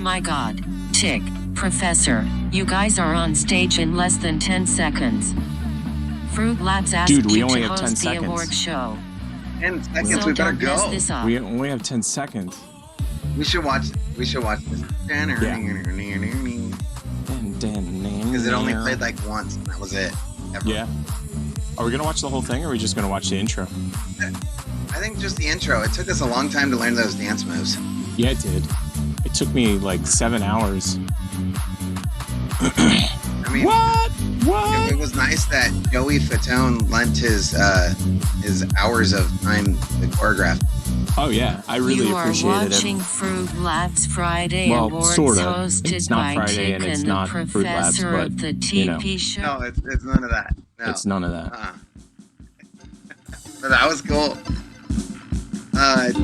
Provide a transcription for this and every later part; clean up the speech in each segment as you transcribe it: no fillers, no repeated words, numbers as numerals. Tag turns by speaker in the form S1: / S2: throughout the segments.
S1: My God. Tick. Professor, you guys are on stage in less than 10 seconds. Fruit Labs asked
S2: Dude, we
S1: you
S2: only
S1: to
S2: have 10
S1: host the
S2: seconds.
S1: award show.
S3: 10 seconds,
S1: So
S3: we better
S1: don't mess
S3: go.
S1: this up.
S2: We only have 10 seconds.
S3: We should watch this. Because it only played like once, and that was it. Ever.
S2: Yeah. Are we going to watch the whole thing, or are we just going to watch the intro?
S3: I think just the intro. It took us a long time to learn those dance moves.
S2: Yeah, it did. It took me like 7 hours.
S3: I mean,
S2: What?
S3: it was nice that Joey Fatone lent his hours of time to choreograph.
S2: Oh, yeah. I really
S1: you are
S2: appreciated it.
S1: watching Fruit Labs Friday
S2: Well,
S1: Awards
S2: sorta.
S1: hosted
S2: It's not
S1: by
S2: Friday
S1: Tick
S2: and it's
S1: and
S2: not
S1: the
S2: Fruit Labs,
S1: Professor
S2: but,
S1: of the
S2: you know.
S1: TP show.
S3: No, it's none of that. No.
S2: It's none of that.
S3: But that was cool.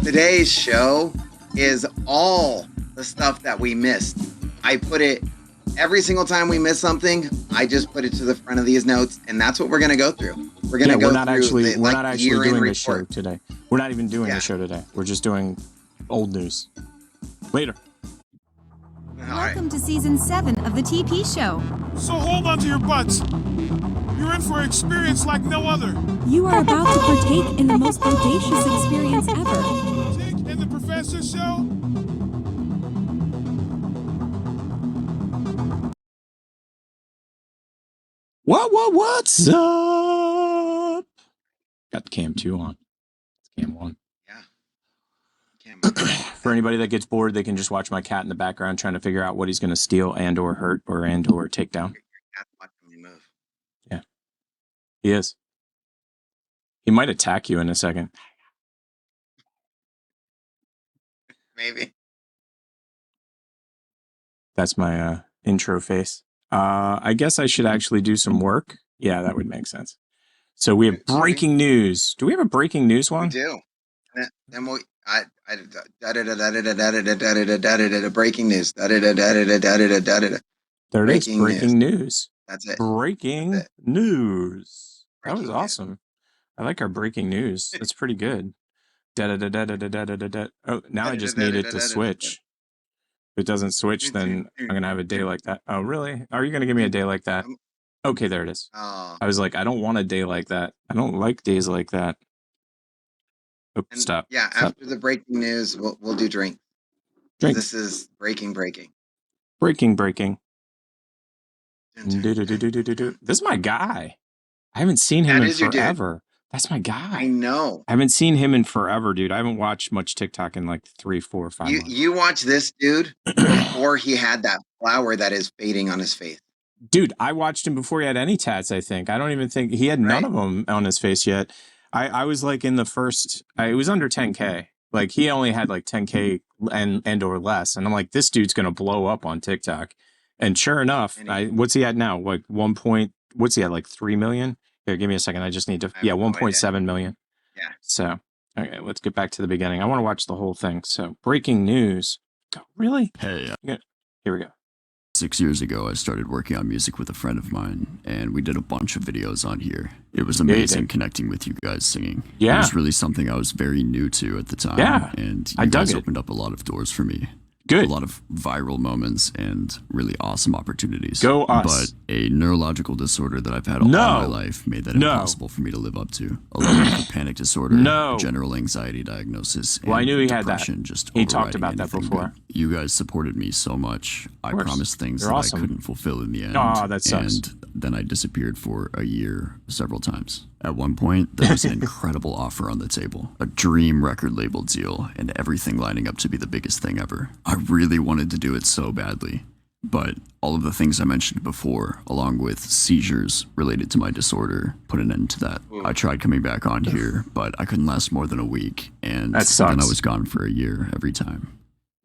S3: Today's show is all the stuff that we missed. I put it every single time we miss something. I just put it to the front of these notes, and that's what we're gonna go through. We're gonna go
S2: we're not
S3: through
S2: actually
S3: the,
S2: we're not actually doing
S3: year-end
S2: this show
S3: report.
S2: today. We're not even doing
S3: Yeah.
S2: the show today. We're just doing old news. Later.
S3: All right.
S4: Welcome to season 7 of the TP Show.
S5: So hold on to your butts. You're in for an experience like no other.
S4: You are about to partake in the most audacious experience ever.
S5: Tick and the Professor Show.
S2: What's up? Got the cam 2 on. It's cam 1.
S3: Yeah.
S2: For anybody that gets bored, they can just watch my cat in the background trying to figure out what he's going to steal and or hurt or take down.
S3: Cat's watching me move.
S2: Yeah. He is. He might attack you in a second.
S3: Maybe.
S2: That's my intro face. I guess I should actually do some work. Yeah, that would make sense. So we have breaking news. Do we have a breaking news one?
S3: We do. Then we breaking news.
S2: There it is.
S3: Breaking
S2: Breaking news.
S3: That's it.
S2: Breaking
S3: That's it.
S2: news. That was
S3: Breaking news.
S2: awesome. I like our breaking news. That's pretty good. Da-da-da-da-da-da-da-da. Oh, now I just need it to switch. If it doesn't switch, then I'm going to have a day like that. Oh, really? Are you going to give me a day like that? Okay, there it is.
S3: Oh.
S2: I was like, I don't want a day like that. I don't like days like that. Oh,
S3: And
S2: stop.
S3: Yeah,
S2: Stop.
S3: after the breaking news, we'll do drink.
S2: Drink.
S3: This is breaking.
S2: Breaking.
S3: Dun, dun,
S2: Do-do-do-do-do-do. This is my guy. I haven't seen him
S3: That
S2: in
S3: is your dude.
S2: forever. That's my
S3: I
S2: guy.
S3: know.
S2: I haven't seen him in forever, dude. I haven't watched much TikTok in like 3, 4, 5 months.
S3: You watch this dude before he had that flower that is fading on his face.
S2: Dude, I watched him before he had any tats, I think. I don't even think he had none
S3: Right.
S2: of them on his face yet. I was like in the first, it was under 10K. Like he only had like 10K and or less. And I'm like, this dude's going to blow up on TikTok. And sure enough, what's he at now? Like what's he at? Like 3 million? Here, give me a second. I just need to,
S3: I have no
S2: 1.7 million.
S3: Yeah.
S2: So, okay, let's get back to the beginning. I want to watch the whole thing. So breaking news. Oh, really?
S6: Hey,
S2: Here we go.
S6: 6 years ago, I started working on music with a friend of mine, and we did a bunch of videos on here. It was
S2: Yeah, you
S6: amazing
S2: did.
S6: connecting with you guys singing.
S2: Yeah.
S6: It was really something I was very new to at the time.
S2: Yeah,
S6: And
S2: I
S6: you
S2: dug
S6: guys
S2: it.
S6: opened up a lot of doors for me.
S2: Good.
S6: A lot of viral moments and really awesome opportunities.
S2: Go us.
S6: But a neurological disorder that I've had all
S2: No.
S6: my life made that
S2: No.
S6: impossible for me to live up to. Along with a panic disorder,
S2: No.
S6: general anxiety diagnosis, and
S2: Well, I knew he had that.
S6: depression just
S2: He talked
S6: overriding
S2: about that
S6: anything
S2: before.
S6: good. You guys supported me so much. I
S2: course.
S6: promised things
S2: You're
S6: that
S2: awesome.
S6: I couldn't fulfill in the end.
S2: Aw, that sucks.
S6: And then I disappeared for a year several times. At one point, there was an incredible offer on the table, a dream record label deal, and everything lining up to be the biggest thing ever. I really wanted to do it so badly, but all of the things I mentioned before, along with seizures related to my disorder, put an end to that. I tried coming back on here, but I couldn't last more than a week, and
S2: That sucks.
S6: then I was gone for a year every time.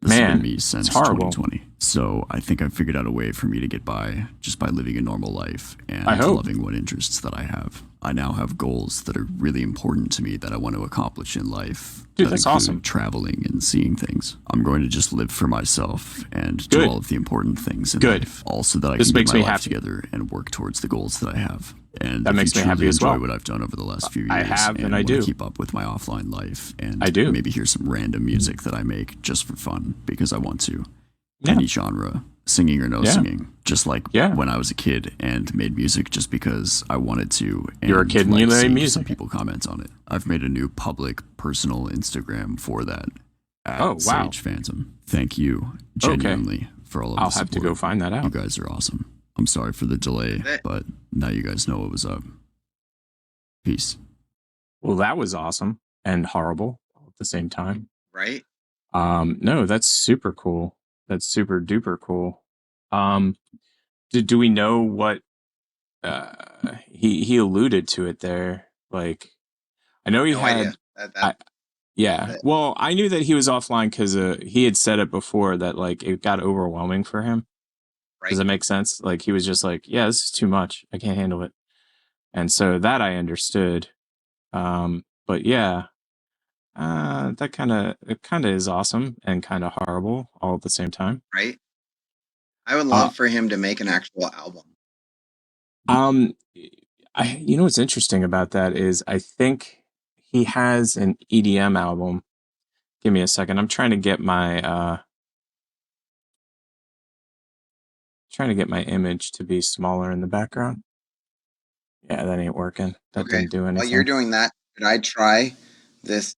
S6: This has
S2: Man,
S6: been me since
S2: it's horrible.
S6: 2020. So I think I figured out a way for me to get by just by living a normal life and
S2: I hope.
S6: loving what interests that I have. I now have goals that are really important to me that I want to accomplish in life.
S2: Dude,
S6: that
S2: that's
S6: include
S2: awesome.
S6: Traveling and seeing things. I'm going to just live for myself and
S2: Good.
S6: do all of the important things in
S2: Good.
S6: life. Also that I
S2: This
S6: can
S2: makes
S6: get my
S2: me
S6: life
S2: happy.
S6: together and work towards the goals that I have. And
S2: That
S6: if
S2: makes
S6: you
S2: me happy
S6: truly
S2: as well.
S6: enjoy what I've done over the last few years,
S2: I have, and I
S6: want
S2: do.
S6: to keep up with my offline life, and
S2: I do.
S6: maybe hear some random music that I make just for fun because I want to.
S2: Yeah.
S6: any genre, singing or no
S2: Yeah.
S6: singing. Just like
S2: Yeah.
S6: when I was a kid and made music just because I wanted to. And
S2: You're a kid and you made
S6: seeing
S2: music.
S6: Some people comment on it. I've made a new public personal Instagram for that. At
S2: Oh, wow.
S6: Sage Phantom. Thank you genuinely for all of
S2: I'll
S6: the
S2: have
S6: support.
S2: to go find that
S6: You
S2: out.
S6: guys are awesome. I'm sorry for the delay, but now you guys know what was up. Peace.
S2: Well, that was awesome and horrible all at the same time.
S3: Right?
S2: No, that's super cool. That's super duper cool. Do we know what he alluded to it there? Like, I know he
S3: No
S2: had
S3: idea.
S2: yeah.
S3: That-
S2: Well, I knew that he was offline because he had said it before that like it got overwhelming for him. Does that
S3: right.
S2: make sense? Like he was just like, yeah, this is too much. I can't handle it. And so that I understood. But yeah, that kind of is awesome and kind of horrible all at the same time.
S3: Right. I would
S2: Uh,
S3: love for him to make an actual album.
S2: Um, you know what's interesting about that is I think he has an EDM album. Give me a second. I'm trying to get my image to be smaller in the background. Yeah, that ain't working. That
S3: Okay.
S2: didn't do
S3: While you're
S2: anything.
S3: doing that, could I try this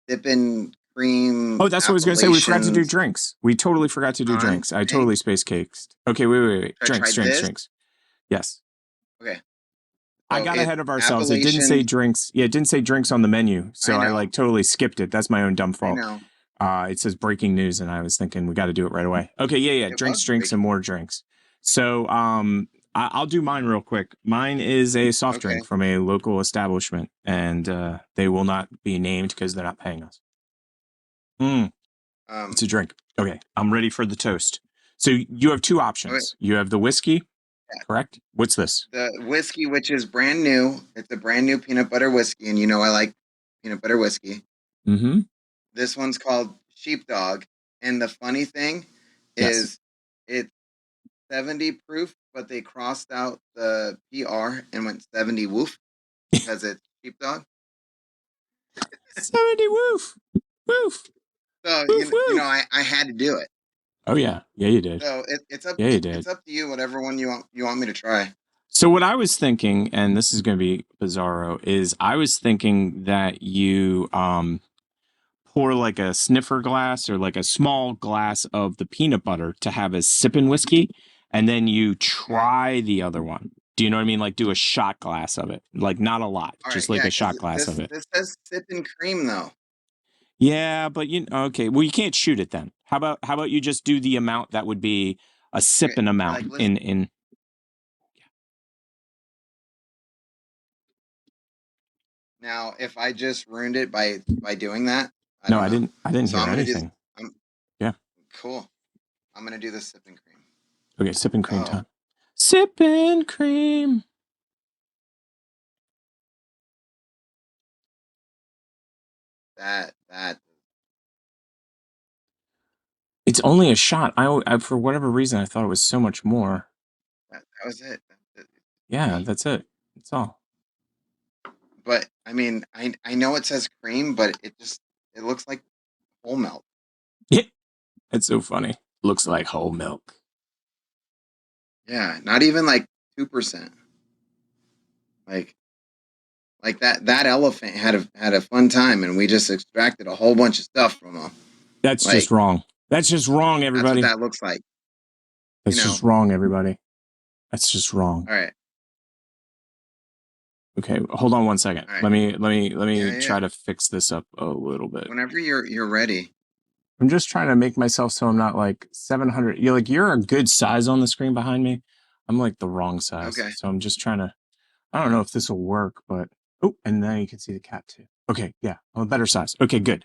S3: dipping cream?
S2: Oh, that's what I was gonna say. We forgot to do
S3: Appalachians
S2: drinks. We totally forgot to do
S3: on
S2: drinks. I
S3: thing?
S2: totally space caked. Okay, wait.
S3: Should I try
S2: Drinks.
S3: this?
S2: Yes.
S3: Okay.
S2: I
S3: So
S2: got
S3: it's
S2: ahead of ourselves. It didn't say
S3: Appalachian.
S2: drinks. Yeah, it didn't say drinks on the menu. So I
S3: know.
S2: like totally skipped it. That's my own dumb
S3: I
S2: fault.
S3: know.
S2: It says breaking news, and I was thinking we got to do it right away. Okay, yeah.
S3: It
S2: Drinks,
S3: was
S2: and
S3: breaking.
S2: more drinks. So I'll do mine real quick. Mine is a soft
S3: Okay.
S2: drink from a local establishment, and they will not be named because they're not paying us. It's a drink. Okay, I'm ready for the toast. So you have two options. You have the whiskey, correct? What's this?
S3: The whiskey, which is brand new. It's a brand new peanut butter whiskey, and you know I like peanut butter whiskey.
S2: Mm-hmm.
S3: This one's called Sheepdog, and the funny thing
S2: Yes.
S3: is, it's 70 proof, but they crossed out the PR and went 70 woof because it's Sheepdog.
S2: 70 woof.
S3: So
S2: Woof,
S3: you know I had to do it.
S2: Oh yeah, you did.
S3: So it's up.
S2: Yeah, you did.
S3: It's up to you. Whatever one you want me to try.
S2: So what I was thinking, and this is going to be bizarro, is I was thinking that you pour like a sniffer glass or like a small glass of the peanut butter to have as sipping whiskey, and then you try the other one. Do you know what I mean? Like do a shot glass of it, like not a lot,
S3: All
S2: just
S3: right,
S2: like
S3: yeah,
S2: a shot
S3: 'cause
S2: glass of it.
S3: This says sip and cream though.
S2: Yeah, but okay. Well, you can't shoot it then. How about you just do the amount that would be a sipping amount
S3: Like, listen.
S2: in.
S3: Now, if I just ruined it by doing that, I
S2: No,
S3: don't know.
S2: I didn't
S3: So
S2: hear
S3: I'm gonna
S2: anything. Yeah.
S3: Cool. I'm gonna do the sipping cream.
S2: Okay, sipping cream
S3: Oh.
S2: time. Sipping cream.
S3: That
S2: It's only a shot. I for whatever reason I thought it was so much more.
S3: that was it.
S2: Yeah, that's it. That's all.
S3: But I mean, I know it says cream, but it looks like whole milk.
S2: Yeah, it's so funny. Looks like whole milk.
S3: Yeah, not even like 2%. Like that elephant had a fun time, and we just extracted a whole bunch of stuff from him.
S2: That's
S3: Like,
S2: just wrong. That's just wrong, everybody.
S3: That's what that looks like.
S2: That's
S3: you know.
S2: just wrong, everybody. That's just wrong.
S3: All right.
S2: Okay, hold on one second.
S3: All right.
S2: Let me
S3: Yeah.
S2: try to fix this up a little bit.
S3: Whenever you're ready.
S2: I'm just trying to make myself so I'm not like 700. You're a good size on the screen behind me. I'm like the wrong size.
S3: Okay.
S2: So I'm just trying to. I don't know if this will work, but and then you can see the cat too. Okay, yeah, I'm a better size. Okay, good.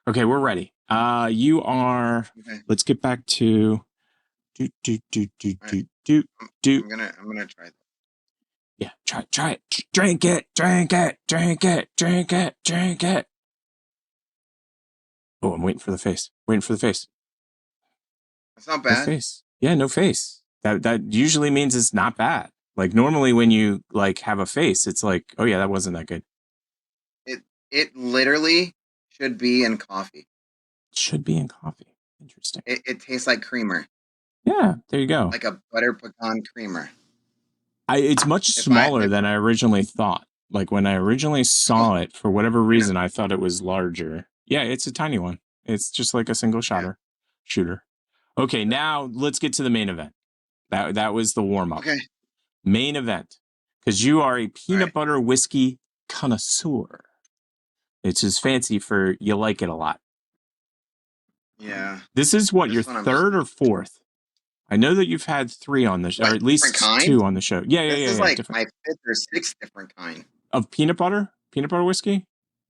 S2: Okay, we're ready. You are.
S3: Okay.
S2: Let's get back to.
S3: I'm gonna try that.
S2: Yeah, try it. Drink it. Oh, I'm waiting for the face.
S3: That's not
S2: No
S3: bad.
S2: face. Yeah, no face. That usually means it's not bad. Like normally when you like have a face, it's like, oh yeah, that wasn't that good.
S3: It literally should be in coffee.
S2: It should be in coffee. Interesting.
S3: It tastes like creamer.
S2: Yeah, there you go.
S3: like a butter pecan creamer.
S2: It's much
S3: If I
S2: smaller than I originally thought. Like when I originally saw it, for whatever reason, I thought it was larger. Yeah, it's a tiny one. It's just like a single shooter. Okay, now let's get to the main event. That was the warm up.
S3: Okay.
S2: Main event, because you are a peanut
S3: Right.
S2: butter whiskey connoisseur. It's just fancy for you like it a lot.
S3: Yeah.
S2: This is what, your
S3: This one I'm
S2: third or fourth? I know that you've had 3 on the show, or
S3: What,
S2: at least
S3: different
S2: 2
S3: kinds?
S2: on the show. Yeah,
S3: This is like
S2: different.
S3: my 5th or 6th different kind.
S2: Of peanut butter whiskey?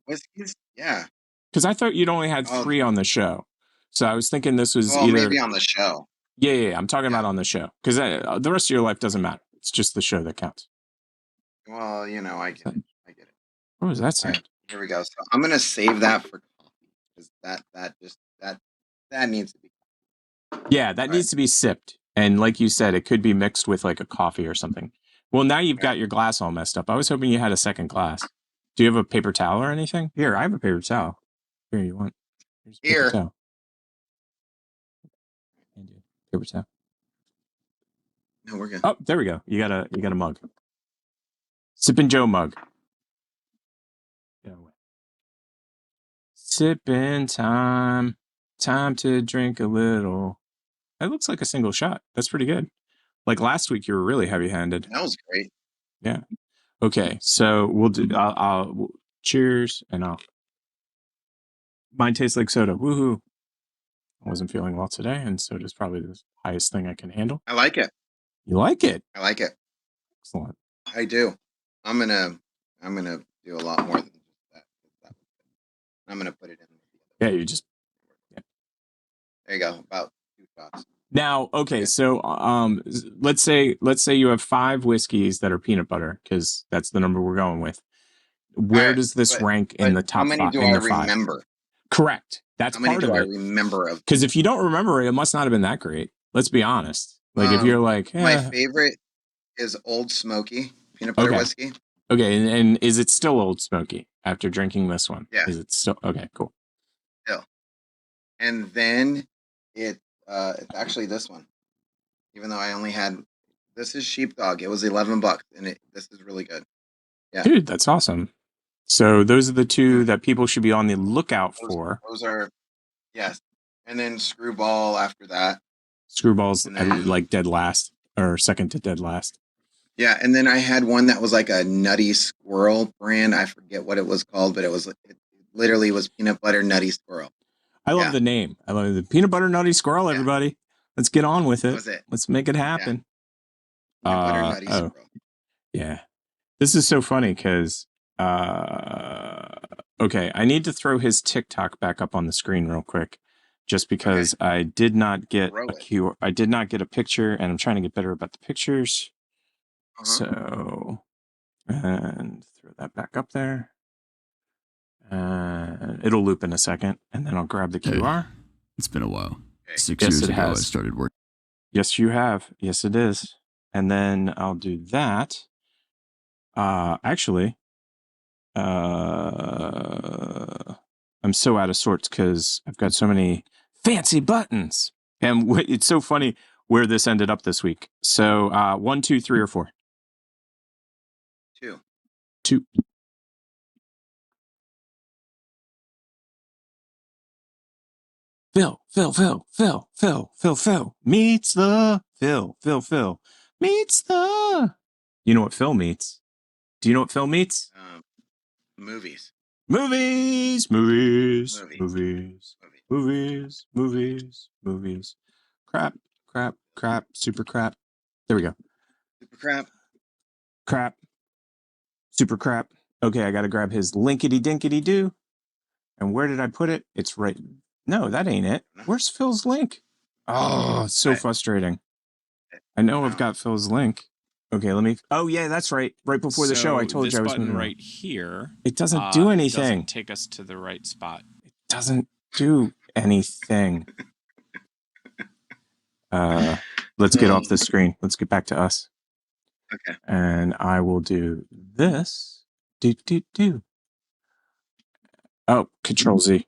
S3: Whiskeys? Yeah.
S2: Because I thought you'd only had
S3: Oh,
S2: 3 on the show. So I was thinking this was
S3: well,
S2: either.
S3: maybe on the show.
S2: Yeah. I'm talking
S3: Yeah.
S2: about on the show. Because the rest of your life doesn't matter. It's just the show that counts.
S3: Well, I get it. I get it.
S2: What was that
S3: All
S2: sound?
S3: right, here we go. So I'm gonna save that for coffee because that needs to be.
S2: Yeah, that needs to be sipped. And like you said, it could be mixed with like a coffee or something. Well, now you've got your glass all messed up. I was hoping you had a second glass. Do you have a paper towel or anything? Here, I have a paper towel. Here, you want? Here's a paper
S3: Here.
S2: towel. Paper towel.
S3: No, we're good.
S2: Oh, there we go. You got a mug. Sippin' Joe mug. Sipping time. Time to drink a little. That looks like a single shot. That's pretty good. Like last week, you were really heavy-handed.
S3: That was great.
S2: Yeah. Okay, so we'll do. I'll cheers, and mine tastes like soda. Woohoo! I wasn't feeling well today, and soda's probably the highest thing I can handle.
S3: I like it.
S2: You like it?
S3: I like it.
S2: Excellent.
S3: I do. I'm gonna do a lot more than just that. I'm gonna put it in.
S2: Yeah, you just. Yeah.
S3: There you go. About 2 shots.
S2: Now, okay, so let's say you have 5 whiskeys that are peanut butter, because that's the number we're going with. Where does this rank in the top 5?
S3: How many do I remember?
S2: Correct. That's
S3: How many
S2: part
S3: do
S2: of
S3: I
S2: it.
S3: remember of?
S2: Because if you don't remember it, it must not have been that great. Let's be honest. Like if you're like,
S3: my favorite is Old Smoky peanut butter whiskey.
S2: Okay, and is it still Old Smoky after drinking this one?
S3: Yeah.
S2: Is it still okay? Cool.
S3: Still. And then it's actually this one. Even though I only had this is Sheepdog. It was $11, and this is really good. Yeah,
S2: dude, that's awesome. So those are the 2 that people should be on the lookout for.
S3: Those are, yes. And then Screwball after that.
S2: Screwball's like dead last or second to dead last.
S3: Yeah, and then I had one that was like a Nutty Squirrel brand. I forget what it was called, but it literally was peanut butter Nutty Squirrel.
S2: I love the name. I love the peanut butter Nutty Squirrel. Everybody, let's get on with it.
S3: That was it.
S2: Let's make it happen.
S3: Yeah. Peanut butter Nutty Squirrel.
S2: Yeah, this is so funny because okay, I need to throw his TikTok back up on the screen real quick, just because I did not get I did not get a picture, and I'm trying to get better about the pictures. So, and throw that back up there. It'll loop in a second, and then I'll grab the QR.
S6: Hey, it's been a while. 6
S2: Yes,
S6: years
S2: it
S6: ago, I
S2: has.
S6: started working.
S2: Yes, you have. Yes, it is. And then I'll do that. Actually, I'm so out of sorts because I've got so many fancy buttons. And it's so funny where this ended up this week. So 1, 2, 3, or 4?
S3: 2.
S2: 2. Phil meets the Phil meets the. You know what Phil meets? Do you know what Phil meets?
S3: Movies.
S2: Crap. Super crap. There we go.
S3: Super
S2: Crap. Super crap. Okay, I got to grab his linkity dinkity doo. And where did I put it? It's right. No, that ain't it. Where's Phil's link? Oh, it's so frustrating. I know I've got Phil's link. Okay, let me. Oh, yeah, that's right. Right before the show, I told you I was
S7: button right here.
S2: It doesn't do anything.
S7: Doesn't take us to the right spot.
S2: It doesn't do anything. Let's get off the screen. Let's get back to us.
S3: Okay.
S2: And I will do this. Do. Oh, Control Z.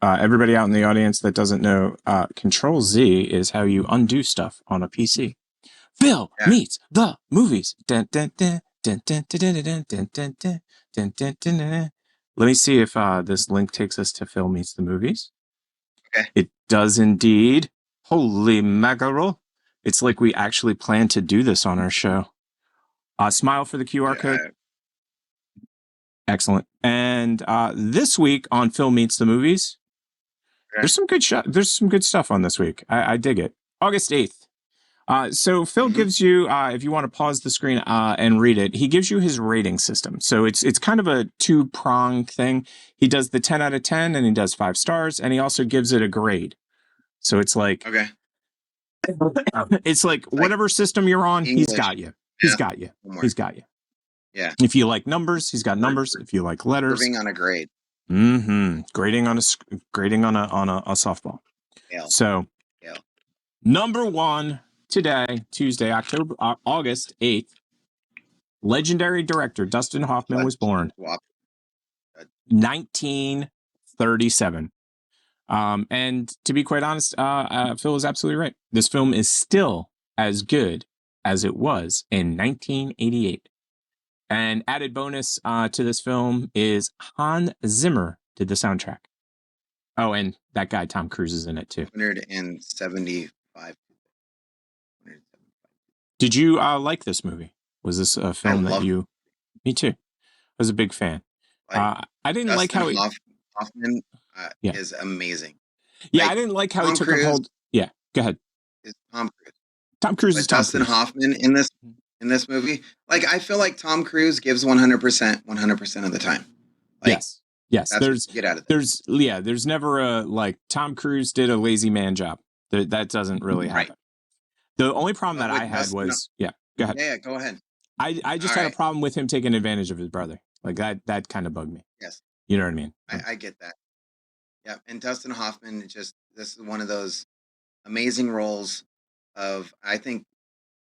S2: Everybody out in the audience that doesn't know, Control Z is how you undo stuff on a PC. Phil meets the movies. Dun, dun, dun, dun, dun, dun, dun, dun, dun, dun, dun, dun, dun, dun, dun. Let me see if this link takes us to Phil meets the movies.
S3: Okay.
S2: It does indeed. Holy mackerel. It's like we actually planned to do this on our show. Smile for the QR code. Excellent. And this week on Phil Meets the Movies, there's some good stuff on this week. I dig it. August 8th. So Phil gives you, if you want to pause the screen and read it, he gives you his rating system. So it's kind of a two-pronged thing. He does the 10 out of 10 and he does 5 stars, and he also gives it a grade. So it's like, it's like whatever system you're on,
S3: English.
S2: he's got you. He's got you. He's got you.
S3: Yeah.
S2: If you like numbers, he's got numbers. If you like letters,
S3: Grading on a grade.
S2: Grading on a softball.
S3: Yeah.
S2: So, number 1 today, Tuesday, August 8th. Legendary director Dustin Hoffman was born 1937. And to be quite honest, Phil is absolutely right. This film is still as good as it was in 1988. And added bonus to this film is Hans Zimmer did the soundtrack. Oh, and that guy Tom Cruise is in it too.
S3: 175.
S2: Did you like this movie? Was this a film that you? Me too. I was a big fan. I didn't like how
S3: Hoffman is amazing.
S2: Yeah, I didn't like how he took a hold. Yeah, go ahead.
S3: Is Tom Cruise.
S2: Tom Cruise is Tom
S3: Dustin
S2: Cruise.
S3: Hoffman in this movie. Like, I feel like Tom Cruise gives 100% of the time. Like,
S2: yes.
S3: That's get out of there.
S2: There's never a like Tom Cruise did a lazy man job. That doesn't really happen. The only problem that I had was go ahead.
S3: Yeah, go ahead.
S2: I just had a problem with him taking advantage of his brother. Like that kind of bugged me.
S3: Yes.
S2: You know what I mean?
S3: I get that. Yeah, and Dustin Hoffman, this is one of those amazing roles of I think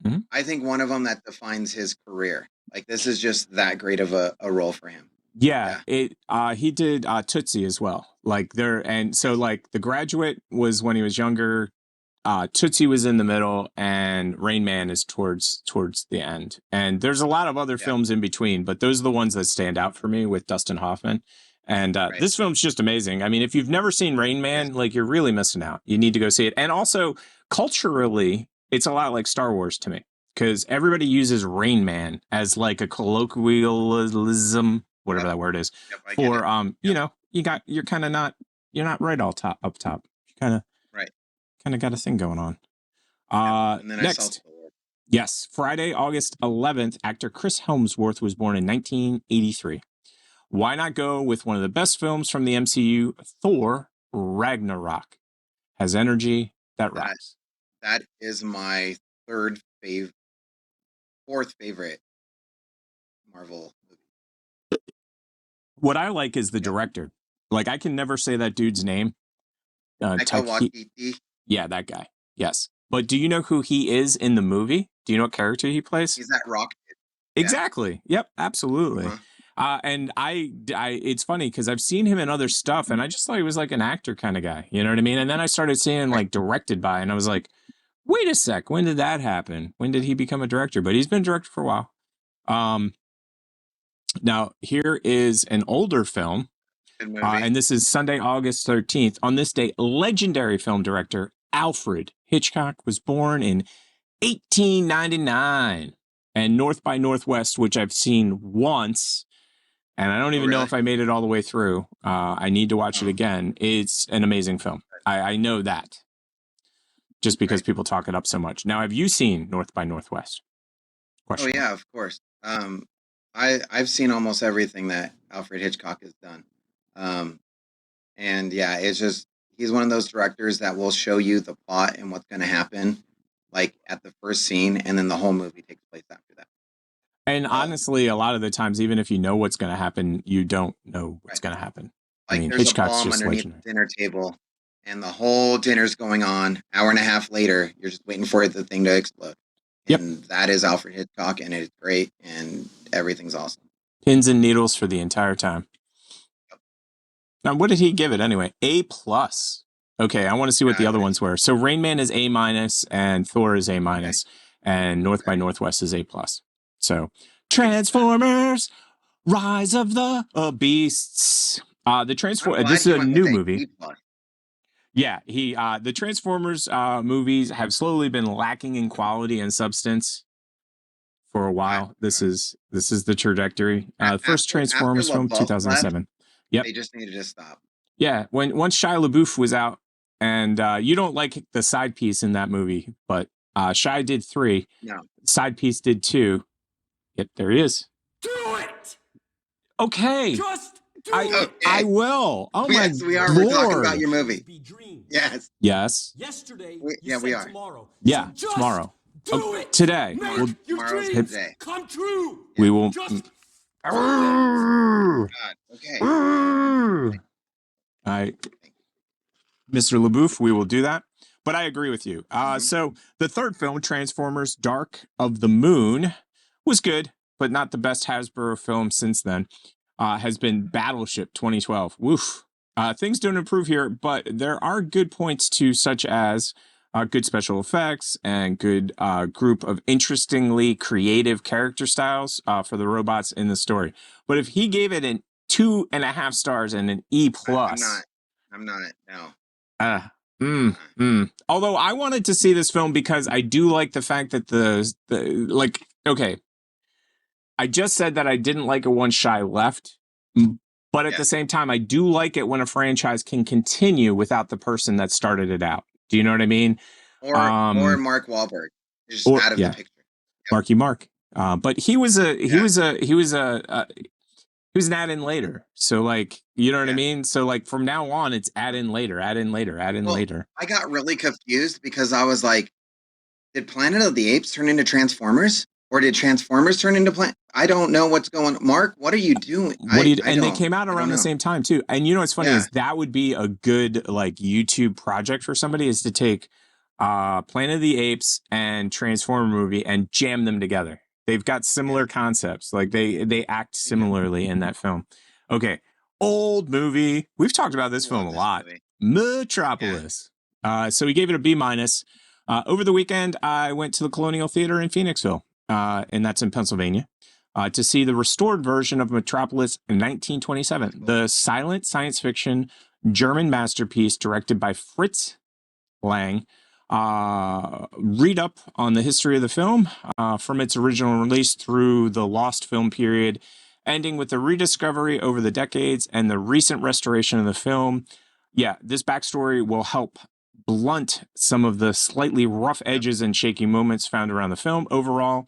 S3: one of them that defines his career. Like, this is just that great of a role for him.
S2: Yeah. He did Tootsie as well. Like The Graduate was when he was younger. Tootsie was in the middle, and Rain Man is towards the end. And there's a lot of other films in between, but those are the ones that stand out for me with Dustin Hoffman. And this film's just amazing. I mean, if you've never seen Rain Man, like, you're really missing out. You need to go see it. And also, culturally, it's a lot like Star Wars to me, because everybody uses Rain Man as like a colloquialism, whatever that word is, for you're kind of not right up top. You kind of got a thing going on.
S3: And then
S2: next. Yes, Friday, August 11th, actor Chris Hemsworth was born in 1983. Why not go with one of the best films from the MCU, Thor Ragnarok? Has energy that rocks.
S3: That is my fourth favorite Marvel movie.
S2: What I like is the director. Like, I can never say that dude's name.
S3: Taika Waititi.
S2: Yeah, that guy. Yes. But do you know who he is in the movie? Do you know what character he plays?
S3: He's that Rocket.
S2: Exactly. Yep, absolutely. And it's funny because I've seen him in other stuff, and I just thought he was like an actor kind of guy. You know what I mean? And then I started seeing like directed by, and I was like, wait a sec, when did that happen? When did he become a director? But he's been director for a while. Now, here is an older film, and this is Sunday, August 13th. On this day, legendary film director Alfred Hitchcock was born in 1899. And North by Northwest, which I've seen once, and I don't even know if I made it all the way through. I need to watch it again. It's an amazing film. I know that, just because people talk it up so much. Now, have you seen North by Northwest?
S3: Oh yeah, of course. I've seen almost everything that Alfred Hitchcock has done. And yeah, it's just, he's one of those directors that will show you the plot and what's going to happen, like at the first scene, and then the whole movie takes place after that.
S2: And honestly, a lot of the times, even if you know what's going to happen, you don't know what's going to happen.
S3: Like,
S2: I mean,
S3: there's
S2: Hitchcock's
S3: a bomb
S2: just
S3: underneath
S2: legendary.
S3: the dinner table, and the whole dinner's going on. Hour and a half later, you're just waiting for the thing to explode. And that is Alfred Hitchcock, and it's great, and everything's awesome.
S2: Pins and needles for the entire time. Now, what did he give it anyway? A plus. Okay, I want to see what the other ones were. So Rain Man is A minus, and Thor is A minus, and North by Northwest is A plus. So Transformers, Rise of the Beasts. This is a new movie. Yeah, the Transformers movies have slowly been lacking in quality and substance for a while. This is the trajectory. First Transformers film, 2007. Yep.
S3: They just needed to stop.
S2: Yeah, once Shia LaBeouf was out, and you don't like the side piece in that movie, but Shia did 3.
S3: No.
S2: Side piece did 2. Yep, there he is.
S8: Do it!
S2: Okay.
S8: Just do it!
S2: I will. Oh
S3: yes,
S2: my
S3: we are.
S2: Lord.
S3: We're talking about your movie. Yes.
S2: Yes.
S8: Yesterday,
S3: we are.
S8: Tomorrow.
S2: Yeah,
S8: So just
S2: tomorrow.
S8: Do it.
S2: Today.
S8: Make your dreams come true.
S2: We will.
S8: Just
S3: God. Okay.
S2: Mr. LaBeouf, we will do that. But I agree with you. So the third film, Transformers Dark of the Moon, was good, but not the best Hasbro film since then. Has been Battleship 2012. Woof. Things don't improve here, but there are good points too, such as good special effects and good group of interestingly creative character styles for the robots in the story. But if he gave it an 2.5 stars and an E plus,
S3: I'm not. No.
S2: Although I wanted to see this film because I do like the fact that okay, I just said that I didn't like it once Shia left, but at the same time, I do like it when a franchise can continue without the person that started it out. Do you know what I mean?
S3: Or Mark Wahlberg is out of the picture. Yep.
S2: Marky Mark. But he was an add-in later. So like, you know what I mean? So like from now on, it's add in later.
S3: I got really confused because I was like, did Planet of the Apes turn into Transformers? Or did Transformers turn into Planet? I don't know what's going on. Mark, what are you doing?
S2: And they came out around the same time too. And you know what's funny is that would be a good like YouTube project for somebody is to take Planet of the Apes and Transformer movie and jam them together. They've got similar concepts. Like they act similarly in that film. Okay. Old movie. We've talked about this film a lot. Metropolis. So we gave it a B minus. Over the weekend, I went to the Colonial Theater in Phoenixville, and that's in Pennsylvania, to see the restored version of Metropolis in 1927, the silent science fiction German masterpiece directed by Fritz Lang. Read up on the history of the film from its original release through the lost film period, ending with the rediscovery over the decades and the recent restoration of the film. Yeah, this backstory will help blunt some of the slightly rough edges and shaky moments found around the film. Overall,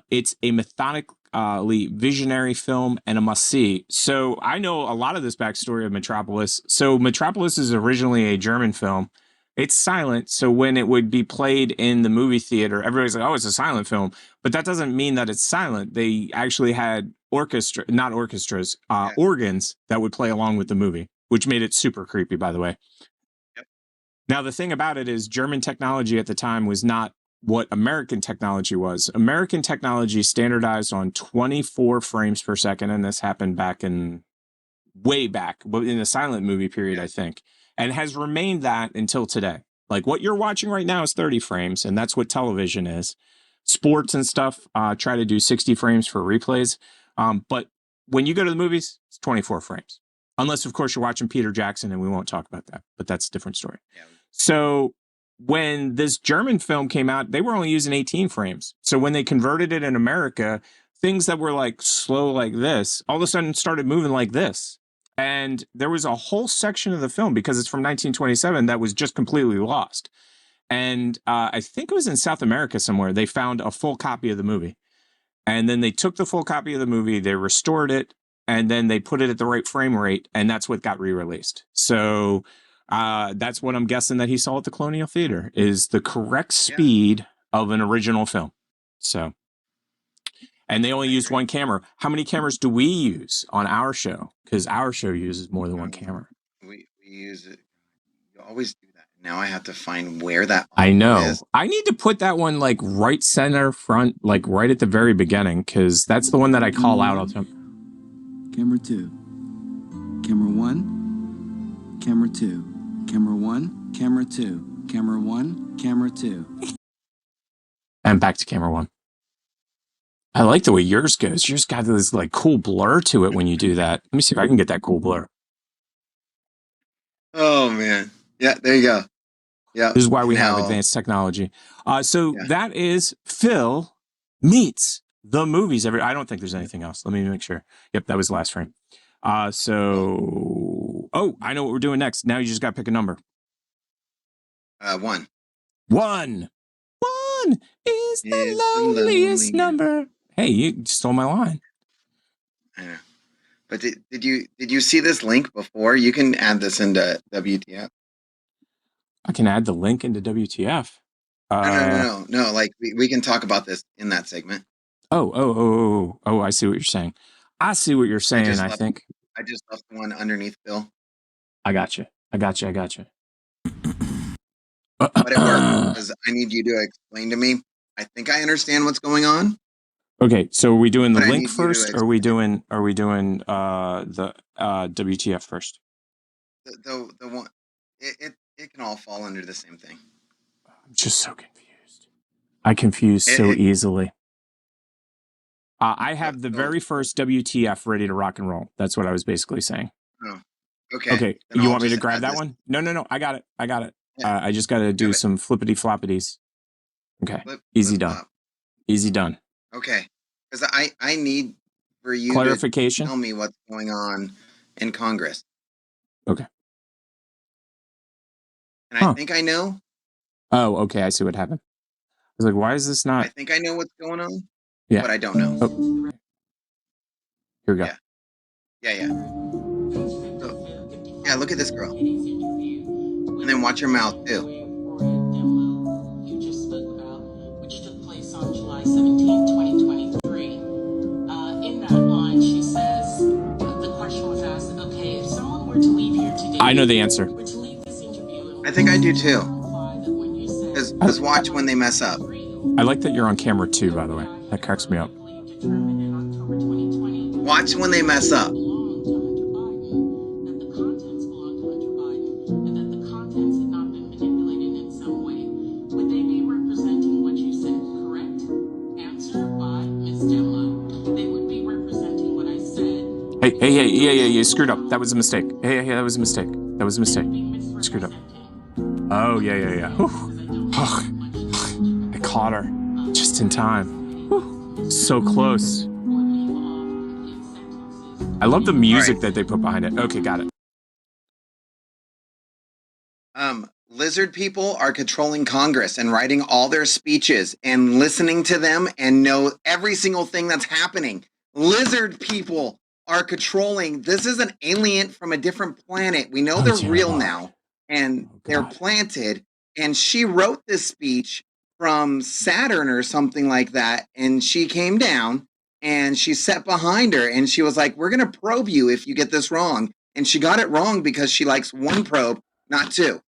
S2: it's a methodically visionary film and a must-see. So I know a lot of this backstory of Metropolis. So Metropolis is originally a German film. It's silent, so when it would be played in the movie theater, everybody's like, oh, it's a silent film. But that doesn't mean that it's silent. They actually had organs that would play along with the movie, which made it super creepy, by the way. Now, the thing about it is German technology at the time was not what American technology was. American technology standardized on 24 frames per second, and this happened way back in the silent movie period, I think, and has remained that until today. Like what you're watching right now is 30 frames, and that's what television is. Sports and stuff try to do 60 frames for replays, but when you go to the movies, it's 24 frames. Unless, of course, you're watching Peter Jackson, and we won't talk about that, but that's a different story. Yeah. So when this German film came out, they were only using 18 frames. So when they converted it in America, things that were like slow like this, all of a sudden started moving like this. And there was a whole section of the film, because it's from 1927, that was just completely lost. And I think it was in South America somewhere, they found a full copy of the movie. And then they took the full copy of the movie, they restored it, and then they put it at the right frame rate, and that's what got re-released. So that's what I'm guessing that he saw at the Colonial Theater, is the correct speed of an original film. So, and they only used one camera. How many cameras do we use on our show? Because our show uses more than one camera.
S3: We use it. You always do that. Now I have to find where that
S2: I know.
S3: is.
S2: I need to put that one like right center front, like right at the very beginning, because that's the one that I call out all the time.
S6: Camera 2.
S9: Camera 1, camera 2. Camera 1, camera 2. Camera 1, camera 2.
S2: And back to camera 1. I like the way yours goes. Yours got this like cool blur to it when you do that. Let me see if I can get that cool blur.
S3: Oh man. Yeah, there you go. Yeah.
S2: This is why we have advanced technology. So that is Phil Meets the Movies. I don't think there's anything else. Let me make sure. Yep, that was the last frame. I know what we're doing next. Now you just got to pick a number.
S3: 1.
S2: 1. 1 is the loneliest number. Hey, you stole my line.
S3: I know. But did you see this link before? You can add this into WTF.
S2: I can add the link into WTF.
S3: No. Like we can talk about this in that segment.
S2: Oh! I see what you're saying. I see what you're saying. I think
S3: I just left the one underneath Bill.
S2: I got you.
S3: But it worked because I need you to explain to me. I think I understand what's going on.
S2: Okay, so are we doing the link first, or are we doing the WTF first?
S3: The one it can all fall under the same thing.
S2: I'm just so confused. I confuse so easily. I have the very first WTF ready to rock and roll. That's what I was basically saying.
S3: Oh, okay.
S2: Okay, you want me to grab that one? No. I got it. Yeah. I just got to do some flippity floppities. Okay, easy done. Easy done.
S3: Okay, because I need for you
S2: clarification.
S3: To tell me what's going on in Congress.
S2: Okay.
S3: And I think I know.
S2: Oh, okay. I see what happened. I was like, why is this not?
S3: I think I know what's going on.
S2: Yeah.
S3: But I don't know.
S2: Oh. Here we go.
S3: Yeah. So, yeah, look at this girl. And then watch her mouth, too.
S10: You just spoke about, which took place on July 17, 2023. In that line, she says, the question was asked, okay, if someone were to leave here today...
S2: I know the answer.
S3: I think I do, too. Because watch when they mess up.
S2: I like that you're on camera, too, by the way. That cracks me up.
S3: Watch when they mess up.
S2: Hey, you screwed up. That was a mistake. Hey, that was a mistake. Screwed up. Oh, yeah. Whew. I caught her just in time. Whew. So close. I love the music that they put behind it. Okay, got it.
S3: Lizard people are controlling Congress and writing all their speeches and listening to them and know every single thing that's happening. Lizard people are controlling. This is an alien from a different planet. We know they're real now, and they're planted. And she wrote this speech from Saturn or something like that, and she came down and she sat behind her and she was like, we're going to probe you if you get this wrong. And she got it wrong because she likes one probe, not two.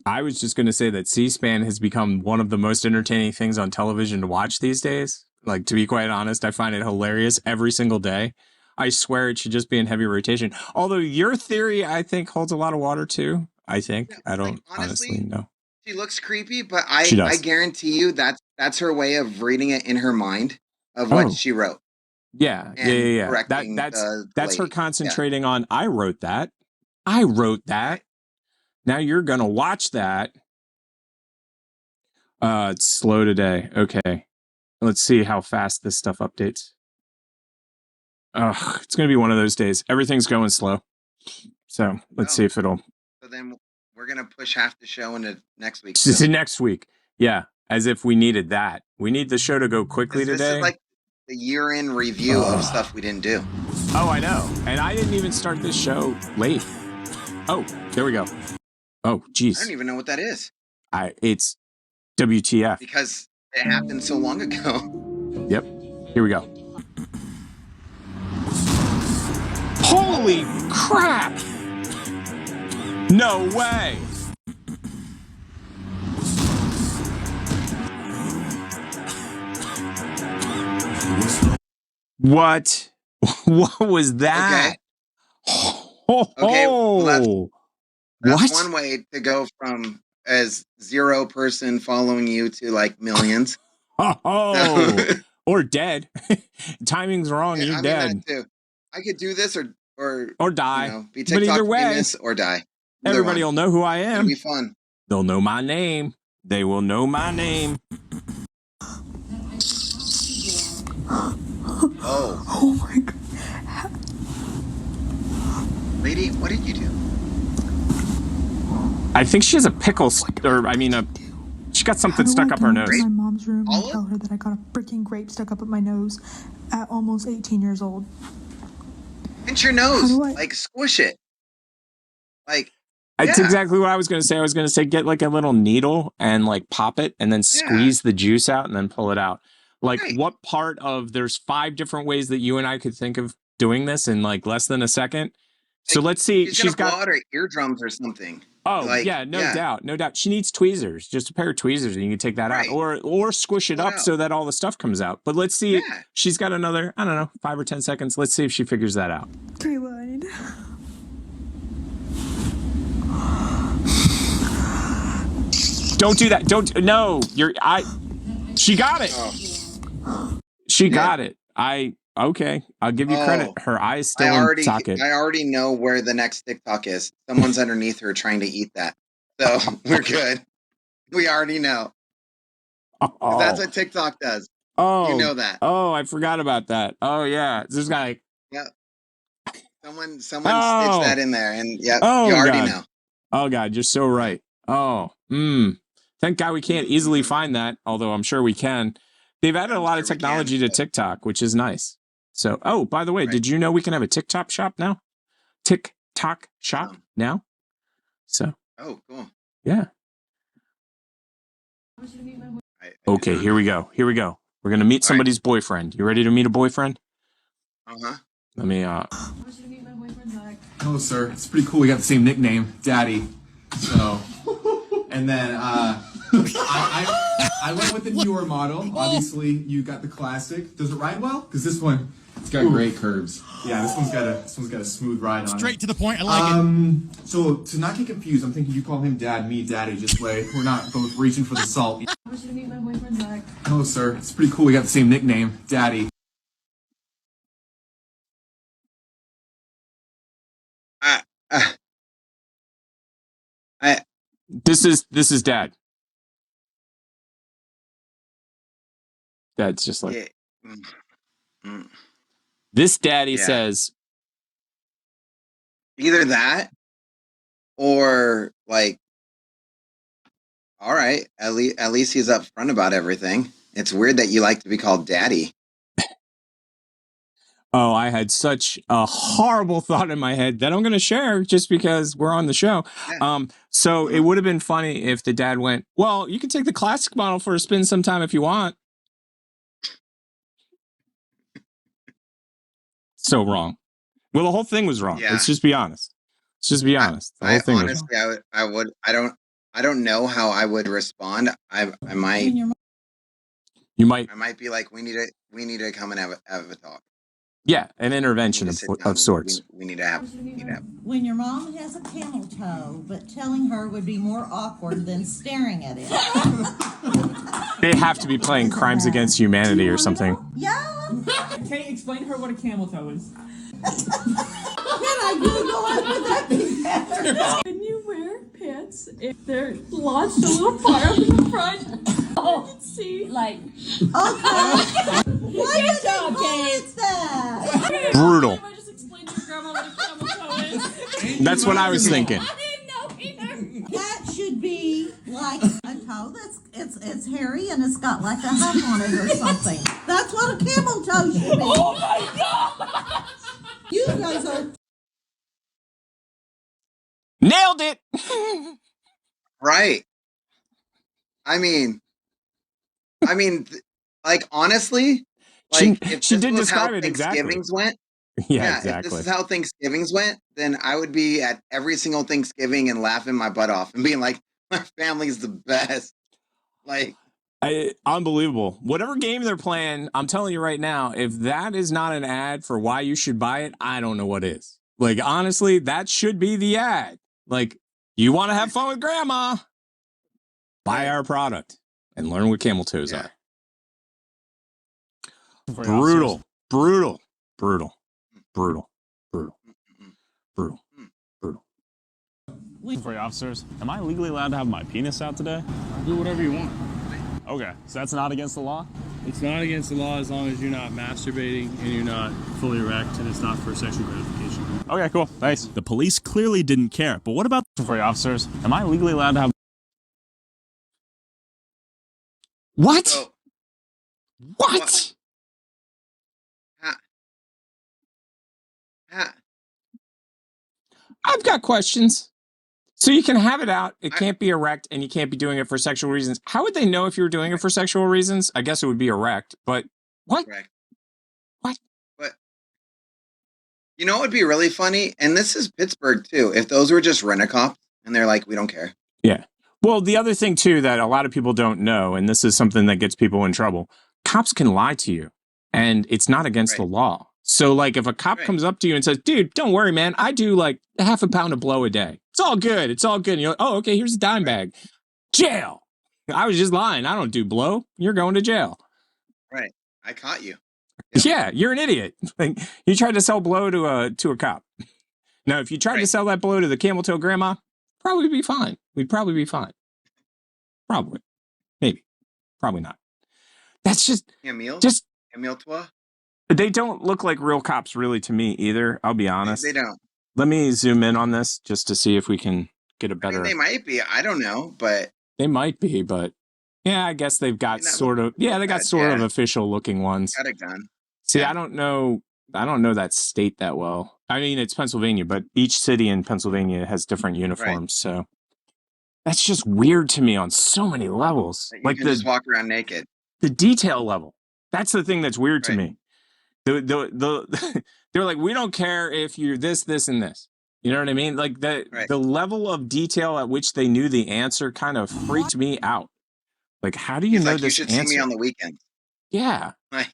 S2: I was just going to say that C-SPAN has become one of the most entertaining things on television to watch these days. Like, to be quite honest, I find it hilarious every single day. I swear it should just be in heavy rotation. Although your theory, I think, holds a lot of water too. I think. I don't honestly know.
S3: She looks creepy, but I guarantee you that's her way of reading it in her mind of what she wrote.
S2: Yeah. That's her concentrating on, I wrote that. Now you're going to watch that. It's slow today. Okay. Let's see how fast this stuff updates. It's going to be one of those days. Everything's going slow. So let's see if it'll.
S3: So then we're going to push half the show into next week.
S2: Next week. Yeah. As if we needed that. We need the show to go quickly today.
S3: This is like the year-end review of stuff we didn't do.
S2: Oh, I know. And I didn't even start this show late. Oh, there we go. Oh, geez.
S3: I don't even know what that is.
S2: It's WTF.
S3: Because it happened so long ago.
S2: Yep. Here we go. Holy crap! No way! What? What was that?
S3: Okay. Okay, well, that's
S2: What?
S3: one way to go from as 0 person following you to like millions.
S2: Oh, or dead. Timing's wrong. You're
S3: I mean that
S2: dead
S3: too. I could do this or
S2: or
S3: you
S2: die.
S3: know, be
S2: But either
S3: TikTok
S2: way,
S3: famous or die. Either
S2: everybody
S3: one.
S2: will know who I
S3: It'll
S2: am.
S3: be fun.
S2: They'll know my name. They will know my name.
S3: Oh,
S4: Oh my god.
S3: lady, what did you do?
S2: I think she has a pickle, she got something stuck up her nose.
S4: My mom's room and
S3: Olive?
S4: tell her that I got a freaking grape stuck up my nose at almost 18 years old.
S3: Pinch your nose.
S4: do I-
S3: Like squish it. Like
S2: It's
S3: yeah.
S2: exactly what I was going to say. I was going to say get like a little needle and like pop it and then squeeze the juice out and then pull it out. Like
S3: Right.
S2: what part of there's 5 different ways that you and I could think of doing this in like less than a second. So
S3: Like,
S2: let's see.
S3: She's gonna blow out her eardrums or something.
S2: Oh,
S3: like,
S2: yeah, no doubt. She needs tweezers, just a pair of tweezers, and you can take that out, or squish it
S3: Pull it
S2: up
S3: out.
S2: so that all the stuff comes out. But let's see.
S3: Yeah.
S2: She's got another, I don't know, 5 or 10 seconds. Let's see if she figures that out.
S4: Rewind.
S2: Don't do that. No. She got it.
S3: Oh.
S2: She got it. Okay. I'll give you credit. Her eye is still in socket.
S3: I already know where the next TikTok is. Someone's underneath her trying to eat that. So we're good. We already know.
S2: Oh.
S3: That's what TikTok does.
S2: Oh.
S3: You know that.
S2: Oh, I forgot about that. Oh, yeah. This guy.
S3: Yeah. Someone stitched that in there, and you already know.
S2: Oh, God, you're so right. Oh, thank God we can't easily find that, although I'm sure we can. They've added a lot of technology to TikTok, which is nice. So, oh, by the way, did you know we can have a TikTok shop now? TikTok shop now? So.
S3: Oh, cool.
S2: Yeah. Okay, here we go. We're going to meet somebody's boyfriend. You ready to meet a boyfriend?
S3: Uh-huh.
S2: Let me,
S11: Hello, sir. It's pretty cool. We got the same nickname, Daddy. So, and then I went with the newer model. Obviously, you got the classic. Does it ride well? Because this one, it's got great curves. Yeah, this one's got a smooth ride on it.
S5: Straight to the point. I like it.
S11: So to not get confused, I'm thinking you call him Dad, me Daddy. Just way we're not both reaching for the salt. Hello, sir. It's pretty cool. We got the same nickname, Daddy.
S2: This is Dad. Dad's just like this. Daddy says
S3: either that or like, all right, at least he's upfront about everything. It's weird that you like to be called Daddy.
S2: Oh, I had such a horrible thought in my head that I'm going to share just because we're on the show. Yeah. So it would have been funny if the dad went, well, you can take the classic model for a spin sometime if you want. So wrong. Well, the whole thing was wrong. Yeah. Let's just be honest. The whole thing was wrong.
S3: I don't know how I would respond. I might be like, we need to come and have a talk.
S2: Yeah, an intervention of sorts.
S3: We need to have.
S12: When your mom has a camel toe, but telling her would be more awkward than staring at it.
S2: They have to be playing Crimes Against Humanity or something.
S12: Yeah.
S13: Can you explain to her what a camel toe is?
S12: Can I Google it? Would that be better?
S13: When you wear pants, if they're launched a little far up in the front, you can see, like...
S12: Okay. Why did they call it that?
S2: Brutal.
S13: I just explained to your grandma what a camel toe is.
S2: That's what I was thinking.
S13: I didn't know either.
S12: That should be like a toe that's it's hairy and it's got like a hump on it or something. That's what a camel toe should be.
S13: Oh my god!
S12: You guys are
S2: nailed it.
S3: Right. I mean, like honestly, like if
S2: she
S3: this
S2: did
S3: was
S2: describe
S3: how
S2: it exactly.
S3: Thanksgivings went.
S2: Yeah, exactly.
S3: If this is how Thanksgivings went, then I would be at every single Thanksgiving and laughing my butt off and being like, my family's the best. Like,
S2: unbelievable. Whatever game they're playing, I'm telling you right now, if that is not an ad for why you should buy it, I don't know what is. Like, honestly, that should be the ad. Like, you want to have fun with grandma? Buy our product and learn what camel toes are. Brutal, brutal, brutal, brutal, brutal, brutal, brutal.
S14: For you officers, am I legally allowed to have my penis out today?
S15: Do whatever you want.
S14: Okay, so that's not against the law?
S15: It's not against the law as long as you're not masturbating and you're not fully erect and it's not for sexual gratification.
S14: Okay, cool. Thanks. The police clearly didn't care, but what about for you officers? Am I legally allowed to have...
S2: What?
S3: So,
S2: what? I've got questions. So you can have it out. It can't be erect, and you can't be doing it for sexual reasons. How would they know if you were doing it for sexual reasons? I guess it would be erect, but what?
S3: Correct.
S2: What?
S3: But you know what would be really funny? And this is Pittsburgh, too. If those were just rent-a-cops, and they're like, we don't care.
S2: Yeah. Well, the other thing, too, that a lot of people don't know, and this is something that gets people in trouble, cops can lie to you, and it's not against the law. So, like, if a cop comes up to you and says, dude, don't worry, man, I do, like, half a pound of blow a day. It's all good. It's all good. And you're like, oh, okay, here's a dime bag. Jail. I was just lying. I don't do blow. You're going to jail.
S3: Right. I caught you.
S2: Yeah, you're an idiot. Like, you tried to sell blow to a cop. Now, if you tried to sell that blow to the camel toe grandma, probably be fine. We'd probably be fine. Probably. Maybe. Probably not. That's just...
S3: Camille?
S2: Just...
S3: Camille toi?
S2: They don't look like real cops really to me either. I'll be honest.
S3: They don't.
S2: Let me zoom in on this just to see if we can get a better...
S3: They might be. I don't know, but...
S2: They might be, but... Yeah, I guess they've got sort of... Yeah, they got sort of official looking ones.
S3: Got it done.
S2: See, I don't know that state that well. I mean, it's Pennsylvania, but each city in Pennsylvania has different uniforms, so... That's just weird to me on so many levels.
S3: You
S2: like
S3: can just walk around naked.
S2: The detail level. That's the thing that's weird to me. They're like, we don't care if you're this, and this. You know what I mean? Like the level of detail at which they knew the answer kind of freaked me out. Like, how do you know this
S3: You should
S2: answer?
S3: see me on the weekend.
S2: Yeah.
S3: Like,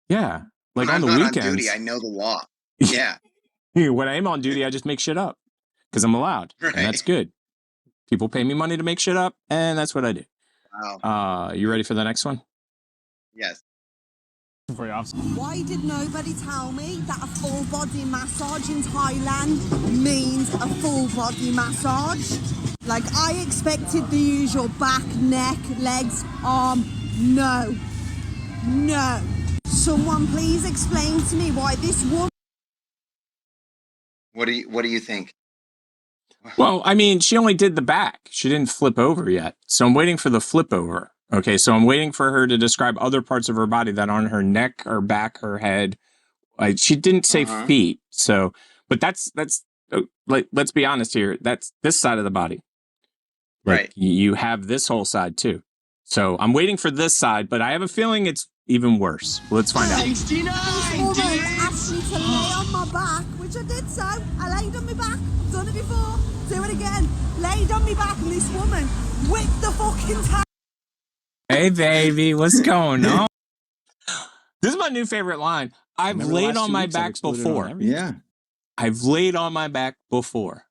S2: yeah. Like
S3: when
S2: on the
S3: I'm not
S2: weekends.
S3: on duty, I know the law. Yeah.
S2: When I am on duty, I just make shit up because I'm allowed.
S3: Right.
S2: And that's good. People pay me money to make shit up, and that's what I do.
S3: Wow.
S2: You ready for the next one?
S3: Yes.
S12: Why did nobody tell me that a full body massage in Thailand means a full body massage? Like, I expected the usual back, neck, legs, arm. No. Someone please explain to me why this woman...
S3: What do you think?
S2: Well, I mean, she only did the back. She didn't flip over yet. So I'm waiting for the flip over. Okay, so I'm waiting for her to describe other parts of her body that aren't her neck, her back, her head. Like, she didn't say feet. So, but that's like, let's be honest here. That's this side of the body. Like,
S3: right.
S2: You have this whole side too. So I'm waiting for this side, but I have a feeling it's even worse. Let's find out.
S12: 69! This woman asked me to lay on my back, which I did so. I laid on my back. I've done it before. Do it again. Laid on my back, and this woman whipped the fucking tail.
S2: Hey, baby, what's going on? This is my new favorite line. I've laid on my back before.
S9: Yeah.
S2: I've laid on my back before.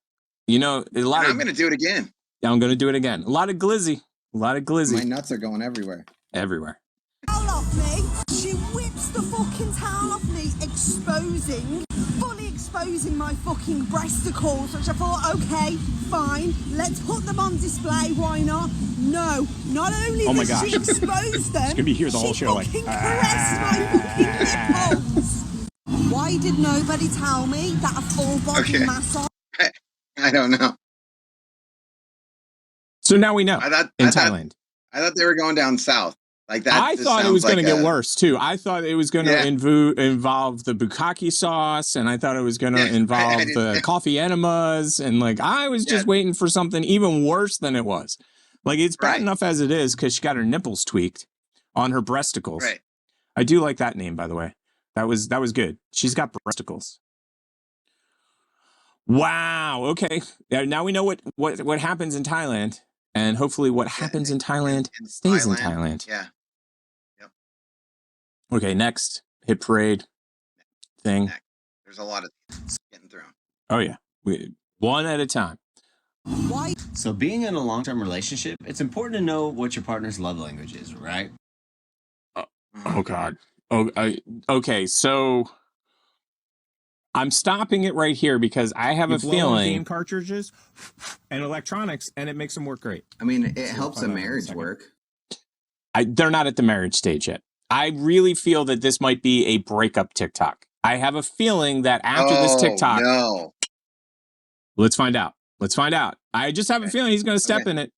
S2: You know, a lot
S3: I'm going to do it again.
S2: Yeah, I'm going to do it again. A lot of glizzy.
S9: My nuts are going everywhere.
S2: Everywhere.
S12: Towel off me. She whips the fucking towel off me, fully exposing my fucking breasticles, which I thought, okay, fine, let's put them on display, why not? No, not only did she expose them,
S14: it's gonna be here the whole show, like,
S12: fucking caressed my fucking nipples. Why did nobody tell me that a full body massage...
S3: I don't know.
S2: So now we know. Thailand.
S3: I thought they were going down south. Like that.
S2: I thought it was going to get worse too. I thought it was going to involve the bukkake sauce, and I thought it was going to involve the coffee enemas, and like I was just waiting for something even worse than it was. Like it's bad enough as it is because she got her nipples tweaked on her breasticles.
S3: Right.
S2: I do like that name, by the way. That was good. She's got breasticles. Wow. Okay. Now we know what happens in Thailand, and hopefully what happens in Thailand stays in Thailand.
S3: Yeah.
S2: Okay, next hit parade thing.
S3: There's a lot of getting through.
S2: Oh yeah, one at a time.
S12: Why?
S16: So being in a long-term relationship, it's important to know what your partner's love language is, right?
S2: Oh God. Okay. So I'm stopping it right here because I have a feeling
S11: game cartridges and electronics, and it makes them work great.
S3: I mean, it helps a marriage work.
S2: they're not at the marriage stage yet. I really feel that this might be a breakup TikTok. I have a feeling that after this TikTok,
S3: no.
S2: Let's find out. I just have a feeling he's going to step in it.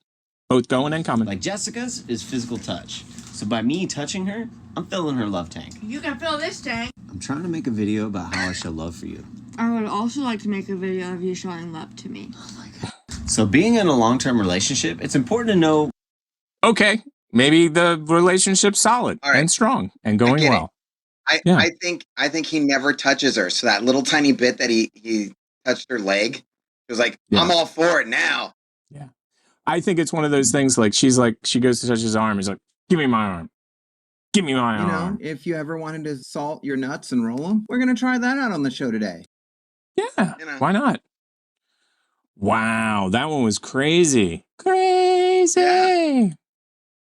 S2: Both going and coming.
S16: Like Jessica's is physical touch. So by me touching her, I'm filling her love tank.
S17: You can fill this tank.
S16: I'm trying to make a video about how I show love for you.
S17: I would also like to make a video of you showing love to me.
S16: Oh my God. So being in a long-term relationship, it's important to know.
S2: Okay, maybe the relationship's solid and strong and going well.
S3: I think he never touches her. So that little tiny bit that he touched her leg, it was like, I'm all for it now.
S2: Yeah. I think it's one of those things like she goes to touch his arm. He's like, give me my arm. Give me my arm.
S3: If you ever wanted to salt your nuts and roll them, we're going to try that out on the show today.
S2: Yeah. Why not? Wow. That one was crazy. Crazy.
S3: Yeah.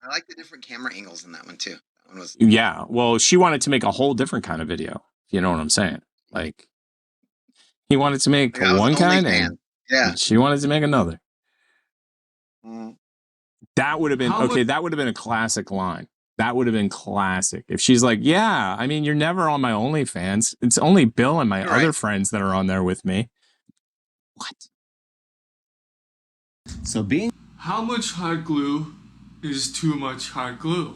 S3: I like the different camera angles in that one too. That one was.
S2: Yeah. Well, she wanted to make a whole different kind of video. You know what I'm saying? Like, he wanted to make one kind and she wanted to make another. That would have been that would have been a classic line. That would have been classic. If she's like, yeah, I mean, you're never on my OnlyFans. It's only Bill and my other friends that are on there with me. What?
S16: So being.
S5: How much hot glue is too much hot glue?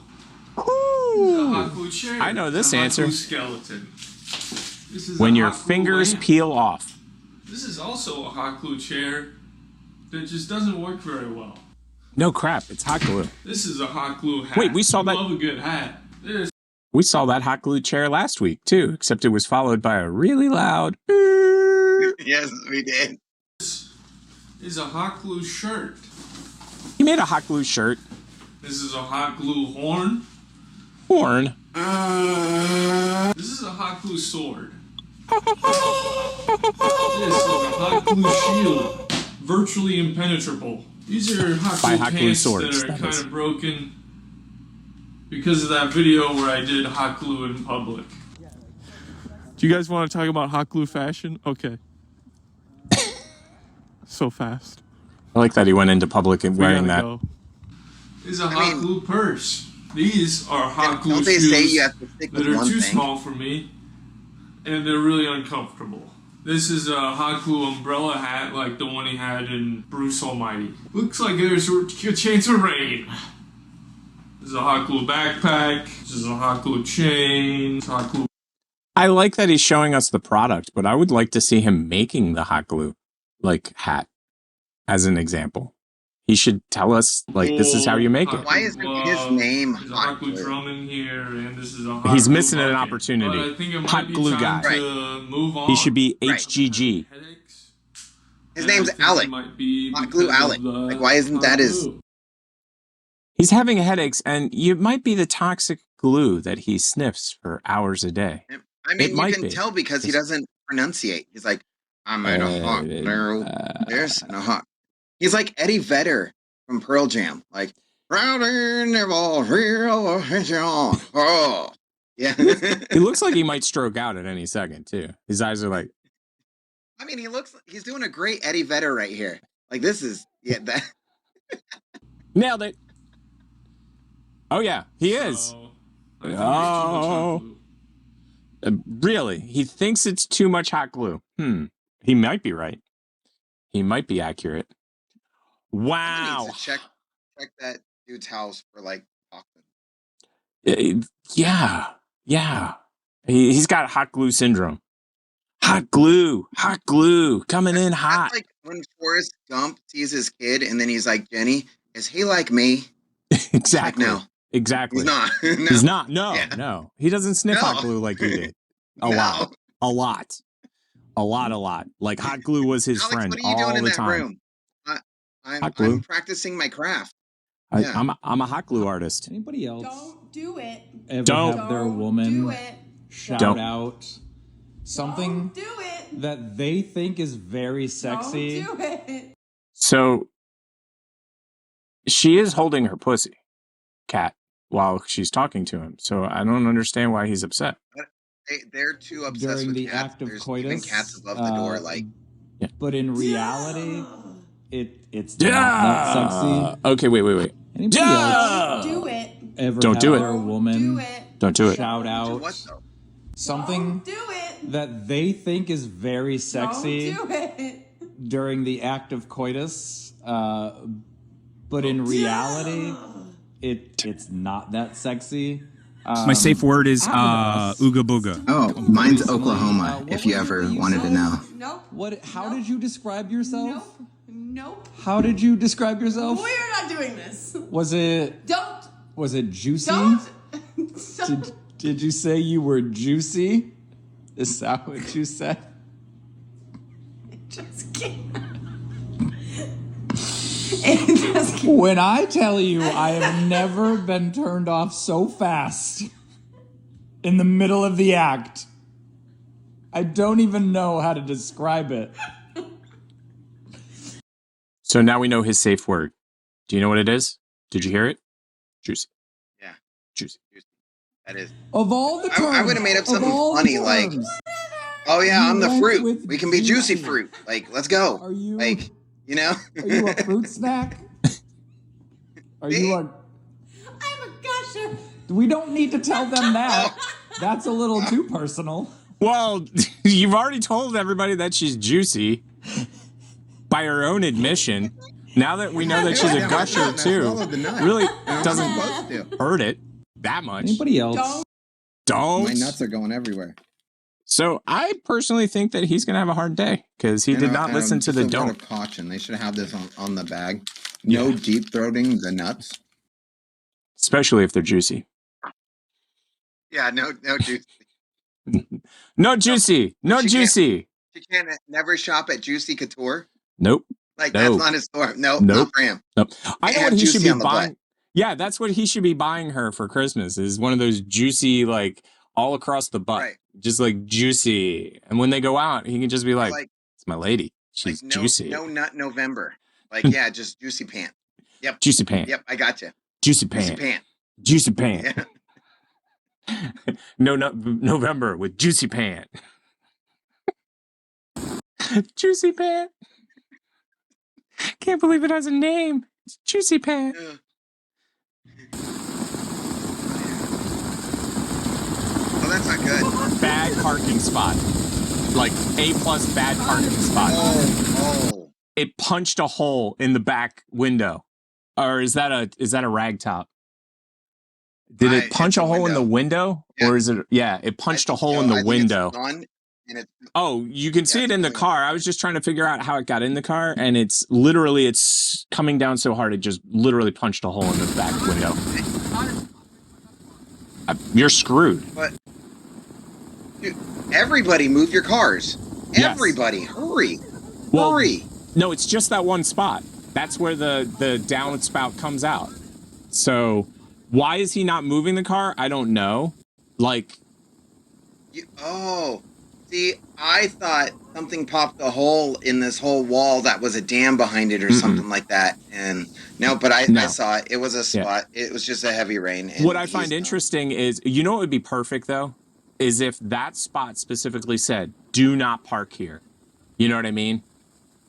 S2: Ooh.
S5: Hot glue chair.
S2: I know this answer.
S5: Hot glue skeleton. This is
S2: when your fingers peel off.
S5: This is also a hot glue chair that just doesn't work very well.
S2: No crap, it's hot glue.
S5: This is a hot glue hat.
S2: Wait, we saw that.
S5: Love a good hat.
S2: We saw that hot glue chair last week too, except it was followed by a really loud.
S3: Yes, we did.
S5: This is a hot glue shirt.
S2: He made a hot glue shirt.
S5: This is a hot glue horn.
S2: Horn.
S5: This is a hot glue sword. This is a hot glue shield, virtually impenetrable. These are hot glue pants that are kind of broken because of that video where I did hot glue in public.
S15: Do you guys want to talk about hot glue fashion? Okay. So fast.
S2: I like that he went into public and wearing that.
S5: This is a hot glue purse. These are hot glue
S3: don't they
S5: shoes
S3: say you have to stick
S5: that
S3: with
S5: are
S3: one
S5: too
S3: thing?
S5: small for me, and they're really uncomfortable. This is a hot glue umbrella hat like the one he had in Bruce Almighty. Looks like there's a chance of rain. This is a hot glue backpack. This is a hot glue chain. Hot glue.
S2: I like that he's showing us the product, but I would like to see him making the hot glue, like, hat, as an example. He should tell us, like, this is how you make it.
S3: Why isn't his name
S5: There's a hot glue drum in here, and this is a hot
S2: He's
S5: glue
S2: missing an
S5: bucket.
S2: opportunity.
S5: But I think it might
S2: Hot
S5: be
S2: glue
S5: time
S2: guy.
S5: to move on.
S2: He should be HGG.
S3: His name's Alec. Hot glue Alec. Like, why isn't that his?
S2: He's having headaches, and it might be the toxic glue that he sniffs for hours a day.
S3: I mean, you can tell because he doesn't pronunciate. He's like, I'm in a hot glue. There's in a hot. He's like Eddie Vedder from Pearl Jam. Like, oh, yeah.
S2: He looks like he might stroke out at any second, too. His eyes are like.
S3: I mean, he's doing a great Eddie Vedder right here. Like, this is, that.
S2: Nailed it. Oh, yeah, he is. Really? He thinks it's too much hot glue. He might be right. He might be accurate. Wow.
S3: Check that dude's house for, like,
S2: yeah. He's got hot glue syndrome. Hot glue, coming in hot.
S3: That's like when Forrest Gump sees his kid and then he's like, Jenny, is he like me?
S2: Exactly.
S3: Like, no.
S2: Exactly.
S3: He's not. No.
S2: He's not. No. He doesn't sniff hot glue like you did. A lot. Like hot glue was his
S3: Alex,
S2: friend
S3: what are you doing in that room? I'm practicing my craft.
S2: I'm a hot glue artist.
S9: Anybody else
S17: Don't do it.
S9: ever
S2: Don't
S9: have their woman
S17: do it.
S9: shout
S2: Don't.
S9: out something
S17: Don't do it.
S18: that they think is very sexy.
S12: Don't do it.
S2: So she is holding her pussy, Cat, while she's talking to him. So I don't understand why he's upset.
S3: They're too obsessed
S18: During
S3: with
S18: the
S3: cats.
S18: act of
S3: There's
S18: coitus,
S3: even cats above the door. Like,
S18: but in reality, it's not that sexy.
S2: Okay, wait.
S18: Anybody else
S12: Do it.
S18: ever
S2: Don't
S18: have
S2: do it.
S18: their woman
S12: Do it.
S2: Don't do it.
S18: shout out
S3: what though?
S18: something
S12: Do it.
S18: that they think is very sexy
S12: Don't do it.
S18: during the act of coitus, but in reality, it's not that sexy.
S19: My safe word is ooga booga.
S9: Oh, mine's Oklahoma, if you ever wanted to know.
S12: Nope.
S18: How did you describe yourself?
S12: Nope.
S18: How did you describe yourself?
S12: We're not doing this.
S18: Was it juicy? Did you say you were juicy? Is that what you said?
S12: Just kidding.
S18: When I tell you I have never been turned off so fast in the middle of the act, I don't even know how to describe it.
S2: So now we know his safe word. Do you know what it is? Did you hear it? Juicy.
S3: Yeah.
S2: Juicy.
S3: That is.
S18: Of all the terms,
S3: I would have made up something funny like, oh yeah, I'm the fruit. We can be juicy fruit. Like, let's go.
S18: Are you
S3: like, you know?
S18: Are you a fruit snack? Are you a...
S12: I'm a gusher.
S18: We don't need to tell them that. That's a little too personal.
S2: Well, you've already told everybody that she's juicy by her own admission. Now that we know that she's a gusher too, really doesn't hurt it that much.
S18: Anybody else?
S2: Don't.
S9: My nuts are going everywhere.
S2: So I personally think that he's going to have a hard day because he did not listen to the don't.
S9: Caution. They should have this on the bag. No deep throating the nuts.
S2: Especially if they're juicy.
S3: Yeah, no juicy.
S2: No juicy. No juicy.
S3: She can't never shop at Juicy Couture.
S2: Nope.
S3: Like, that's not his store. Nope.
S2: Nope.
S3: Not for him.
S2: Nope. I know what he should
S3: Juicy
S2: be
S3: on the
S2: buying.
S3: butt.
S2: Yeah, that's what he should be buying her for Christmas is one of those juicy, like, all across the butt.
S3: Right.
S2: Just like juicy. And when they go out, he can just be like, it's my lady. She's juicy.
S3: No nut November. Like, yeah, just juicy pant. Yep.
S2: Juicy pant.
S3: Yep, I got you.
S2: Juicy pant.
S3: Juicy pant.
S2: Juicy pant.
S3: Yeah.
S2: No nut November with juicy pant. Juicy pant. Can't believe it has a name. It's Juicy Pant.
S3: Yeah. Oh, that's not good.
S2: Bad parking spot. Like A+ bad parking spot.
S3: Oh.
S2: It punched a hole in the back window. Or is that a rag top? Did it punch a hole in the window? Yeah. Or is it it punched a hole in the window. Oh, you can see it in the car. I was just trying to figure out how it got in the car, and it's coming down so hard it just literally punched a hole in the back window. You're screwed.
S3: But dude, everybody move your cars.
S2: Yes.
S3: Everybody, hurry.
S2: Well,
S3: hurry.
S2: No, it's just that one spot. That's where the downspout comes out. So why is he not moving the car? I don't know. Like,
S3: see, I thought something popped a hole in this whole wall that was a dam behind it or something like that. And no, but I saw it. It was a spot. Yeah. It was just a heavy rain. And
S2: what I find interesting is, you know what would be perfect, though? Is if that spot specifically said, do not park here. You know what I mean?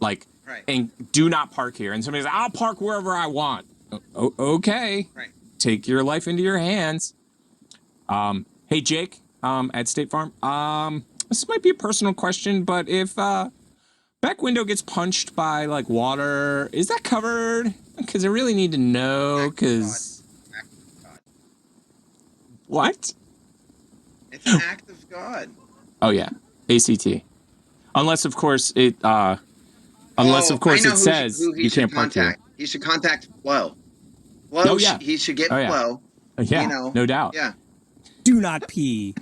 S2: Like, and do not park here. And somebody's like, I'll park wherever I want. Okay.
S3: Right.
S2: Take your life into your hands. Hey, Jake, at State Farm. This might be a personal question, but if back window gets punched by like water, is that covered? Because I really need to know. Because what?
S3: It's an act of God.
S2: Oh yeah, ACT. Unless of course it. It says you can't park here.
S3: He should contact Flo. Flo. He should get Flo.
S2: Yeah,
S3: you know,
S2: no doubt.
S3: Yeah.
S19: Do not pee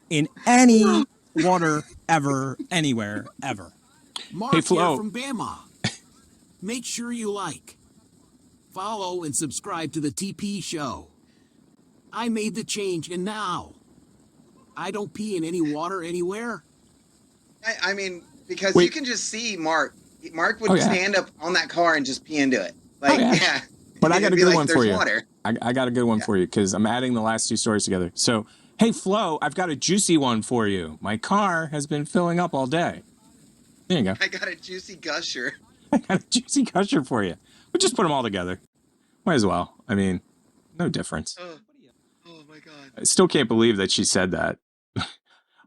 S19: in any water ever, anywhere, ever.
S8: Mark here from Bama. Make sure you like, follow, and subscribe to the TP Show. I made the change, and now I don't pee in any water anywhere.
S3: I mean, because you can just see Mark. Mark would stand up on that car and just pee into it. Like, yeah.
S2: But I got a good one for you.
S3: Water.
S2: I got a good one for you because I'm adding the last two stories together. So, hey, Flo, I've got a juicy one for you. My car has been filling up all day. There you go.
S3: I got a juicy gusher.
S2: I got a juicy gusher for you. We'll just put them all together. Might as well. I mean, no difference.
S3: Oh my God.
S2: I still can't believe that she said that.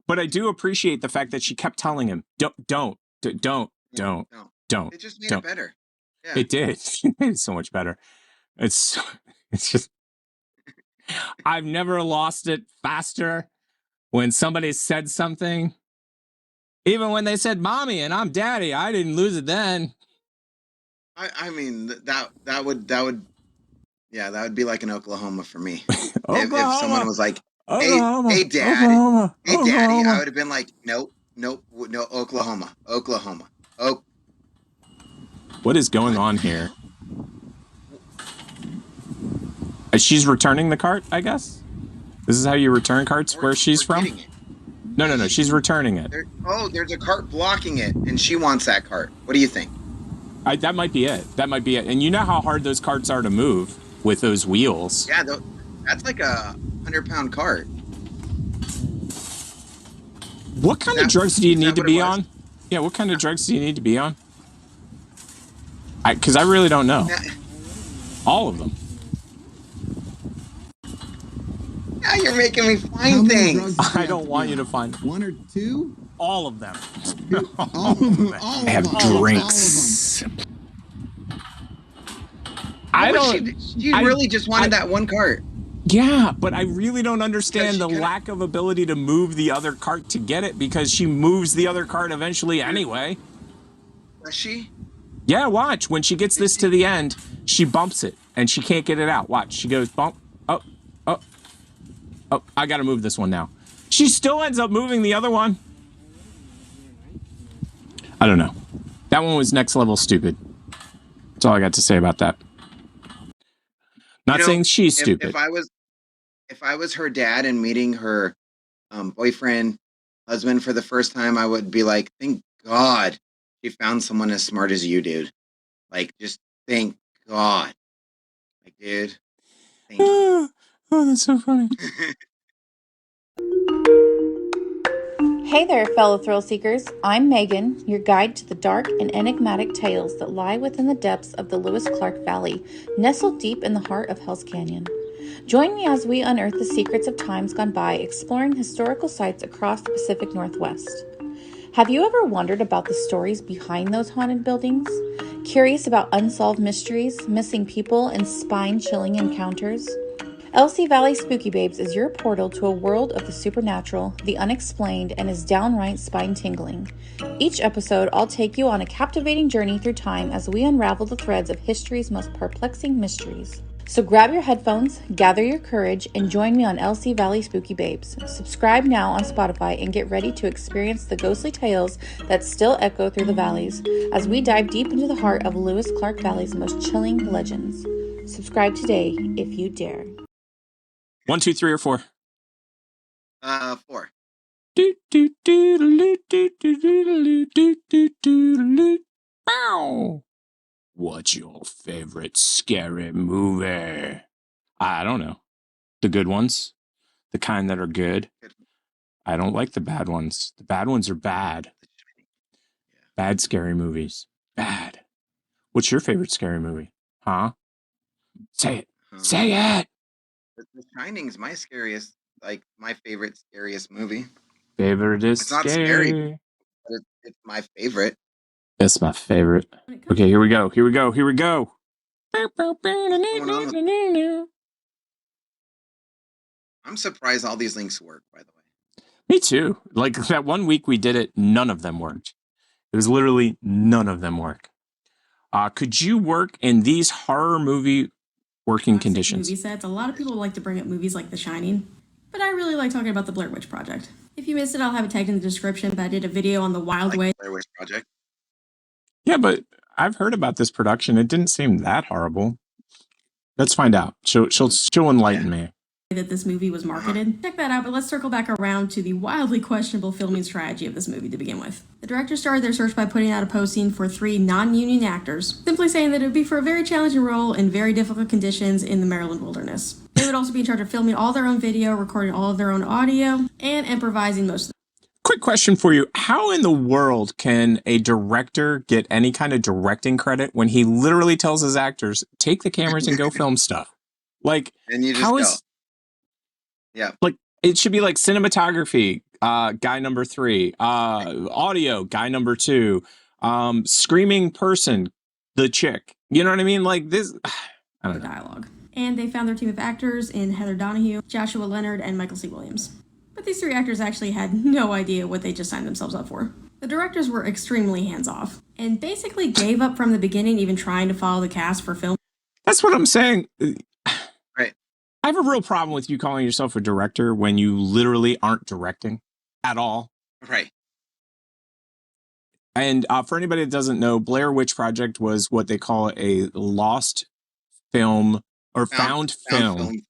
S2: But I do appreciate the fact that she kept telling him, don't. It
S3: just made it better. Yeah.
S2: It did. It made it so much better. It's just, I've never lost it faster when somebody said something. Even when they said mommy and I'm daddy, I didn't lose it then.
S3: I mean, that would be like an Oklahoma for me. If someone was like, hey dad,
S2: Oklahoma,
S3: hey daddy,
S2: Oklahoma.
S3: I would have been like, no, Oklahoma.
S2: What is going on here? She's returning the cart, I guess? This is how you return carts where she's from? No, she's returning it.
S3: There's a cart blocking it, and she wants that cart. What do you think?
S2: That might be it. And you know how hard those carts are to move with those wheels.
S3: Yeah, that's like a 100-pound cart.
S2: What kind of drugs do you need to be on? Yeah, what kind of drugs do you need to be on? Because I really don't know. All of them.
S3: Now you're making me find things.
S2: I don't want you to find
S9: one or two.
S19: All of them.
S9: All of them.
S2: I have drinks.
S3: She really just wanted that one cart.
S2: Yeah, but I really don't understand the lack of ability to move the other cart to get it because she moves the other cart eventually anyway.
S3: Does she?
S2: Yeah, watch. When she gets this to the end, she bumps it and she can't get it out. Watch. She goes bump. Oh, I got to move this one now. She still ends up moving the other one. I don't know. That one was next level stupid. That's all I got to say about that. Not saying she's stupid.
S3: If I was her dad and meeting her boyfriend, husband for the first time, I would be like, thank God she found someone as smart as you, dude. Like, just thank God. Like, dude, thank you.
S2: Oh, that's so funny.
S20: Hey there, fellow thrill seekers. I'm Megan, your guide to the dark and enigmatic tales that lie within the depths of the Lewis Clark Valley, nestled deep in the heart of Hell's Canyon. Join me as we unearth the secrets of times gone by, exploring historical sites across the Pacific Northwest. Have you ever wondered about the stories behind those haunted buildings? Curious about unsolved mysteries, missing people, and spine-chilling encounters? LC Valley Spooky Babes is your portal to a world of the supernatural, the unexplained, and is downright spine-tingling. Each episode, I'll take you on a captivating journey through time as we unravel the threads of history's most perplexing mysteries. So grab your headphones, gather your courage, and join me on LC Valley Spooky Babes. Subscribe now on Spotify and get ready to experience the ghostly tales that still echo through the valleys as we dive deep into the heart of Lewis Clark Valley's most chilling legends. Subscribe today if you dare.
S2: 1, 2, 3, or 4?
S3: 4.
S2: What's your favorite scary movie? I don't know. The good ones. The kind that are good. I don't like the bad ones. The bad ones are bad. Bad scary movies. Bad. What's your favorite scary movie? Huh? Say it. Say it.
S3: The Shining's my favorite scariest movie.
S2: Favorite is
S3: it's not scary, but it's my favorite.
S2: It's my favorite. Okay, here we go.
S3: I'm surprised all these links work, by the way.
S2: Me too. Like that one week we did it, none of them worked. It was literally none of them work. Could you work in these horror movie working conditions?
S13: Movie sets. A lot of people like to bring up movies like The Shining, but I really like talking about the Blair Witch Project. If you missed it, I'll have it tagged in the description, but I did a video on the Wild Way.
S3: Blair Witch Project?
S2: Yeah, but I've heard about this production. It didn't seem that horrible. Let's find out. She'll enlighten me.
S13: that this movie was marketed. Check that out, but let's circle back around to the wildly questionable filming strategy of this movie to begin with. The director started their search by putting out a posting for 3 non-union actors, simply saying that it would be for a very challenging role in very difficult conditions in the Maryland wilderness. They would also be in charge of filming all their own video, recording all of their own audio, and improvising most of it.
S2: Quick question for you. How in the world can a director get any kind of directing credit when he literally tells his actors, take the cameras and go film stuff? Like,
S3: And you just
S2: how
S3: go.
S2: is...
S3: Yeah.
S2: Like, it should be like cinematography, guy number 3, audio, guy number 2, screaming person, the chick. You know what I mean? Like this, I don't know.
S13: Dialogue. And they found their team of actors in Heather Donahue, Joshua Leonard, and Michael C. Williams. But these 3 actors actually had no idea what they just signed themselves up for. The directors were extremely hands-off, and basically gave up from the beginning even trying to follow the cast for film.
S2: That's what I'm saying.
S3: Right.
S2: I have a real problem with you calling yourself a director when you literally aren't directing at all.
S3: Right.
S2: And for anybody that doesn't know, Blair Witch Project was what they call a lost film or found film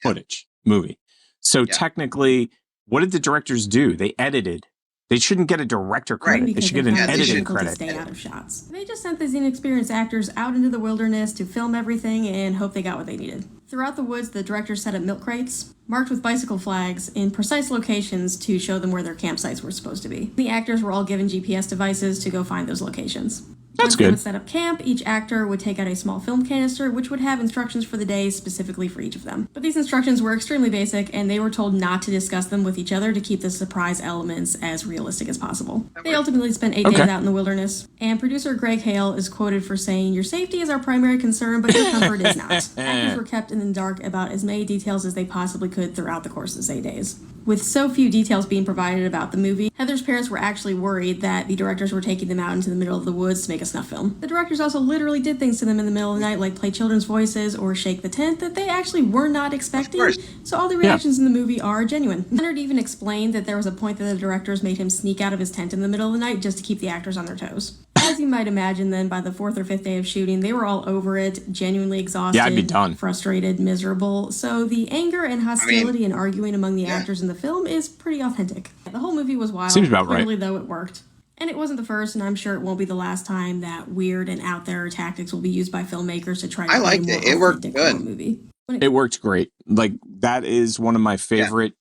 S2: footage movie. So technically, what did the directors do? They edited. They shouldn't get a director credit. They should get an editing credit.
S13: Stay out of shots. They just sent these inexperienced actors out into the wilderness to film everything and hope they got what they needed. Throughout the woods, the directors set up milk crates, marked with bicycle flags, in precise locations to show them where their campsites were supposed to be. The actors were all given GPS devices to go find those locations.
S2: That's
S13: Once
S2: good.
S13: they would set up camp, each actor would take out a small film canister, which would have instructions for the day specifically for each of them. But these instructions were extremely basic, and they were told not to discuss them with each other to keep the surprise elements as realistic as possible. They ultimately spent 8 days out in the wilderness, and producer Greg Hale is quoted for saying, "Your safety is our primary concern, but your comfort is not." Actors were kept in the dark about as many details as they possibly could throughout the course of the 8 days. With so few details being provided about the movie, Heather's parents were actually worried that the directors were taking them out into the middle of the woods to make a snuff film. The directors also literally did things to them in the middle of the night, like play children's voices or shake the tent, that they actually were not expecting. So all the reactions in the movie are genuine. Leonard even explained that there was a point that the directors made him sneak out of his tent in the middle of the night just to keep the actors on their toes. As you might imagine, then, by the 4th or 5th day of shooting, they were all over it, genuinely exhausted,
S2: I'd be done.
S13: frustrated, miserable. So the anger and hostility and arguing among the actors in the film is pretty authentic. The whole movie was wild.
S2: Seems about
S13: Clearly,
S2: right.
S13: though, it worked. And it wasn't the first, and I'm sure it won't be the last time that weird and out there tactics will be used by filmmakers to try to
S3: I liked
S13: create a
S3: it.
S13: more
S3: It worked
S13: authentic
S3: good.
S13: movie.
S2: It worked great. Like, that is one of my favorite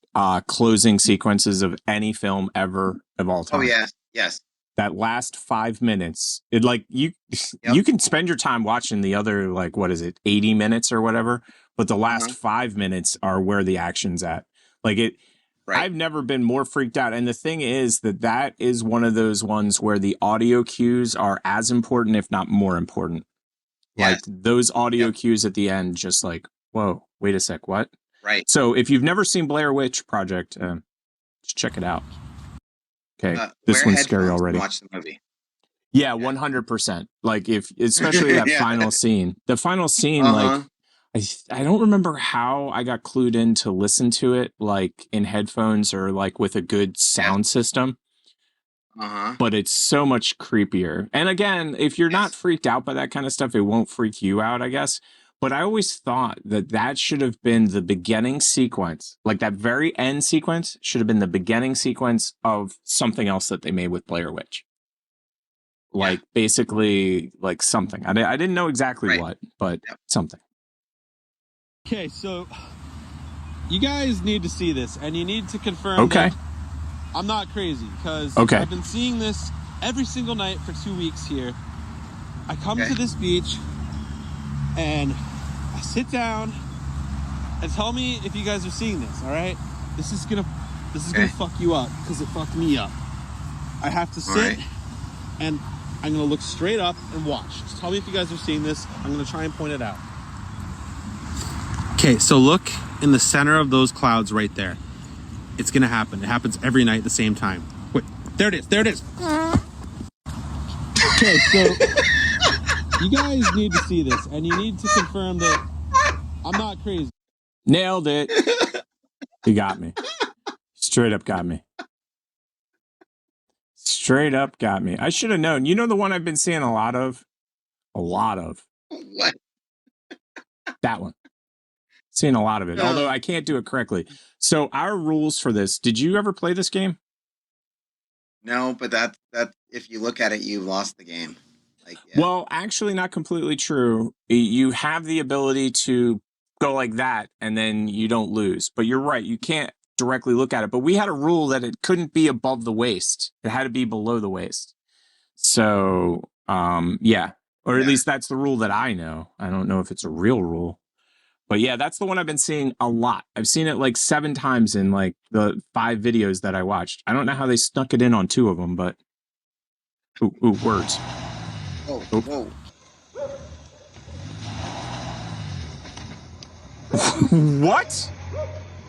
S2: closing sequences of any film ever of all time.
S3: Oh, yes. Yes.
S2: That last 5 minutes, it like you can spend your time watching the other, like, what is it, 80 minutes or whatever, but the last 5 minutes are where the action's at. Like it, I've never been more freaked out. And the thing is that is one of those ones where the audio cues are as important, if not more important. Like those audio cues at the end, just like, whoa, wait a sec, what?
S3: Right.
S2: So if you've never seen Blair Witch Project, just check it out. Okay, this one's scary already.
S3: Watch the movie.
S2: Yeah, 100%. Like especially that final scene. The final scene, like I don't remember how I got clued in to listen to it, like in headphones or like with a good sound system. But it's so much creepier. And again, if you're not freaked out by that kind of stuff, it won't freak you out, I guess. But I always thought that should have been the beginning sequence. Like that very end sequence should have been the beginning sequence of something else that they made with Blair Witch. Like basically like something. I didn't know exactly what, but something.
S15: Okay, so you guys need to see this, and you need to confirm that I'm not crazy, because I've been seeing this every single night for 2 weeks here. I come to this beach, and I sit down, and tell me if you guys are seeing this, all right? This is gonna fuck you up, because it fucked me up. I have to sit, and I'm gonna look straight up and watch. Just tell me if you guys are seeing this. I'm gonna try and point it out. Okay, so look in the center of those clouds right there. It's gonna happen. It happens every night at the same time. Wait, there it is. There it is. Okay, so you guys need to see this, and you need to confirm that I'm not crazy.
S2: Nailed it. You got me. Straight up got me. Straight up got me. I should have known. You know the one I've been seeing a lot of? A lot of.
S3: What?
S2: That one. Seen a lot of it, although I can't do it correctly. So our rules for this, did you ever play this game?
S3: No, but that if you look at it, you lost the game. Like, yeah.
S2: Well, actually not completely true. You have the ability to go like that and then you don't lose. But you're right, you can't directly look at it. But we had a rule that it couldn't be above the waist. It had to be below the waist. So, yeah. Or at least that's the rule that I know. I don't know if it's a real rule. But yeah, that's the one I've been seeing a lot. I've seen it like 7 times in like the 5 videos that I watched. I don't know how they snuck it in on 2 of them, but ooh, words.
S3: Oh, whoa.
S2: What?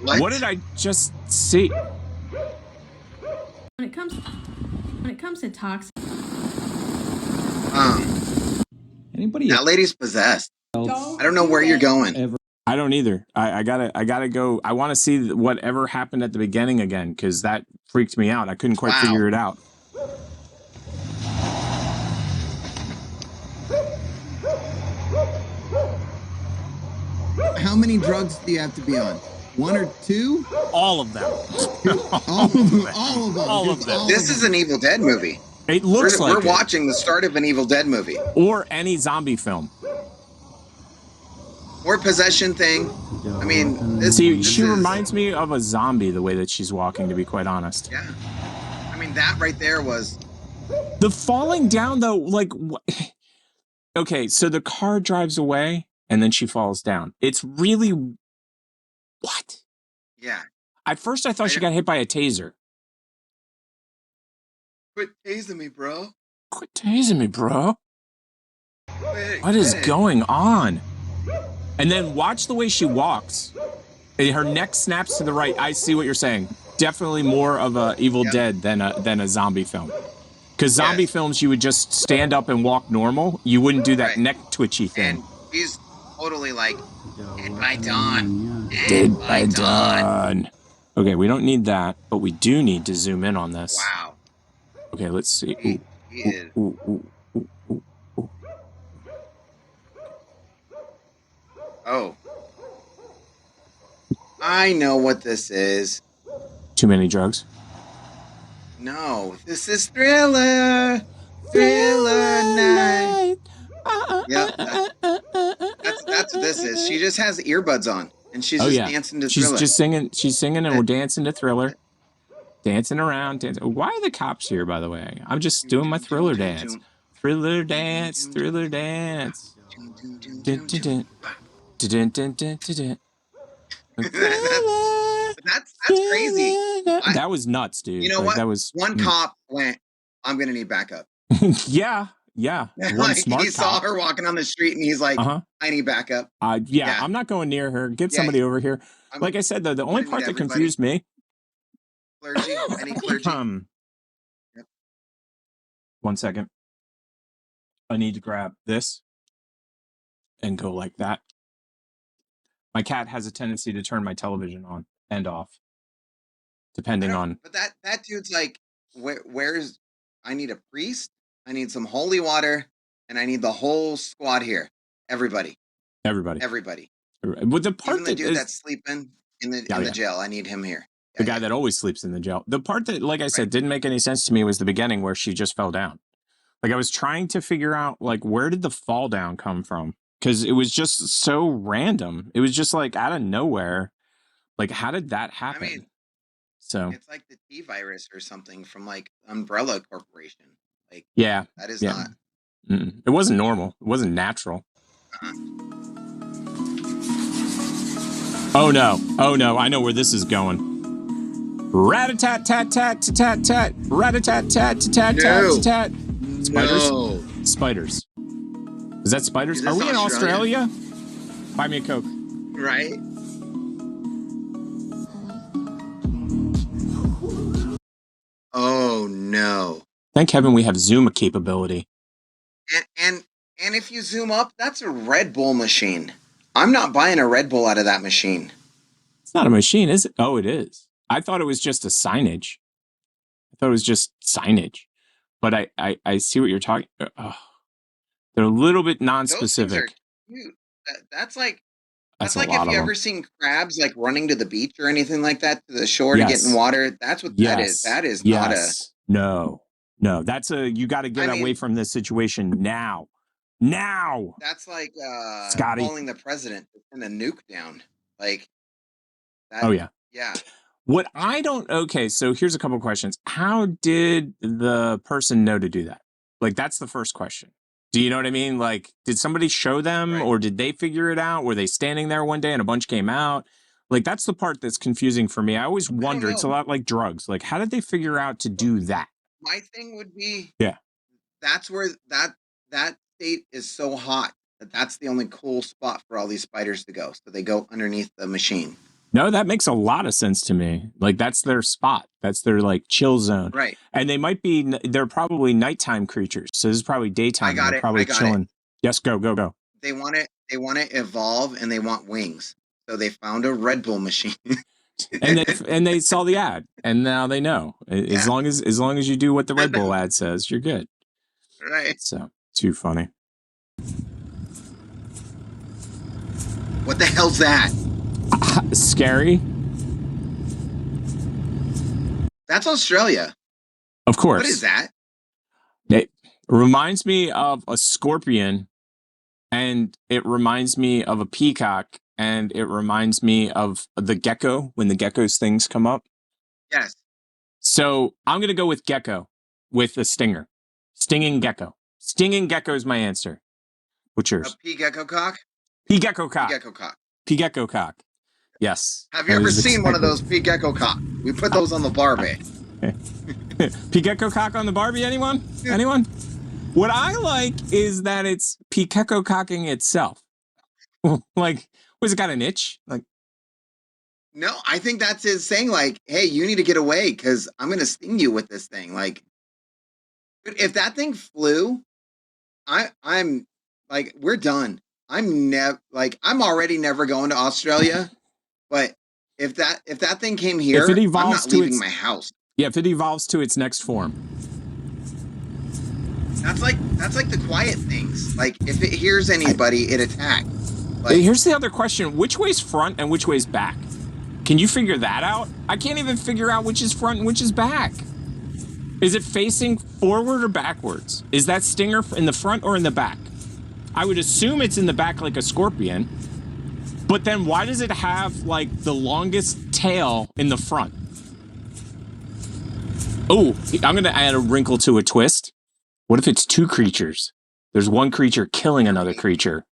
S2: What did I just see?
S13: When it comes to toxic.
S18: Anybody?
S3: That lady's possessed. I don't know where you're going.
S2: I don't either. I gotta go. I want to see whatever happened at the beginning again because that freaked me out. I couldn't quite figure it out.
S3: How many drugs do you have to be on? 1 or 2?
S19: All of them.
S3: All of them. This is an Evil Dead movie.
S2: It looks like
S3: we're watching the start of an Evil Dead movie.
S2: Or any zombie film.
S3: Or possession thing. I mean,
S2: she reminds me of a zombie the way that she's walking, to be quite honest.
S3: Yeah. I mean, that right there was...
S2: The falling down, though, like... Okay, so the car drives away, and then she falls down. It's really... What?
S3: Yeah.
S2: At first, I thought she got hit by a taser.
S3: Quit tasing me, bro.
S2: Quit tasing me, bro. What is going on? And then watch the way she walks. Her neck snaps to the right. I see what you're saying. Definitely more of a Evil Dead than a zombie film. Because zombie films, you would just stand up and walk normal. You wouldn't do that neck twitchy thing.
S3: And he's totally like, dead by dawn.
S2: Dead by dawn. Okay, we don't need that, but we do need to zoom in on this.
S3: Wow.
S2: Okay, let's see.
S3: He is. Oh. I know what this is.
S2: Too many drugs?
S3: No, this is Thriller. Thriller Night. Yep, that's what this is. She just has earbuds on, and she's just dancing to Thriller.
S2: She's just singing. She's singing, and we're dancing to Thriller. Dancing around. Why are the cops here, by the way? I'm just doing my Thriller dance. Thriller dance. Thriller dance.
S3: That's crazy.
S2: That was nuts, dude.
S3: You know what? That was one cop went, I'm gonna need backup.
S2: Yeah. One smart
S3: he saw her walking on the street and he's like, I need backup.
S2: Yeah, I'm not going near her. Get somebody over here. Like I said, though, the only part that confused me.
S3: Clergy? Any clergy?
S2: Yep. 1 second. I need to grab this and go like that. My cat has a tendency to turn my television on and off, depending on.
S3: But that dude's like, where's? I need a priest. I need some holy water, and I need the whole squad here. Everybody.
S2: But the part
S3: even the dude that's sleeping in the jail, I need him here.
S2: The guy that always sleeps in the jail. The part that, like I said, didn't make any sense to me was the beginning where she just fell down. Like I was trying to figure out, like, where did the fall down come from? Because it was just so random. It was just like out of nowhere. Like, how did that happen?
S3: I mean,
S2: so
S3: it's like the T virus or something from like Umbrella Corporation. Like, that is not.
S2: It wasn't normal. It wasn't natural. Oh no! I know where this is going. Rat-a-tat-tat-tat-tat-tat. Rat-a-tat-tat-tat-tat-tat. Spiders. Spiders. Is that spiders? Are we in Australia? Buy me a Coke.
S3: Right. Oh no!
S2: Thank heaven we have zoom capability.
S3: And if you zoom up, that's a Red Bull machine. I'm not buying a Red Bull out of that machine.
S2: It's not a machine, is it? Oh, it is. I thought it was just a signage. But I see what you're talking. They're a little bit non-specific.
S3: That's like That's
S2: a
S3: like if
S2: lot
S3: you
S2: of
S3: ever
S2: them.
S3: seen crabs like running to the beach or anything like that to the shore to get in
S2: Yes.
S3: water. That's what that is.
S2: Yes.
S3: That is not a.
S2: Yes. No. No. That's you got to get
S3: I
S2: away
S3: mean,
S2: from this situation now. Now,
S3: that's like
S2: Scotty.
S3: calling the president to send a nuke down. Like that.
S2: Oh yeah.
S3: Yeah.
S2: What I don't. Okay, so here's a couple questions. How did the person know to do that? Like, that's the first question. Do you know what I mean? Like, did somebody show them, or did they figure it out? Were they standing there one day and a bunch came out? Like, that's the part that's confusing for me. I always wonder. It's a lot like drugs. Like, how did they figure out to do that?
S3: My thing would be.
S2: Yeah.
S3: That's where that state is so hot that that's the only cool spot for all these spiders to go. So they go underneath the machine.
S2: No, that makes a lot of sense to me. Like, that's their spot. That's their like chill zone.
S3: Right.
S2: And they're probably nighttime creatures. So this is probably daytime.
S3: I got
S2: they're
S3: it.
S2: probably
S3: I got
S2: chilling.
S3: it.
S2: Yes, go.
S3: They want to evolve and they want wings. So they found a Red Bull machine.
S2: and they saw the ad and now they know. As long as you do what the Red Bull ad says, you're good.
S3: Right.
S2: So, too funny.
S3: What the hell's that?
S2: Scary.
S3: That's Australia.
S2: Of course.
S3: What is that?
S2: It reminds me of a scorpion, and it reminds me of a peacock, and it reminds me of the gecko when the gecko's things come up.
S3: Yes.
S2: So I'm going to go with gecko with a stinger. Stinging gecko. Stinging gecko is my answer. What's yours?
S3: A pea gecko cock?
S2: Pea gecko cock.
S3: Pea gecko cock.
S2: Pea gecko cock. Yes.
S3: Have you ever seen one of those pea gecko cock? We put those on the Barbie.
S2: Pea gecko cock on the Barbie, anyone? Anyone? What I like is that it's pea gecko cocking itself. Like, was it got an itch? Like,
S3: no, I think that's his saying, like, hey, you need to get away because I'm going to sting you with this thing. Like, if that thing flew, I'm like, we're done. I'm already never going to Australia, but if that thing came here,
S2: if it evolves
S3: I'm not leaving my house.
S2: Yeah, if it evolves to its next form.
S3: That's like the quiet things. Like, if it hears anybody, it attacks. Like,
S2: here's the other question. Which way's front and which way's back? Can you figure that out? I can't even figure out which is front and which is back. Is it facing forward or backwards? Is that stinger in the front or in the back? I would assume it's in the back like a scorpion. But then why does it have like the longest tail in the front? Oh, I'm going to add a wrinkle to a twist. What if it's two creatures? There's one creature killing another creature.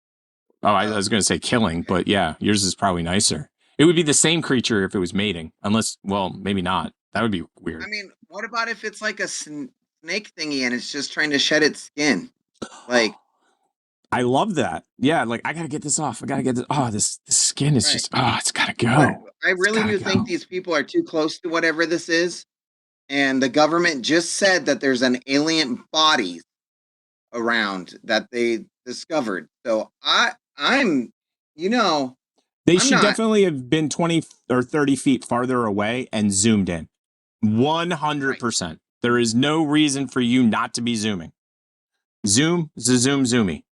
S2: Oh, I was going to say killing, but yeah, yours is probably nicer. It would be the same creature if it was mating. Unless, well, maybe not. That would be weird.
S3: I mean, what about if it's like a snake thingy and it's just trying to shed its skin? Like,
S2: I love that. Yeah, like, I got to get this off. I got to get this. Oh, this skin is just, it's got to go.
S3: But I really do think these people are too close to whatever this is. And the government just said that there's an alien body around that they discovered. So I'm,
S2: they should definitely have been 20 or 30 feet farther away and zoomed in. 100%. Right. There is no reason for you not to be zooming. Zoom, zoomy.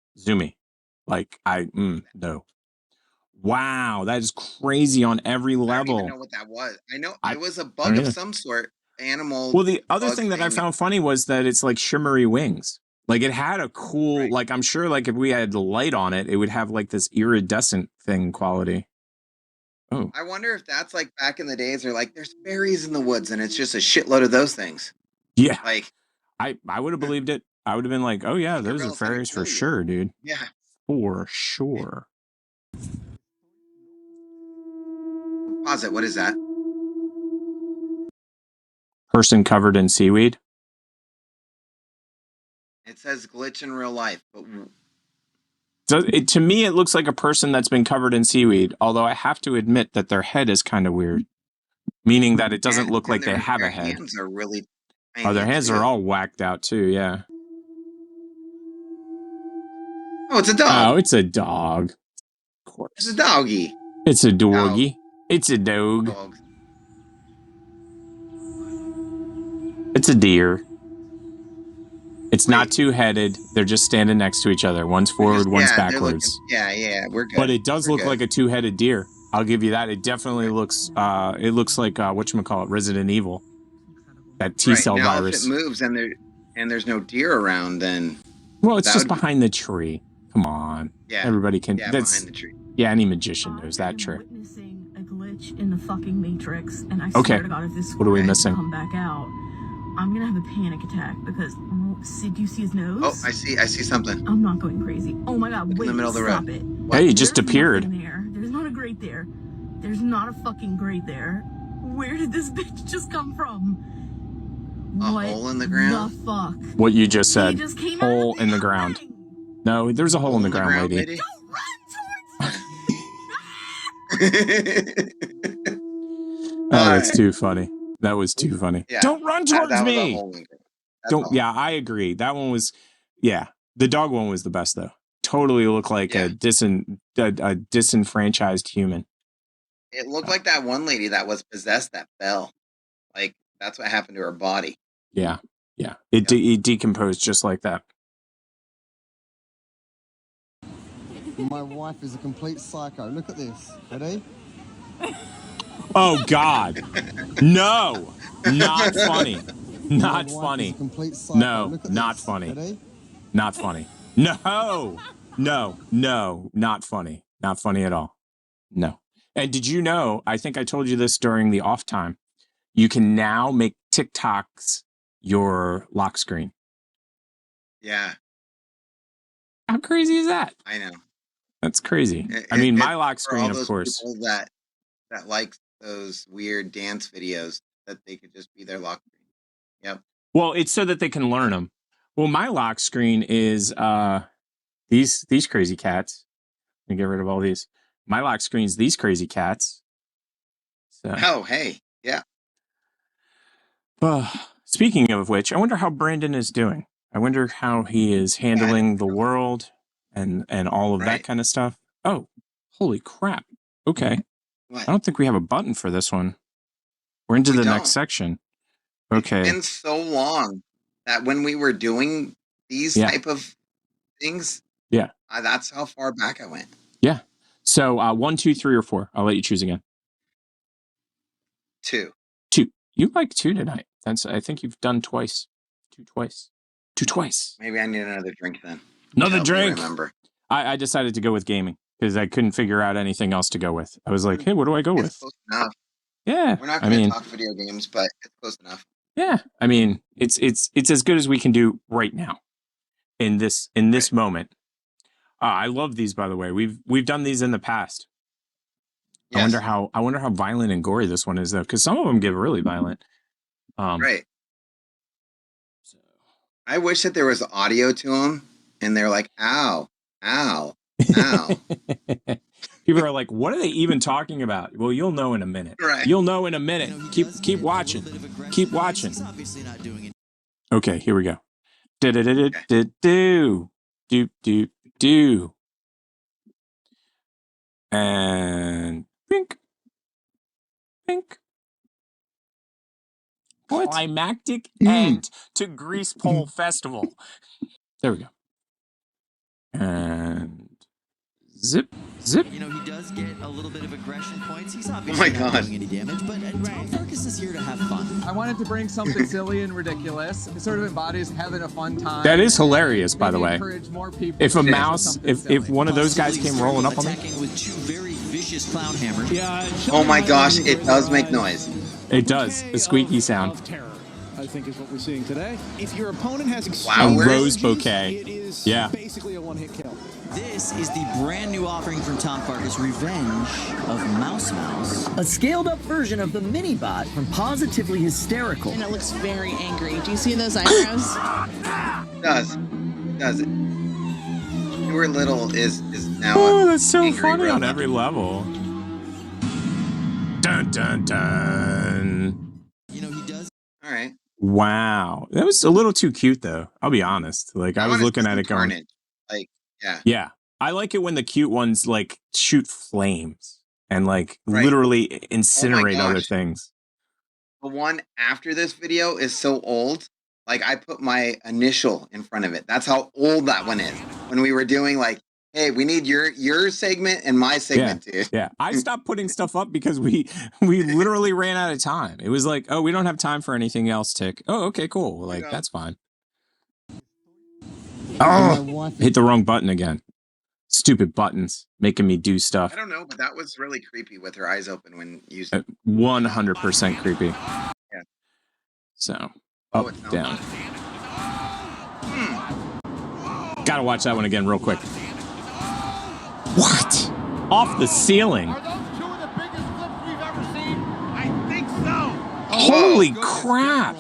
S2: Like, no. Wow, that is crazy on every level.
S3: I don't even know what that was. I know it was a bug of some sort. Animal.
S2: Well, the other thing that I found funny was that it's like shimmery wings. Like, it had a cool, like, I'm sure, like, if we had the light on it, it would have like this iridescent thing quality. Oh,
S3: I wonder if that's like back in the days. They're like, there's fairies in the woods, and it's just a shitload of those things.
S2: Yeah,
S3: like
S2: I would have believed it. I would have been like, oh yeah, those are fairies for sure, dude.
S3: Yeah,
S2: for sure.
S3: Pause it. What is that?
S2: Person covered in seaweed.
S3: It says glitch in real life, but
S2: to me, it looks like a person that's been covered in seaweed. Although I have to admit that their head is kind of weird, meaning that it doesn't look like they have a head.
S3: Their hands are really.
S2: Oh, their hands are all whacked out too. Yeah.
S3: Oh, it's a dog.
S2: Oh, it's a dog. Of course,
S3: it's a doggy.
S2: It's a doggy. It's a dog.
S3: Dogs.
S2: It's a deer. It's not two-headed. They're just standing next to each other. One's forward, one's backwards.
S3: Yeah, we're good.
S2: But it does
S3: We're
S2: look
S3: good.
S2: like a two-headed deer. I'll give you that. It definitely looks. It looks like whatchamacallit, Resident Evil. That T-cell
S3: now,
S2: virus.
S3: if it moves and there's no deer around, then
S2: Well, it's just behind the tree. Come on.
S3: Yeah.
S2: Everybody can.
S3: Yeah,
S2: That's
S3: behind the tree.
S2: Yeah, any magician knows that trick.
S21: Witnessing a glitch in the fucking Matrix, and I
S2: Okay.
S21: swear to God, if this
S2: What are we
S21: squirrel
S2: missing?
S21: come back out, I'm gonna have a panic attack because do you see his nose?
S3: Oh, I see something.
S21: I'm not going crazy. Oh my God!
S3: Look
S21: Wait,
S3: in the middle of the
S21: stop
S3: road.
S21: it.
S2: Hey, he just
S21: There's
S2: appeared.
S21: nothing there. There's not a grate there. There's not a fucking grate there. Where did this bitch just come from?
S3: A hole in the ground?
S21: The fuck?
S2: What you just said.
S21: just came
S2: Hole in the ground. No, there's a hole in the ground, lady. Oh, that's too funny. That was too funny.
S3: Yeah,
S2: Don't run towards
S3: that was a
S2: me.
S3: hole in the ground. That's
S2: Don't.
S3: all.
S2: Yeah, I agree. That one was. Yeah, the dog one was the best though. Totally looked like a disenfranchised human.
S3: It looked like that one lady that was possessed that fell. Like, that's what happened to her body.
S2: Yeah. It decomposed just like that.
S22: My wife is a complete psycho. Look at this. Ready?
S2: Oh God! No, not funny. Not
S22: My wife
S2: funny.
S22: is a complete psycho.
S2: No,
S22: Look at
S2: not
S22: this.
S2: funny.
S22: Ready?
S2: Not funny. No, not funny. Not funny at all. No. And did you know, I think I told you this during the off time, you can now make TikToks your lock screen.
S3: Yeah,
S2: How crazy is that?
S3: I know.
S2: That's crazy. I mean, my lock
S3: for all
S2: screen, of
S3: those
S2: course.
S3: people that like those weird dance videos, that they could just be their lock screen. Yep.
S2: Well, it's so that they can learn them. Well, my lock screen is these crazy cats. Let me get rid of all these. My lock screen's these crazy cats. So.
S3: Oh, hey, yeah.
S2: Speaking of which, I wonder how Brandon is doing. I wonder how he is handling the world and all of that kind of stuff. Oh, holy crap. Okay.
S3: What?
S2: I don't think we have a button for this one. We're into the next section. Okay.
S3: It's been so long that when we were doing these type of things, that's how far back I went.
S2: Yeah. So 1, 2, 3, or 4. I'll let you choose again.
S3: 2.
S2: 2. You like 2 tonight. I think you've done twice. 2 twice.
S3: Maybe I need another drink then.
S2: Another
S3: Help me
S2: drink.
S3: remember.
S2: I decided to go with gaming because I couldn't figure out anything else to go with. I was like, hey, what do I go with?
S3: Close enough.
S2: Yeah.
S3: We're not going to talk video games, but it's close enough.
S2: Yeah. I mean, it's as good as we can do right now in this moment. I love these, by the way. We've done these in the past. Yes. I wonder how violent and gory this one is, though, because some of them get really violent.
S3: Right. So. I wish that there was audio to them, and they're like, "Ow, ow, ow."
S2: People are like, "What are they even talking about?" Well, you'll know in a minute.
S3: Right.
S2: You'll know in a minute. Keep watching. Keep watching. Okay, here we go. Do. And pink. Climactic end to Grease Pole Festival. There we go. And zip.
S23: You know, he does get a little bit of aggression points. He's obviously not doing any damage, but Tom Farkas is here to have fun.
S24: I wanted to bring something silly and ridiculous. It sort of embodies having a fun time.
S2: That is hilarious, by the way.
S24: More people
S2: if a mouse, if one of those guys came rolling up on me.
S23: With 2 very vicious clown hammers.
S24: Yeah.
S3: Oh my gosh, it does make noise.
S2: It does. A squeaky sound.
S24: I think is what we're seeing today. If your opponent has
S2: a rose bouquet,
S24: it is basically a one-hit kill.
S23: This is the brand new offering from Tom Farkas, Revenge of Mouse Mouse. A scaled-up version of the mini-bot from Positively Hysterical.
S25: And it looks very angry. Do you see those eyebrows?
S3: It does. It does it. Stuart Little is now.
S2: Oh, that's so
S3: angry
S2: funny
S3: robot.
S2: on every level. Dun dun dun.
S23: You know, he does.
S3: All right.
S2: Wow, that was a little too cute, though. I'll be honest. Like I was looking at it going,
S3: carnage. Like, yeah.
S2: Yeah. I like it when the cute ones like shoot flames and like literally incinerate other things.
S3: The one after this video is so old. like I put my initial in front of it. That's how old that one is. When we were doing like, hey, we need your segment and my segment too.
S2: Yeah, I stopped putting stuff up because we literally ran out of time. It was like, oh, we don't have time for anything else, Tick. Oh, okay, cool. Like, that's fine. Oh, hit the wrong button again. Stupid buttons making me do stuff.
S3: I don't know, but that was really creepy with her eyes open when you
S2: 100% creepy.
S3: Yeah.
S2: So, up, down. Gotta watch that one again real quick. What? Off the ceiling.
S1: Are those two of the biggest flips we've ever seen? I think so.
S2: Holy crap.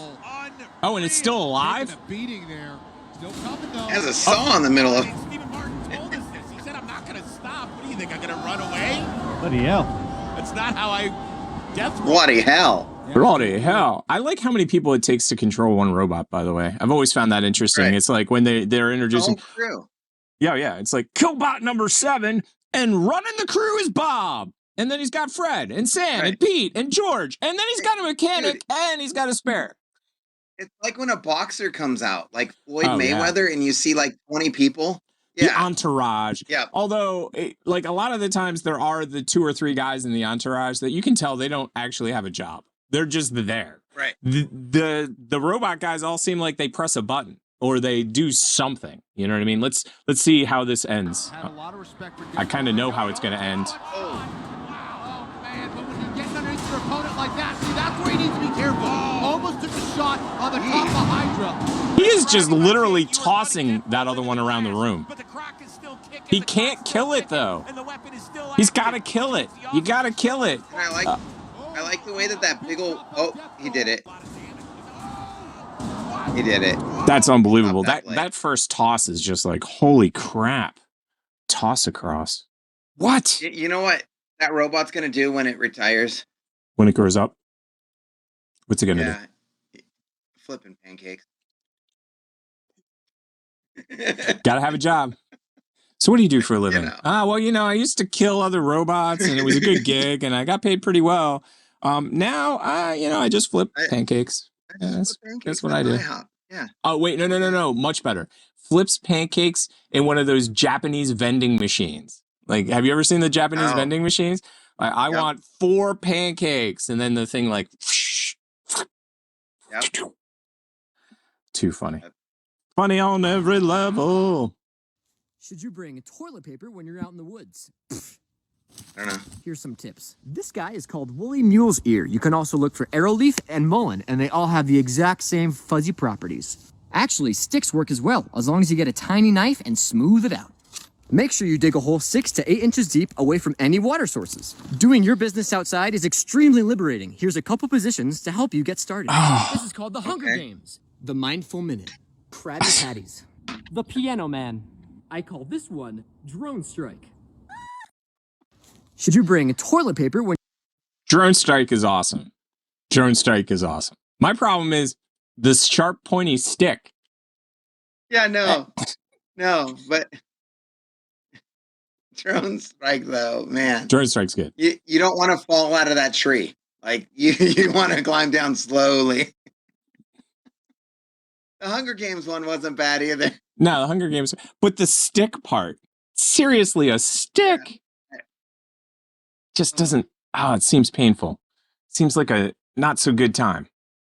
S2: Oh, and it's still alive?
S1: Beating there. Still coming though.
S3: Has a saw in the middle of.
S1: Stephen Martin told us this. He said, I'm not going to stop. What do you think? I'm going to run away?
S4: Bloody hell.
S1: That's not how I death roll.
S3: Bloody hell.
S2: Bloody hell. I like how many people it takes to control one robot, by the way. I've always found that interesting. Right. It's like when they're introducing.
S3: The whole crew.
S2: Yeah. It's like Killbot number 7 and running the crew is Bob. And then he's got Fred and Sam and Pete and George. And then he's got a mechanic and he's got a spare.
S3: It's like when a boxer comes out, like Floyd Mayweather, and you see like 20 people.
S2: Yeah. The entourage. Yeah. Although, like a lot of the times there are the 2 or 3 guys in the entourage that you can tell they don't actually have a job. They're just there.
S3: Right.
S2: The robot guys all seem like they press a button or they do something. You know what I mean? Let's see how this ends. I kind of know how it's going to end.
S1: Oh, man, but when you're getting underneath your opponent like that, see, that's where you need to be careful. Almost took a shot on the top of Hydra.
S2: He is just literally tossing that other one around the room. He can't kill it, though. He's got to kill it. You got to kill it.
S3: And I like the way that big old... Oh, he did it. He did it.
S2: That's unbelievable. That first toss is just like, holy crap. Toss across. What?
S3: You know what that robot's going to do when it retires?
S2: When it grows up? What's it going to do?
S3: Flipping pancakes.
S2: Gotta have a job. So what do you do for a living? Well, I used to kill other robots and it was a good gig and I got paid pretty well. Now, I just flip pancakes. That's what I do.
S3: Yeah.
S2: Oh, wait, no. Much better. Flips pancakes in one of those Japanese vending machines. Like, have you ever seen the Japanese vending machines? I want 4 pancakes. And then the thing like...
S3: Yep.
S2: Too funny. Funny on every level.
S6: Should you bring toilet paper when you're out in the woods?
S3: I don't know.
S6: Here's some tips. This guy is called woolly mule's ear. You can also look for arrowleaf and mullein, and they all have the exact same fuzzy properties. Actually, sticks work as well, as long as you get a tiny knife and smooth it out. Make sure you dig a hole 6 to 8 inches deep away from any water sources. Doing your business outside is extremely liberating. Here's a couple positions to help you get started. This is called the Hunger Games. The Mindful Minute. Krabby Patties. The Piano Man. I call this one Drone Strike. Should you bring toilet paper when...
S2: Drone Strike is awesome. Drone Strike is awesome. My problem is this sharp, pointy stick.
S3: Yeah, no, but Drone Strike, though, man.
S2: Drone Strike's good.
S3: You don't want to fall out of that tree. Like, you want to climb down slowly. The Hunger Games one wasn't bad either.
S2: No, the Hunger Games. But the stick part. Seriously, a stick. Just doesn't... it seems painful. Seems like a not so good time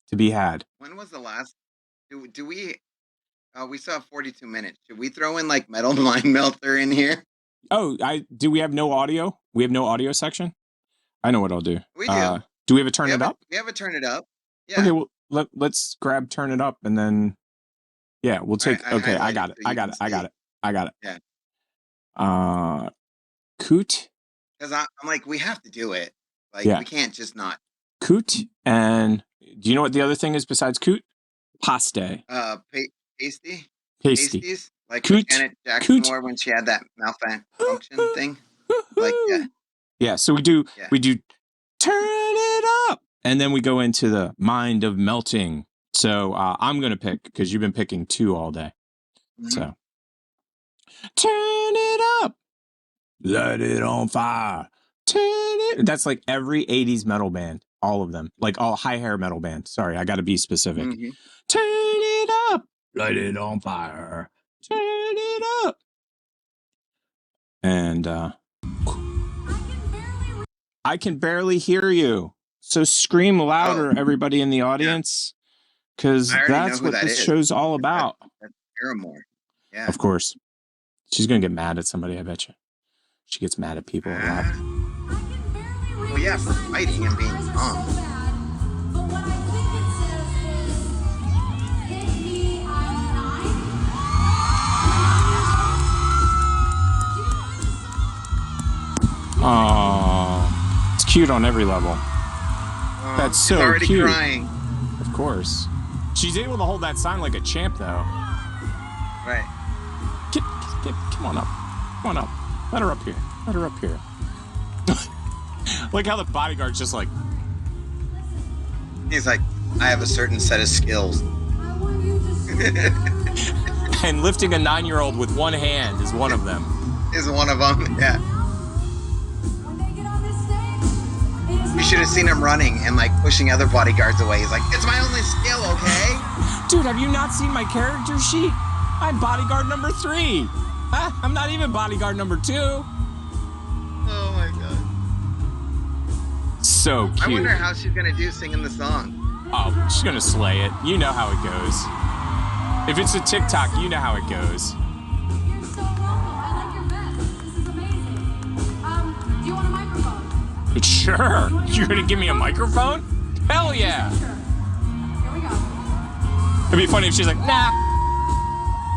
S2: to be had.
S3: When was the last... Do we... we saw 42 minutes. Should we throw in, like, Metal Mind Melter in here?
S2: Oh, do we have no audio? We have no audio section? I know what I'll do.
S3: We do.
S2: Do we have a turn it up?
S3: We have a turn it up. Yeah.
S2: Okay, well, let's grab turn it up and then... Yeah, we'll take... Okay, I got it. I got it.
S3: Yeah.
S2: Coot.
S3: Because I'm like, we have to do it. Like, we can't just not.
S2: Coot, and do you know what the other thing is besides coot? Paste.
S3: Pasty?
S2: Pasties?
S3: Like
S2: coot,
S3: Janet Jackson wore when she had that malfunction thing? Like, yeah.
S2: Yeah, so we do turn it up. And then we go into the mind of melting. So I'm going to pick, because you've been picking 2 all day. Mm-hmm. So, turn it up. Light it on fire. Turn it. That's like every 80s metal band. All of them. Like all high hair metal band. Sorry, I got to be specific. Mm-hmm. Turn it it up. Light it on fire. Turn it up. And I can barely hear you. So scream louder, everybody in the audience, because that's what this show's all about.
S3: That's Paramore. Yeah.
S2: Of course. She's going to get mad at somebody, I bet you. She gets mad at people a lot.
S3: Well, yeah, for fighting and being dumb.
S2: Oh, it's cute on every level. That's so
S3: already
S2: cute.
S3: Crying.
S2: Of course. She's able to hold that sign like a champ, though.
S3: Right.
S2: Come on up. Come on up. Let her up here. Let her up here. Like how the bodyguard's just like...
S3: He's like, I have a certain set of skills.
S2: And lifting a 9-year-old with one hand is one of them.
S3: Is one of them, yeah. You should have seen him running and like pushing other bodyguards away. He's like, it's my only skill, okay?
S2: Dude, have you not seen my character sheet? I'm bodyguard number 3. I'm not even bodyguard number 2.
S3: Oh my god.
S2: So cute.
S3: I wonder how she's gonna do singing the song.
S2: Oh, she's gonna slay it. You know how it goes. If it's a TikTok, you know how it goes.
S4: You're so welcome. I like your vest. This is amazing. Do you want a microphone?
S2: Sure. You're gonna give me a microphone? Hell yeah.
S4: Sure. Here we go.
S2: It'd be funny if she's like, nah.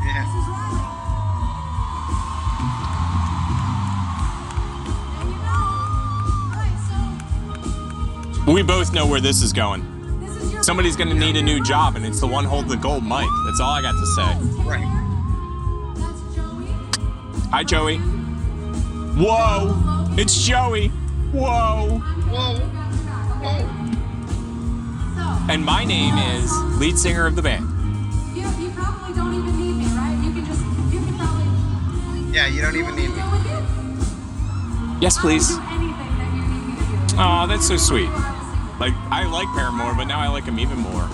S3: Yeah.
S2: We both know where this is going. Somebody's gonna need a new job, and it's the one holding the gold mic. That's all I got to say.
S3: Right.
S2: Hi, Joey. Whoa. It's Joey. Whoa.
S3: Whoa. Whoa.
S2: And my name is lead singer of the band.
S4: You probably don't even need me, right? You can probably...
S3: Yeah, you don't even need me.
S2: Yes, please.
S4: I'll do anything that you need me to do.
S2: Oh, that's so sweet. Like, I like Paramore, but now I like him even more.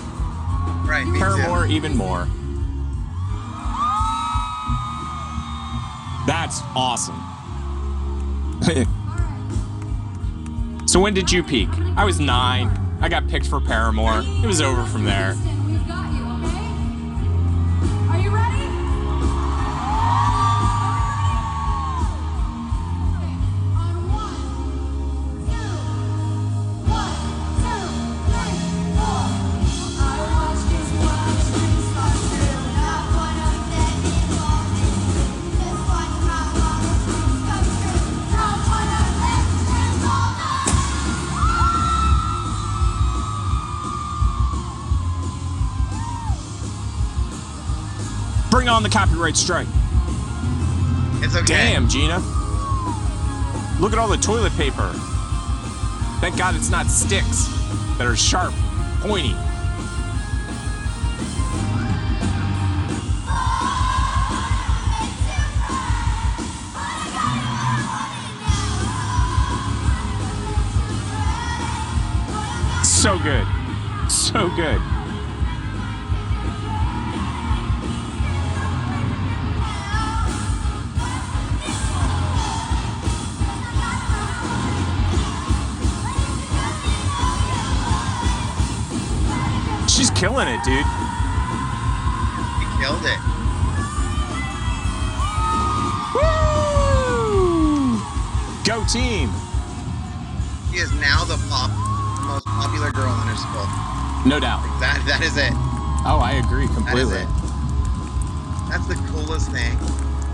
S3: Right, me
S2: Paramore
S3: too.
S2: even more. That's awesome. So when did you peak? I was 9. I got picked for Paramore. It was over from there.
S4: We've got you, okay? Are you ready? On 1, 2, 1, 2, 3, 4. I watched his wild dreams come true. Not one of them involved in you. Just one how all the dreams come true. Not one of them involved in
S2: Bring on the copyright strike.
S3: It's okay.
S2: Damn, Gina. Look at all the toilet paper. Thank God it's not sticks that are sharp, pointy. So good. So good. She's killing it, dude.
S3: He killed it.
S2: Woo! Go team.
S3: She is now the most popular girl in her school.
S2: No doubt.
S3: Like that is it.
S2: Oh, I agree completely.
S3: That's the coolest thing.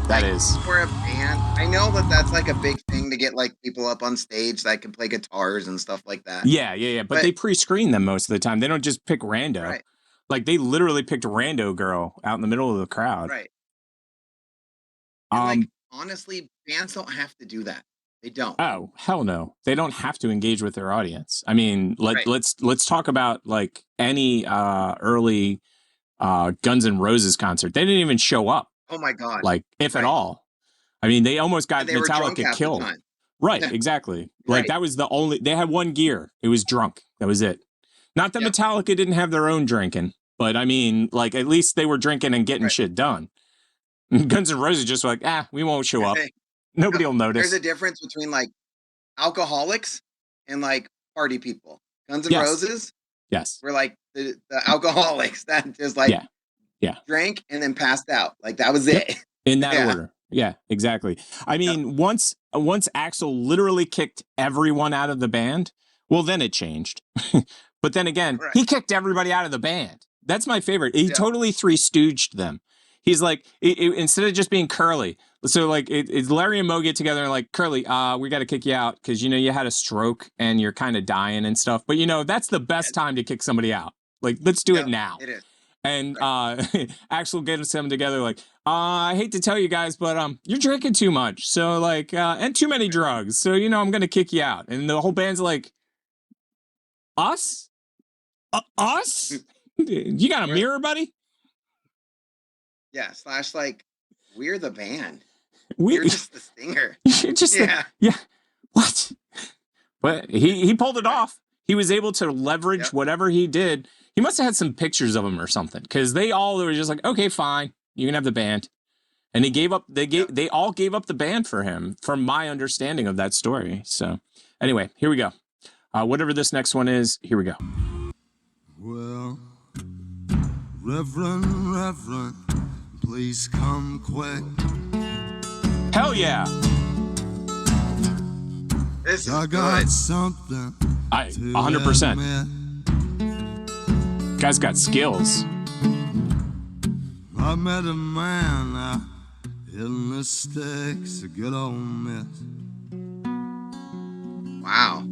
S2: That
S3: like,
S2: is.
S3: For a band, I know that that's like a big thing to get like people up on stage that can play guitars and stuff like that.
S2: Yeah. But they pre-screen them most of the time. They don't just pick rando.
S3: Right.
S2: Like they literally picked a rando girl out in the middle of the crowd.
S3: Right. And like honestly, bands don't have to do that. They don't.
S2: Oh, hell no. They don't have to engage with their audience. I mean, let's talk about like any early Guns N' Roses concert. They didn't even show up.
S3: Oh my god.
S2: Like if at all. I mean, they almost got Metallica killed. Right, exactly. Like that was the only they had one gear. It was drunk. That was it. Not that Metallica didn't have their own drinking. But I mean, like, at least they were drinking and getting shit done. Guns N' Roses just like, we won't show up. Nobody will notice.
S3: There's a difference between like alcoholics and like party people. Guns N'
S2: Yes.
S3: Roses
S2: Yes.
S3: were like the alcoholics that just like drank and then passed out. Like that was it.
S2: In that order. Yeah, exactly. I mean, once Axl literally kicked everyone out of the band, well, then it changed. But then again, he kicked everybody out of the band. That's my favorite. He totally Three Stooged them. He's like, instead of just being Curly, so like it's Larry and Moe get together and like, Curly, we got to kick you out because, you know, you had a stroke and you're kind of dying and stuff. But, you know, that's the best time to kick somebody out. Like, let's do it now.
S3: It is.
S2: And Axl gets them together like, I hate to tell you guys, but you're drinking too much. So like, and too many drugs. So, you know, I'm going to kick you out. And the whole band's like, us? Us? You got a mirror, buddy?
S3: Yeah, / like, we're the band.
S2: You're
S3: just the singer.
S2: You're just what? But he pulled it off. He was able to leverage whatever he did. He must have had some pictures of him or something, because they all were just like, okay, fine, you can have the band. And he gave up. They all gave up the band for him, from my understanding of that story. So anyway, here we go. Whatever this next one is, here we go.
S7: Well, Reverend, please come quick.
S2: Hell yeah.
S3: This is
S7: I got something.
S2: 100%. Guy's got skills.
S7: I met a man in the sticks, a good old miss.
S3: Wow.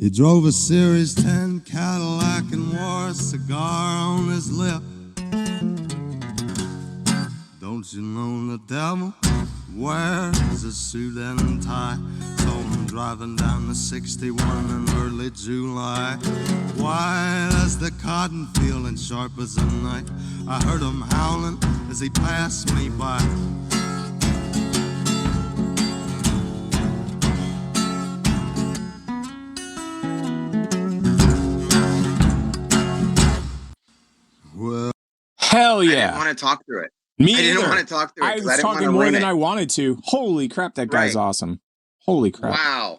S7: He drove a Series 10 Cadillac and wore a cigar on his lip. Don't you know the devil wears a suit and tie? So I'm driving down the 61 in early July. White as the cotton field and sharp as a knife, I heard him howling as he passed me by. Well,
S2: hell yeah.
S3: I didn't want to talk through it.
S2: Me
S3: I didn't
S2: either.
S3: want to talk through it.
S2: I was talking more than I wanted to. Holy crap, that guy's awesome. Holy crap.
S3: Wow.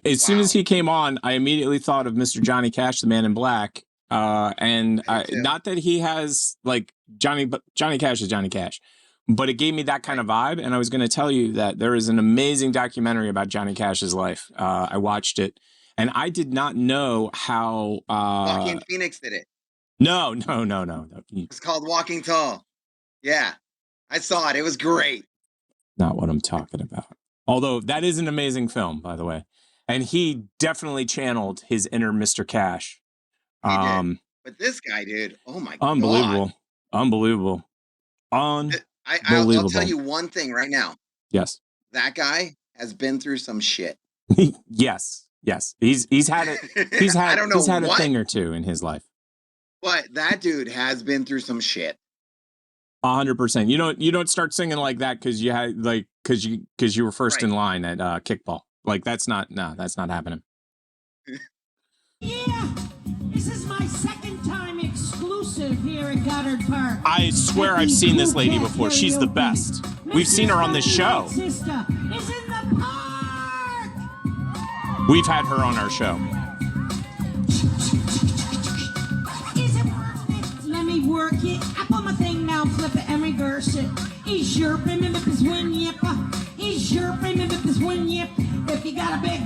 S2: As soon as he came on, I immediately thought of Mr. Johnny Cash, the Man in Black. And not that he has like Johnny Cash is Johnny Cash, but it gave me that kind of vibe. And I was going to tell you that there is an amazing documentary about Johnny Cash's life. I watched it, and I did not know how
S3: Joaquin Phoenix did it.
S2: No.
S3: It's called Walking Tall. Yeah, I saw it. It was great.
S2: Not what I'm talking about. Although that is an amazing film, by the way. And he definitely channeled his inner Mr. Cash.
S3: He did. But this guy, dude, oh my
S2: unbelievable.
S3: God.
S2: Unbelievable.
S3: I'll tell you one thing right now.
S2: Yes.
S3: That guy has been through some shit.
S2: Yes. He's had it. He's had a thing or two in his life.
S3: But that dude has been through some shit.
S2: 100%. You don't start singing like that because you had because you were first in line at kickball. Like that's not happening.
S10: Yeah, this is my second time exclusive here at Goddard Park.
S2: I swear I've seen this lady before. She's the best. We've seen her on this show.
S10: Sister is in the park.
S2: We've had her on our show.
S10: Let me work it. Up on my thing now, flip it and reverse it. Is your remember this one yip? Is your remember this one yip? If you got a big,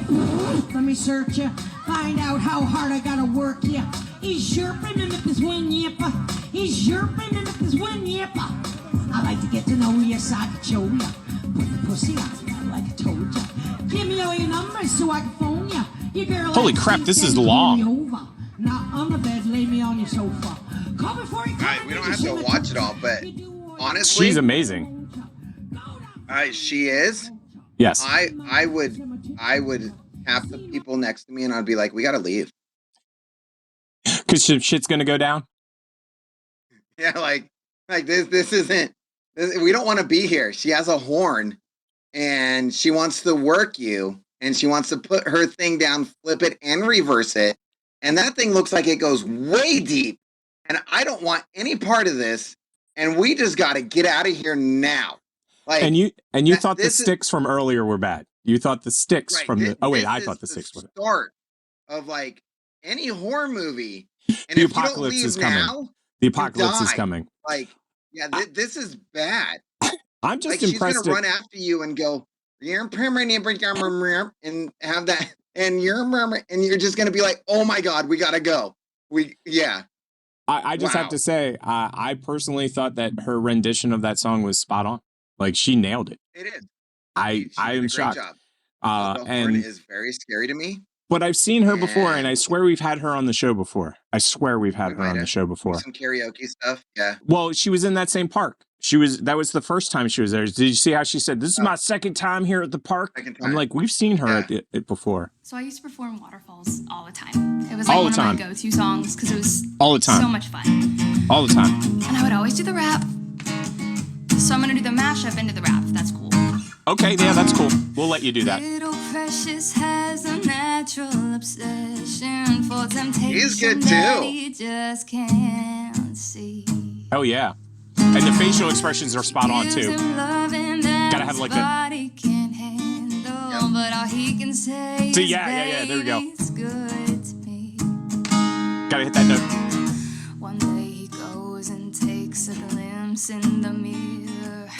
S10: let me search you. Find out how hard I gotta work you. Is your remember this one yip? Is your remember this one yip? I like to get to know you so I can show you. Put the pussy on you like I told you. Give me all your numbers so I can phone you. Your girl.
S2: Holy crap, this is long.
S10: Not on the bed, lay me on your sofa. Call before you come.
S3: We don't have to watch it all, but honestly,
S2: she's amazing.
S3: She is.
S2: Yes.
S3: I would have the people next to me, and I'd be like, "We got to leave."
S2: Because shit's gonna go down.
S3: Yeah, like this isn't. We don't want to be here. She has a horn, and she wants to work you, and she wants to put her thing down, flip it, and reverse it. And that thing looks like it goes way deep. And I don't want any part of this. And we just got to get out of here now. Like,
S2: and you thought the sticks from earlier were bad. You thought the sticks from the. Oh wait, I thought the sticks were bad.
S3: Start of like any horror movie. And
S2: the
S3: if
S2: apocalypse
S3: you don't
S2: is
S3: leave
S2: coming.
S3: now,
S2: The apocalypse is coming.
S3: Like, yeah, this is bad.
S2: I'm just
S3: like,
S2: impressed.
S3: She's gonna run after you and go, and have that, and you're just gonna be like, oh my god, we gotta go.
S2: I just have to say, I personally thought that her rendition of that song was spot on. Like, she nailed it.
S3: It is.
S2: I am shocked.
S3: The horn
S2: And
S3: is very scary to me.
S2: but I've seen her before, and I swear we've had her on the show before. I swear we've had her on the show before.
S3: Some karaoke stuff, yeah.
S2: Well, she was in that same park. That was the first time she was there. Did you see how she said, "This is my second time here at the park"? I'm like, we've seen her at it before.
S5: So I used to perform Waterfalls all the time. It was like one of my go-to songs because it was
S2: all the time.
S5: So much fun.
S2: All the time.
S5: And I would always do the rap. So I'm gonna do the mashup into the rap. If that's cool.
S2: Okay, yeah, that's cool. We'll let you do that.
S5: Little Precious has a natural obsession for temptation.
S3: He's good too.
S5: That he just can't see.
S2: Oh yeah. And the facial expressions are spot on too. Gotta have like that.
S5: But all he can say
S2: so yeah, there we go.
S5: Good to me.
S2: Gotta hit that note.
S5: One day he goes and takes a glimpse in the mirror,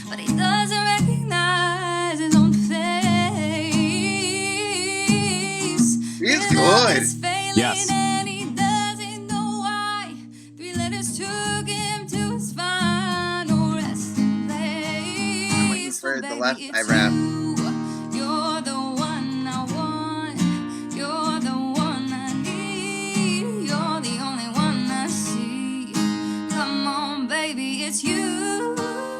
S5: but he doesn't recognize his own face.
S3: He's good.
S2: Yes.
S5: And he doesn't know why. 3 letters took him to his final resting place.
S3: I'm waiting for the left eye rap.
S5: You're the one I want. You're the one I need. You're the only one I see. Come on, baby, it's you.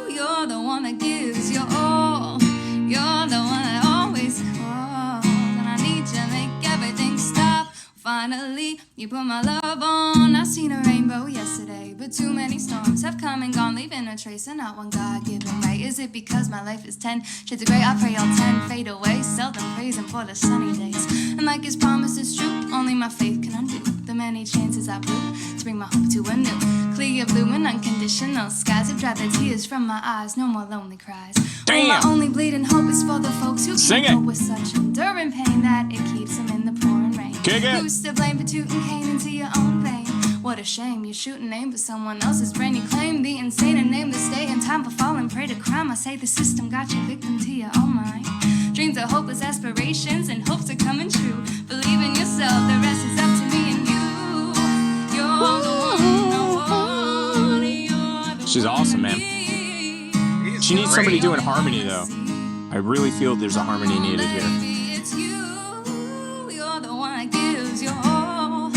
S5: You're the one that gives your all. You're the one that always calls. And I need you to make everything stop. Finally, you put my love on. I seen a rainbow yesterday, but too many storms have come and gone, leaving a trace and not one God-given right. Is it because my life is 10 shades of gray? I pray all 10 fade away, seldom praising for the sunny days. And like his promise is true, only my faith can undo the many chances I blew to bring my hope to a new clear blue and unconditional skies have dried the tears from my eyes. No more lonely cries.
S2: Damn.
S5: Oh, my only bleeding hope is for the folks who
S2: Sing
S5: can't
S2: it.
S5: cope with such enduring pain that it keeps them in the pouring rain.
S2: Kick it.
S5: Who's to blame for tooting cane into your own vein? What a shame, you shoot and aim for someone else's brain. You claim the insane and name this day and time for falling prey to crime. I say the system got you victim to your own mind. Dreams are hopeless aspirations and hopes are coming true. Believe in yourself, the rest is up to me and you. You're the one I want. You're the
S2: She's awesome, man. She needs somebody doing harmony though. I really feel there's a harmony needed here.
S5: It's you. You're the one that gives your all.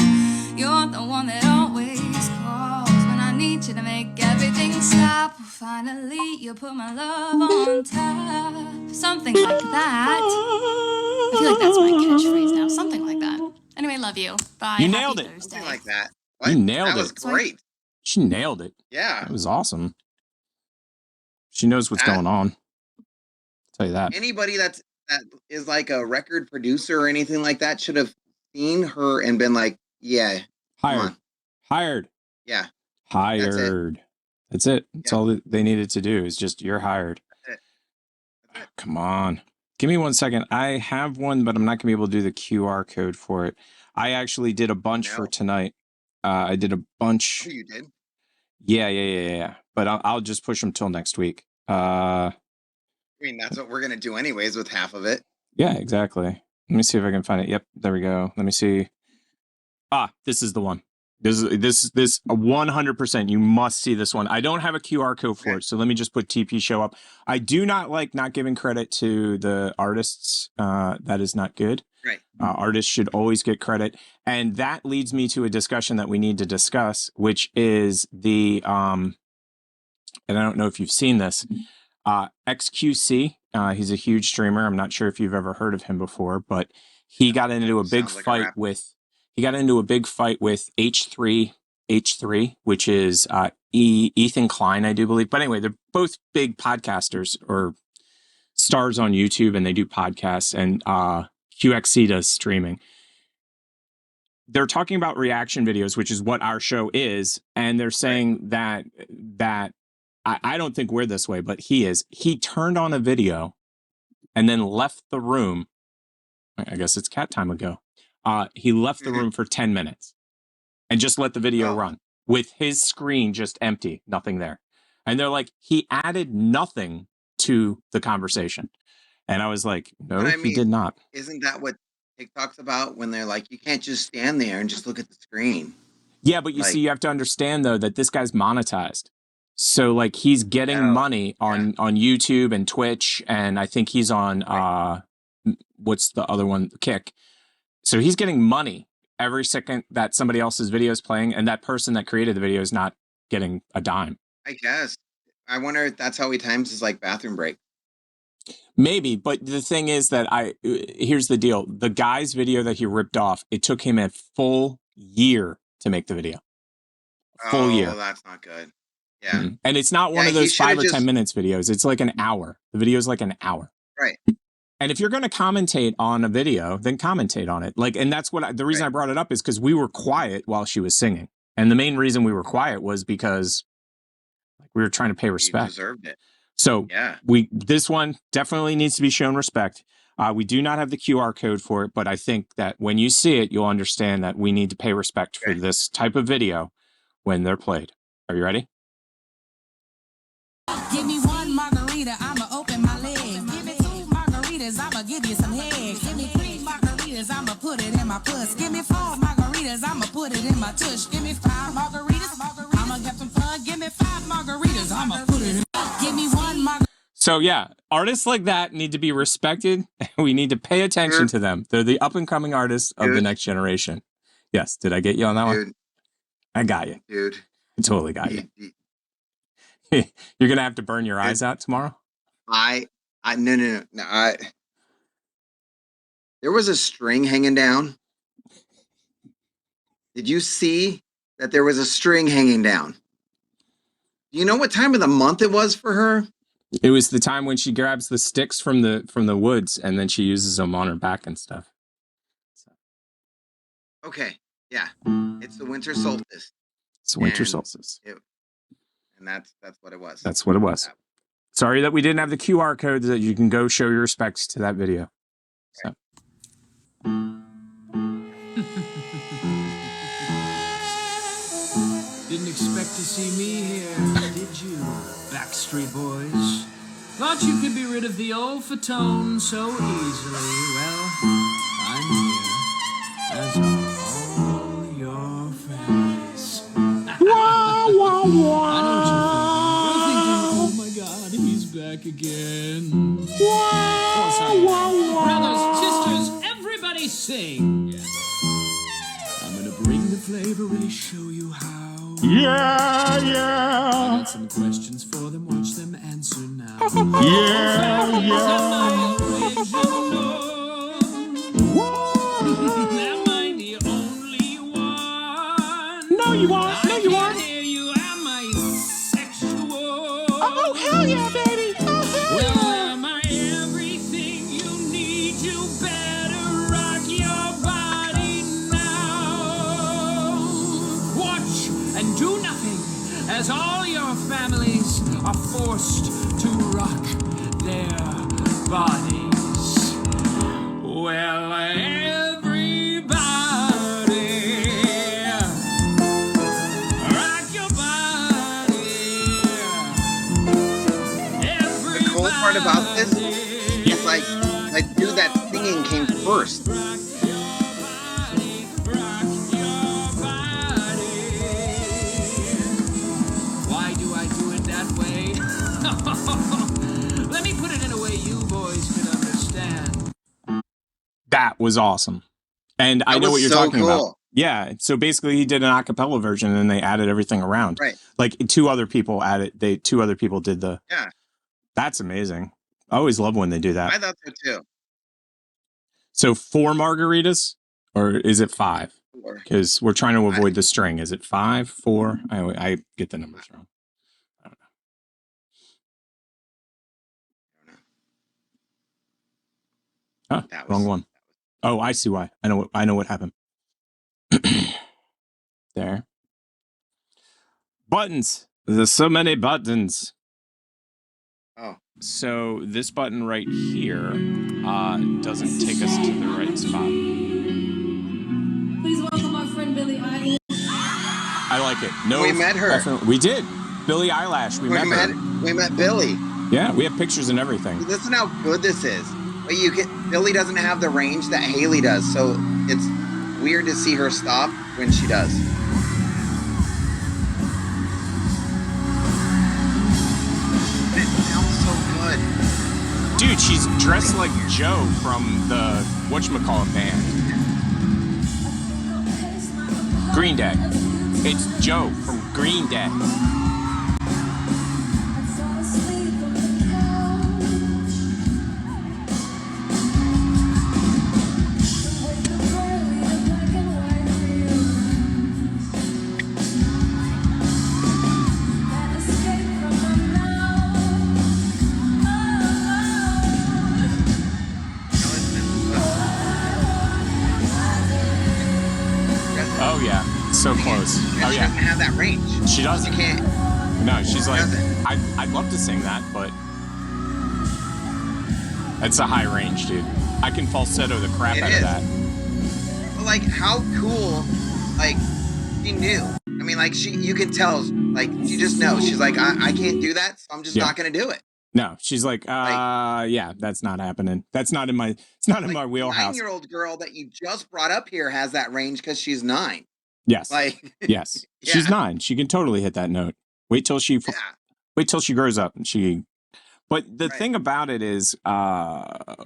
S5: You're the one that always calls when I need you to make everything stop. Finally, you put my love on top. Something like that. I feel like that's my catchphrase now. Something like that. Anyway, love you. Bye.
S2: You
S5: Happy
S2: nailed it.
S5: Thursday.
S3: Something like that.
S2: You nailed
S3: That
S2: it.
S3: was great.
S2: She nailed it.
S3: Yeah.
S2: That was awesome. She knows what's going on. I'll tell you that.
S3: Anybody that is like a record producer or anything like that should have seen her and been like, yeah,
S2: Hired.
S3: Yeah.
S2: Hired. That's it. That's all that they needed to do is just, you're hired. Come on. Give me 1 second. I have one, but I'm not going to be able to do the QR code for it. I actually did a bunch for tonight. I did a bunch.
S3: Oh, you did?
S2: Yeah. But I'll just push them till next week.
S3: I mean, that's what we're going to do anyways with half of it.
S2: Yeah, exactly. Let me see if I can find it. Yep, there we go. Let me see. This is the one. This 100%. You must see this one. I don't have a QR code for it, so let me just put TP show up. I do not like not giving credit to the artists. That is not good.
S3: Right.
S2: Artists should always get credit, and that leads me to a discussion that we need to discuss, which is the and I don't know if you've seen this. XQC. He's a huge streamer. I'm not sure if you've ever heard of him before, but he got into a big fight with. He got into a big fight with H3, which is Ethan Klein, I do believe. But anyway, they're both big podcasters or stars on YouTube, and they do podcasts. And QXC does streaming. they're talking about reaction videos, which is what our show is, and they're saying that I don't think we're this way, but he is. He turned on a video and then left the room. I guess it's cat time ago. He left the room for 10 minutes and just let the video run with his screen just empty, nothing there. And they're like, he added nothing to the conversation. And I was like, no,
S3: But I
S2: he
S3: mean,
S2: did not.
S3: isn't that what TikTok's about when they're like, you can't just stand there and just look at the screen?
S2: Yeah, but you see, you have to understand though that this guy's monetized. So like he's getting money on YouTube and Twitch, and I think he's on what's the other one? Kick. So he's getting money every second that somebody else's video is playing, and that person that created the video is not getting a dime.
S3: I guess. I wonder if that's how he times his like bathroom break.
S2: Maybe, but the thing is that here's the deal. The guy's video that he ripped off, it took him a full year to make the video. Full year.
S3: Oh, that's not good. Yeah.
S2: Mm-hmm. And it's not one of those 5 or 10 minutes videos. It's like an hour. The video is like an hour.
S3: Right.
S2: And if you're going to commentate on a video, then commentate on it. Like, and that's what the reason I brought it up is because we were quiet while she was singing. And the main reason we were quiet was because we were trying to pay respect.
S3: You deserved it.
S2: So this one definitely needs to be shown respect. We do not have the QR code for it, but I think that when you see it, you'll understand that we need to pay respect for this type of video when they're played. Are you ready?
S11: Give me one margarita, I'ma open my leg. Give me 2 margaritas, I'ma give you some head. Give me 3 margaritas, I'ma put it in my puss. Give me 4 margaritas, I'ma put it in my tush. Give me 5 margaritas, I'ma have some fun. Give me 5 margaritas, I'ma put it in. Give me 1 margarita.
S2: So yeah, artists like that need to be respected. We need to pay attention to them. They're the up and coming artists of the next generation. Yes, did I get you on that one? I got you.
S3: Dude.
S2: I totally got you. You're gonna have to burn your eyes out tomorrow?
S3: No. There was a string hanging down. Did you see that there was a string hanging down? Do you know what time of the month it was for her?
S2: It was the time when she grabs the sticks from the woods and then she uses them on her back and stuff.
S3: Okay, yeah. It's the winter solstice.
S2: It's winter solstice.
S3: And that's what it was.
S2: That's what it was. Sorry that we didn't have the QR code that you can go show your respects to that video. So.
S12: Didn't expect to see me here, did you, Backstreet Boys? Thought you could be rid of the old fatone so easily. Well, I'm here, as are all your families. I know what you're thinking. You're thinking, oh my God, he's back again. Brothers, sisters, everybody sing. I'm gonna bring the flavor, really show you how. I got some questions for them, watch them answer now. Am I the only one? No, you aren't. No, you aren't. Hear you. Am I sexual? Oh, hell yeah, baby. Well, am I everything you need? You better rock your body now. Watch and do nothing, as all your families are forced to rock their bodies. Well, everybody, rock your body.
S3: The cool part about this is like dude that singing came first.
S12: Why do I do it that way? Let me put it in a way you boys can understand.
S2: That was awesome. And I know what you're talking about. Yeah. So basically he did an acapella version and they added everything around.
S3: Right.
S2: Like 2 other people added, 2 other people did the.
S3: Yeah.
S2: That's amazing. I always love when they do that.
S3: I thought so too.
S2: So 4 margaritas or is it 5?
S3: 4.
S2: Because we're trying to avoid the string. Is it 5, 4? I get the numbers wrong. I don't know. Oh, wrong one. Oh, I see why. I know what happened. There. Buttons. There's so many buttons.
S3: Oh.
S2: So this button right here doesn't take us to the right spot.
S4: Please welcome our friend Billie Eilish.
S2: I like it. No,
S3: We met her.
S2: We did. Billie Eilish. We met her.
S3: We met Billie.
S2: Yeah, we have pictures and everything.
S3: Listen how good this is. But Billie doesn't have the range that Haley does, so it's weird to see her stop when she does. It sounds so good.
S2: Dude, she's dressed like Joe from the whatchamacallit band. Green Day. It's Joe from Green Day. Oh yeah, so close. Oh
S3: She
S2: yeah,
S3: doesn't have that range.
S2: she doesn't.
S3: She can't.
S2: No, she's like,
S3: doesn't.
S2: I'd love to sing that, but it's a high range, dude. I can falsetto the crap
S3: It
S2: out
S3: is.
S2: of that.
S3: But like, how cool? Like, she knew. I mean, like, you can tell. Like, she just knows. She's like, I can't do that, so I'm just
S2: Yeah.
S3: not gonna do it.
S2: No, she's like, yeah, that's not happening. That's not in my. It's not in my wheelhouse.
S3: 9-year-old girl that you just brought up here has that range because she's 9.
S2: Yes.
S3: Like,
S2: Yes. She's
S3: Yeah.
S2: 9. She can totally hit that note. Wait till she grows up and she. But the thing about it is,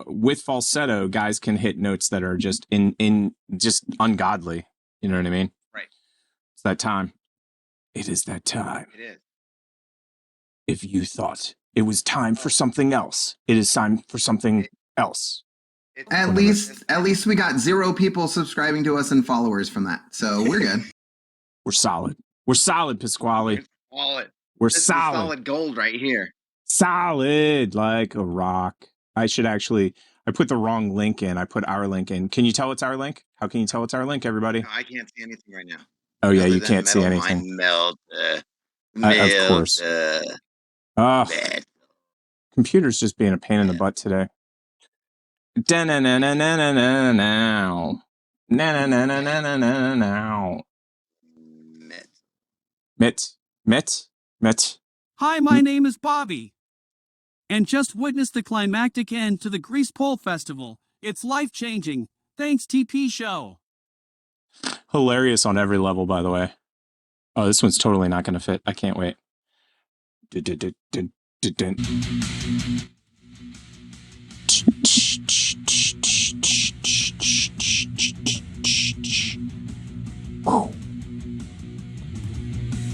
S2: with falsetto, guys can hit notes that are just just ungodly. You know what I mean?
S3: Right.
S2: It's that time. It is that time.
S3: It is.
S2: If you thought it was time for something else, it is time for something else.
S8: At least we got 0 people subscribing to us and followers from that, so we're good.
S2: We're solid. We're solid, Pasquale.
S3: Solid.
S2: We're
S3: This is
S2: solid.
S3: solid gold right here.
S2: Solid like a rock. I put the wrong link in. I put our link in. Can you tell it's our link? How can you tell it's our link, everybody?
S3: No, I can't see anything right now.
S2: Oh yeah,
S3: Other
S2: you
S3: than
S2: can't see
S3: Metal
S2: anything.
S3: Mind
S2: Of course. Computer's just being a pain in the butt today. Now. Mitts.
S9: Hi, my name is Bobby, and just witnessed the climactic end to the Grease Pole Festival. It's life-changing. Thanks, TP Show.
S2: Hilarious on every level, by the way. Oh, this one's totally not going to fit. I can't wait.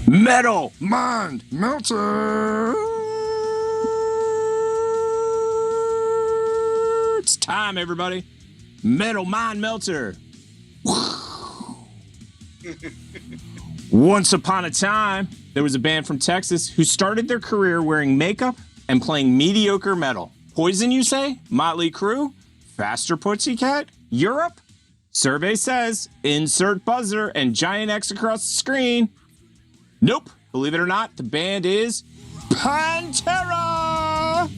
S2: Metal Mind Melter. It's time, everybody. Metal Mind Melter. Once upon a time, there was a band from Texas who started their career wearing makeup and playing mediocre metal. Poison, you say? Motley Crue? Faster Pussycat? Europe? Survey says, insert buzzer and giant X across the screen. Nope. Believe it or not, the band is Pantera!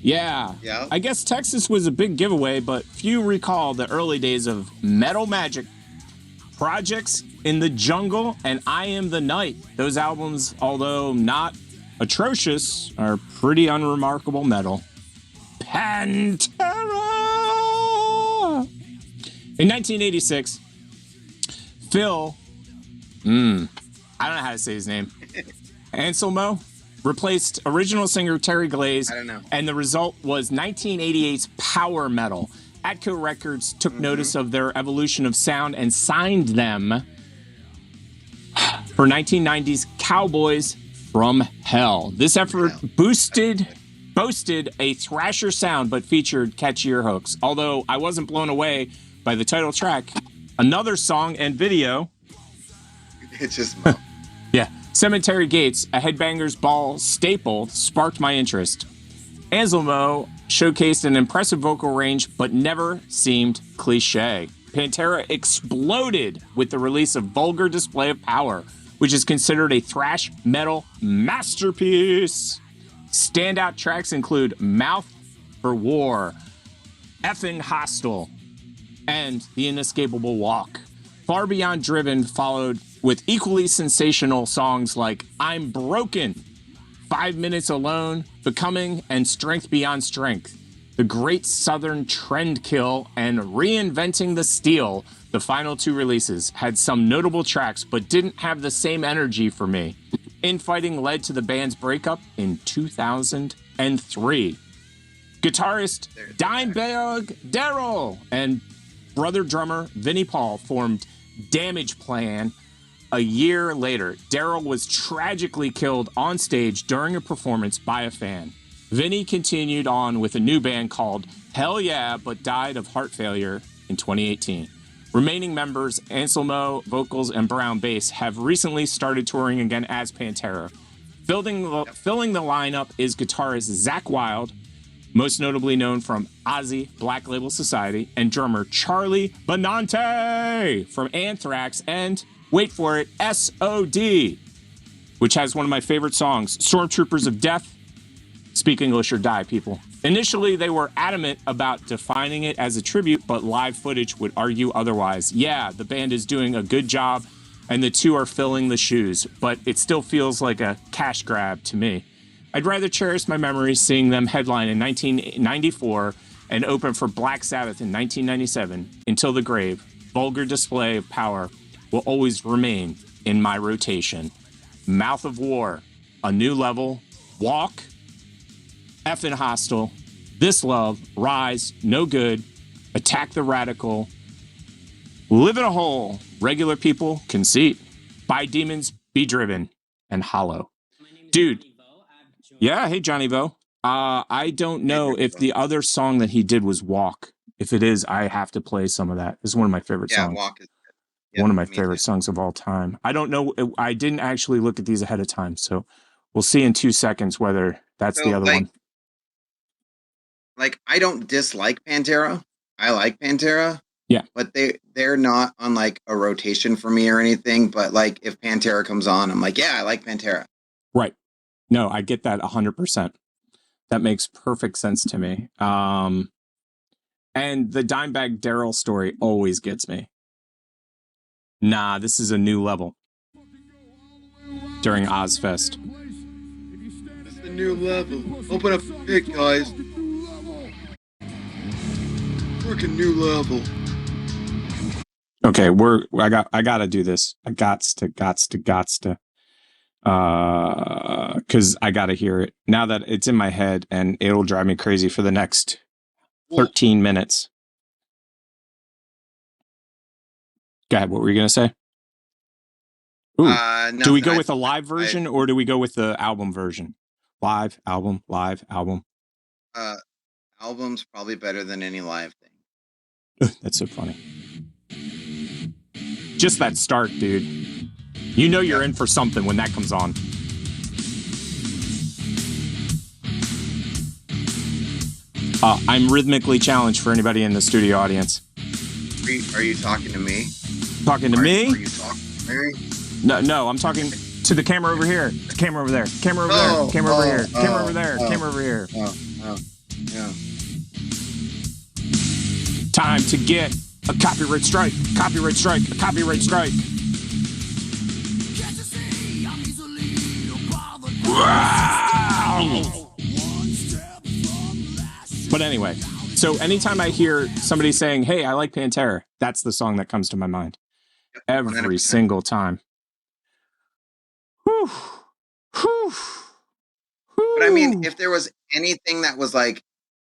S2: Yeah. I guess Texas was a big giveaway, but few recall the early days of Metal Magic, Projects in the Jungle, and I Am the Night. Those albums, although not atrocious, are pretty unremarkable metal. Pantera! In 1986, Phil, I don't know how to say his name, Anselmo, replaced original singer Terry Glaze, and the result was 1988's power metal. Atco Records took notice of their evolution of sound and signed them for 1990's Cowboys from Hell. This effort boasted a thrasher sound, but featured catchier hooks. Although I wasn't blown away by the title track, another song and video.
S3: It's just
S2: Yeah, Cemetery Gates, a Headbangers Ball staple, sparked my interest. Anselmo showcased an impressive vocal range, but never seemed cliche. Pantera exploded with the release of Vulgar Display of Power, which is considered a thrash metal masterpiece. Standout tracks include Mouth for War, Effing Hostile, and The Inescapable Walk. Far Beyond Driven followed with equally sensational songs like I'm Broken, 5 Minutes Alone, Becoming, and Strength Beyond Strength. The Great Southern Trendkill and Reinventing the Steel, the final two releases, had some notable tracks but didn't have the same energy for me. Infighting led to the band's breakup in 2003. Guitarist Dimebag Darrell and brother drummer Vinnie Paul formed Damage Plan a year later. Darrell was tragically killed on stage during a performance by a fan. Vinnie continued on with a new band called Hell Yeah, but died of heart failure in 2018. Remaining members, Anselmo, vocals, and Brown bass, have recently started touring again as Pantera. Filling the lineup is guitarist Zach Wilde, most notably known from Ozzy, Black Label Society, and drummer Charlie Benante from Anthrax, and, wait for it, SOD, which has one of my favorite songs, Stormtroopers of Death. Speak English or die, people. Initially, they were adamant about defining it as a tribute, but live footage would argue otherwise. Yeah, the band is doing a good job, and the two are filling the shoes, but it still feels like a cash grab to me. I'd rather cherish my memories seeing them headline in 1994 and open for Black Sabbath in 1997 until the grave. Vulgar Display of Power will always remain in my rotation. Mouth of War, A New Level, Walk, Effin' Hostile, This Love, Rise, No Good, Attack the Radical, Live in a Hole, Regular People, Conceit, By Demons, Be Driven, and Hollow. Dude, yeah, hey Johnny Vo. I don't know if the other song that he did was Walk. If it is, I have to play some of that. This is one of my favorite songs.
S3: Yeah, Walk is good. Yeah,
S2: one of my favorite songs of all time. I don't know. I didn't actually look at these ahead of time, so we'll see in 2 seconds whether that's the other one.
S3: Like, I don't dislike Pantera. I like Pantera.
S2: Yeah.
S3: But they're not on like a rotation for me or anything. But like if Pantera comes on, I'm like, yeah, I like Pantera.
S2: Right. No, I get that 100%. That makes perfect sense to me. And the Dimebag Darrell story always gets me. Nah, this is a new level. During Ozfest.
S3: It's the new level. Open up the pit, guys. Working new level.
S2: Okay, I gotta do this. I gots to. Because I gotta hear it now that it's in my head, and it'll drive me crazy for the next 13 minutes. Go ahead. What were you gonna say? Ooh, do we go with a live version or do we go with the album version? Live album.
S3: Album's probably better than any live thing.
S2: That's so funny. Just that start, dude. You know you're in for something when that comes on. I'm rhythmically challenged for anybody in the studio audience.
S3: Are you talking to me?
S2: Talking to me?
S3: Are you talking to Mary?
S2: No, I'm talking to the camera over here. The camera over there. Camera over there. Camera over here. Camera over there. Camera over here.
S3: Yeah.
S2: Time to get a copyright strike. Copyright strike. A copyright strike. Wow! But anyway, so anytime I hear somebody saying, hey, I like Pantera, that's the song that comes to my mind. Every
S3: 100%.
S2: single time. Whew. Whew.
S3: But I mean, if there was anything that was like,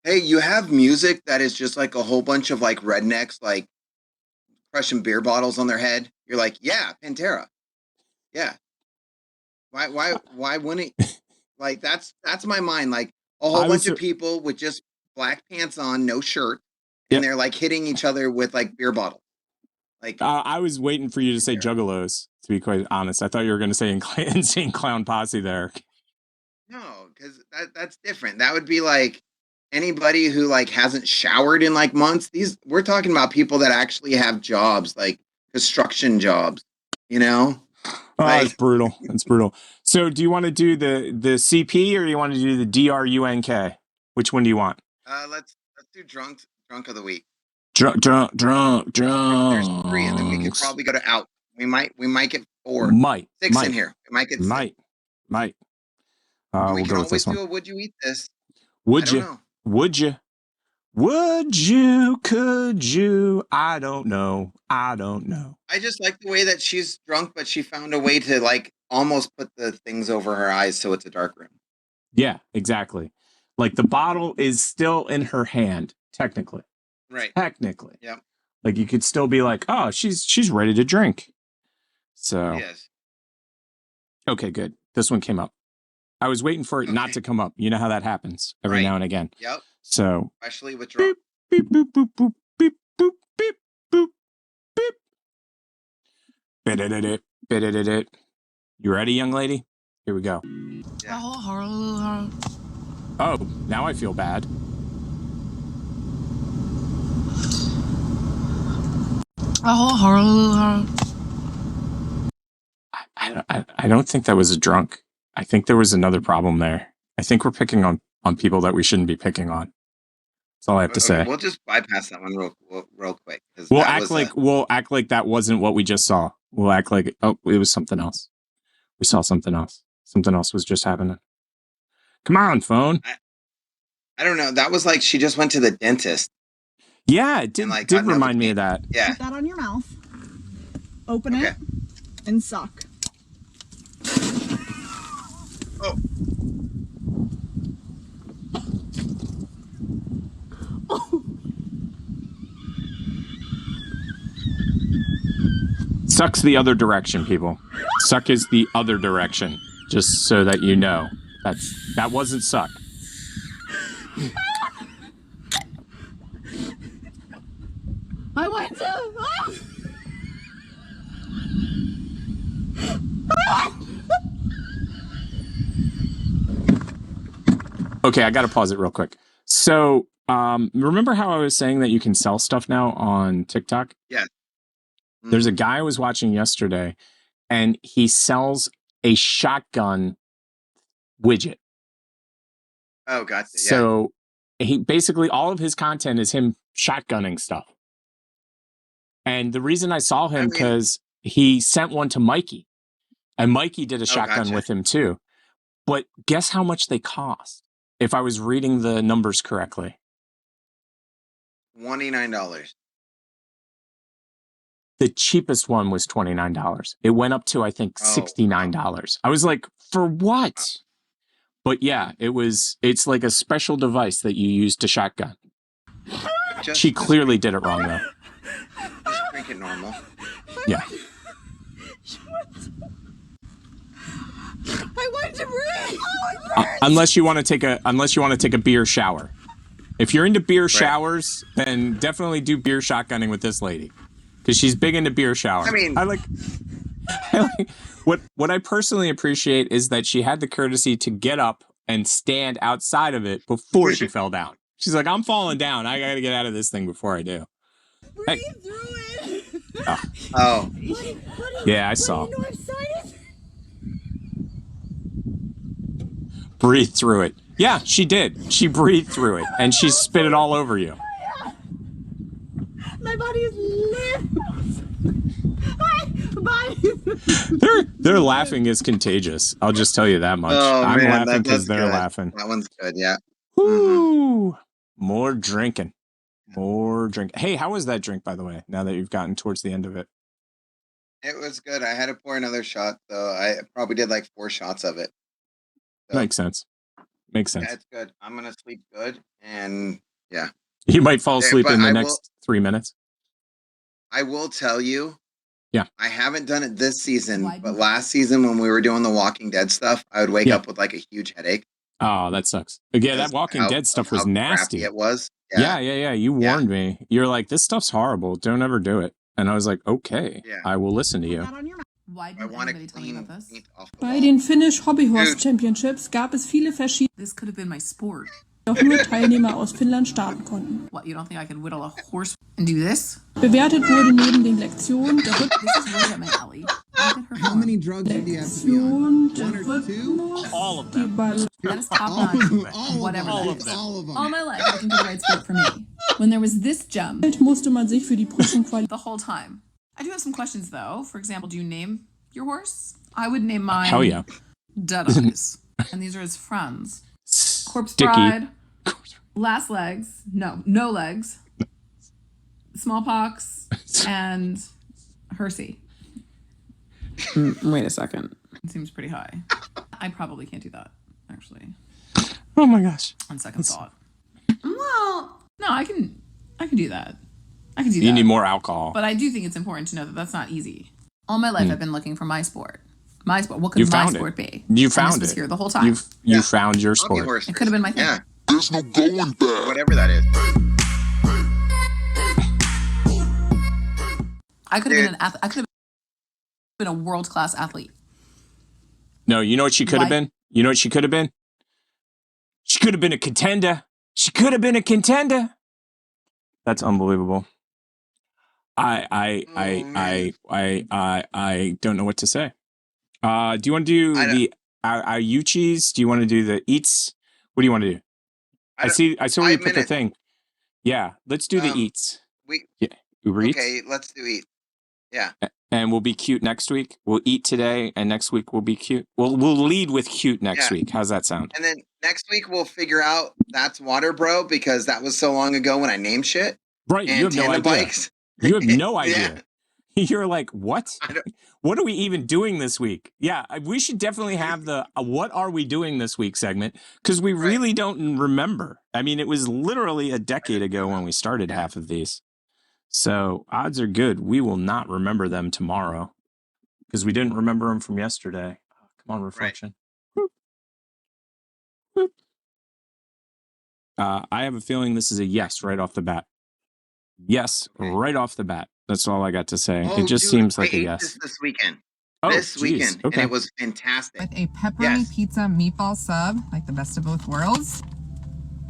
S3: hey, you have music that is just like a whole bunch of like rednecks, like crushing beer bottles on their head, you're like, yeah, Pantera. Yeah. Why wouldn't like that's my mind. Like a whole bunch of people with just black pants on, no shirt, and they're like hitting each other with like beer bottles. Like
S2: I was waiting for you to say Juggalos, to be quite honest. I thought you were going to say Insane Clown Posse there.
S3: No, because that's different. That would be like anybody who like hasn't showered in like months, we're talking about people that actually have jobs, like construction jobs, you know?
S2: Oh, it's brutal. It's brutal. So do you want to do the CP or you want to do the DRUNK? Which one do you want?
S3: Let's do drunk of the week.
S2: Drunk.
S3: There's 3, and then we could probably go to out. We might get 4.
S2: Might.
S3: 6 in here. We might get 6.
S2: Might.
S3: We
S2: We'll
S3: can
S2: go with this
S3: always
S2: one.
S3: do a would you eat this?
S2: Would
S3: I don't
S2: you?
S3: know.
S2: Would you? Would you? Could you? I don't know. I don't know.
S3: I just like the way that she's drunk, but she found a way to like almost put the things over her eyes so it's a dark room.
S2: Yeah, exactly. Like the bottle is still in her hand, technically.
S3: Right.
S2: Technically.
S3: Yep.
S2: Like you could still be like, oh, she's ready to drink. So.
S3: Yes.
S2: Okay, good. This one came up. I was waiting for it not to come up. You know how that happens every now and again.
S3: Yep.
S2: So.
S3: Especially with drunk.
S2: Beep, boop, boop, boop, beep, boop, beep, boop, beep. Bit-it-it-it, bit-it-it-it. You ready, young lady? Here we go.
S3: Yeah.
S2: Oh, now I feel bad. I don't think that was a drunk. I think there was another problem there. I think we're picking on people that we shouldn't be picking on. That's all I have to say.
S3: We'll just bypass that one real quick.
S2: We'll act like that wasn't what we just saw. We'll act like it was something else. We saw something else. Something else was just happening. Come on, phone.
S3: I don't know. That was like she just went to the dentist.
S2: Yeah, it did remind me of that.
S3: Yeah.
S21: Put that on your mouth. Open it and suck.
S3: Oh.
S2: Suck's the other direction, people. Suck is the other direction. Just so that you know. That wasn't suck.
S21: I want to.
S2: Okay, I gotta pause it real quick. So, remember how I was saying that you can sell stuff now on TikTok?
S3: Yeah.
S2: There's a guy I was watching yesterday, and he sells a shotgun widget.
S3: Oh, gotcha. Yeah.
S2: So he basically all of his content is him shotgunning stuff. And the reason I saw him because he sent one to Mikey, and Mikey did a shotgun with him too. But guess how much they cost? If I was reading the numbers correctly,
S3: $29.
S2: the cheapest one was $29. It went up to I think $69. I was like, for what? But yeah, it's like a special device that you use to shotgun. She clearly did it wrong though.
S3: Just drink it normal.
S2: Yeah.
S21: I want to breathe.
S2: Unless you want to take a beer shower. If you're into beer showers, then definitely do beer shotgunning with this lady, because she's big into beer shower.
S3: I mean,
S2: I like what I personally appreciate is that she had the courtesy to get up and stand outside of it before she fell down. She's like, I'm falling down. I gotta get out of this thing before I do.
S21: Breathe through it.
S2: Oh.
S21: Buddy,
S2: Yeah, I saw.
S21: You know I've signed it.
S2: Breathe through it. Yeah, she did. She breathed through it, and she spit it all over you.
S21: My body is lit. Bye.
S2: Their laughing is contagious. I'll just tell you that much.
S3: Oh,
S2: I'm
S3: man,
S2: laughing because
S3: that's
S2: they're
S3: good.
S2: laughing.
S3: That one's good, yeah.
S2: Woo! More drinking. More drink. Hey, how was that drink, by the way, now that you've gotten towards the end of it?
S3: It was good. I had to pour another shot, so I probably did like 4 shots of it. So,
S2: Makes sense. Makes sense.
S3: yeah, it's good. I'm going to sleep good, and yeah.
S2: You might fall asleep
S3: but
S2: in the
S3: I
S2: next 3 minutes.
S3: I will tell you,
S2: Yeah.
S3: I haven't done it this season, but last season when we were doing the Walking Dead stuff, I would wake up with like a huge headache.
S2: Oh, that sucks. Yeah, that Walking Dead stuff was nasty.
S3: It was.
S2: Yeah. You warned me. You're like, this stuff's horrible. Don't ever do it. And I was like, okay, I will listen to you.
S11: Why
S3: want to clean
S14: Bei den Finnish Hobbyhorse Championships gab es viele verschiedene.
S11: This could have been my sport.
S21: Doch nur Teilnehmer aus Finnland starten konnten.
S25: What, you don't think I could whittle a horse and do this?
S21: Bewertet wurde neben den Lektionen der
S25: This is right up my alley.
S8: How many drugs do you have to be on? One or two?
S19: All of them.
S25: That is top notch. Whatever that is. All my life, looking for the right sport for me. When there was this jump,
S21: musste man sich für die Prüfung qualifizieren.
S25: the whole time. I do have some questions though. For example, do you name your horse? I would name mine.
S2: Hell yeah.
S25: Dead Eyes. And these are his friends. Corpse
S2: Sticky.
S25: Bride. Last Legs. No legs. Smallpox. And Hersey.
S14: Wait a second.
S25: It seems pretty high. I probably can't do that, actually.
S2: Oh my gosh.
S25: On second thought. Well, no, I can do that. I can do that.
S2: You need more alcohol.
S25: But I do think it's important to know that that's not easy. All my life I've been looking for my sport. My sport. What could my sport be?
S2: You
S25: And
S2: found
S25: this was
S2: it.
S25: here the whole time.
S2: You found your sport.
S25: It could have been my thing.
S3: Yeah. There's no going back. Whatever that is.
S25: I could have been an athlete. I could have been a world-class athlete.
S2: No, you know what she could have been? You know what she could have been? She could have been a contender. She could have been a contender. That's unbelievable. I don't know what to say. Do you want to do the Ayuchis? Do you want to do the eats? What do you want to do? I see where you put the thing. Yeah, let's do the eats. Uber Eats?
S3: Okay, let's do eat. Yeah.
S2: And we'll be cute next week. We'll eat today, and next week we'll be cute. We'll lead with cute next week. How's that sound?
S3: And then next week we'll figure out that's water, bro, because that was so long ago when I named shit.
S2: Right,
S3: and
S2: you have no idea.
S3: bikes.
S2: You have no idea. You're like, what? What are we even doing this week? Yeah, we should definitely have the what are we doing this week segment, because we really don't remember. I mean, it was literally a decade ago when we started half of these. So odds are good we will not remember them tomorrow because we didn't remember them from yesterday. Oh, come on, reflection. Right. Whoop. Whoop. I have a feeling this is a yes right off the bat. Yes, right off the bat. That's all I got to say.
S3: Oh,
S2: it just
S3: dude,
S2: seems like
S3: I
S2: a
S3: ate
S2: yes.
S3: this weekend.
S2: Oh,
S3: this weekend.
S2: Okay.
S3: And it was fantastic.
S15: With a pepperoni pizza meatball sub, like the best of both worlds.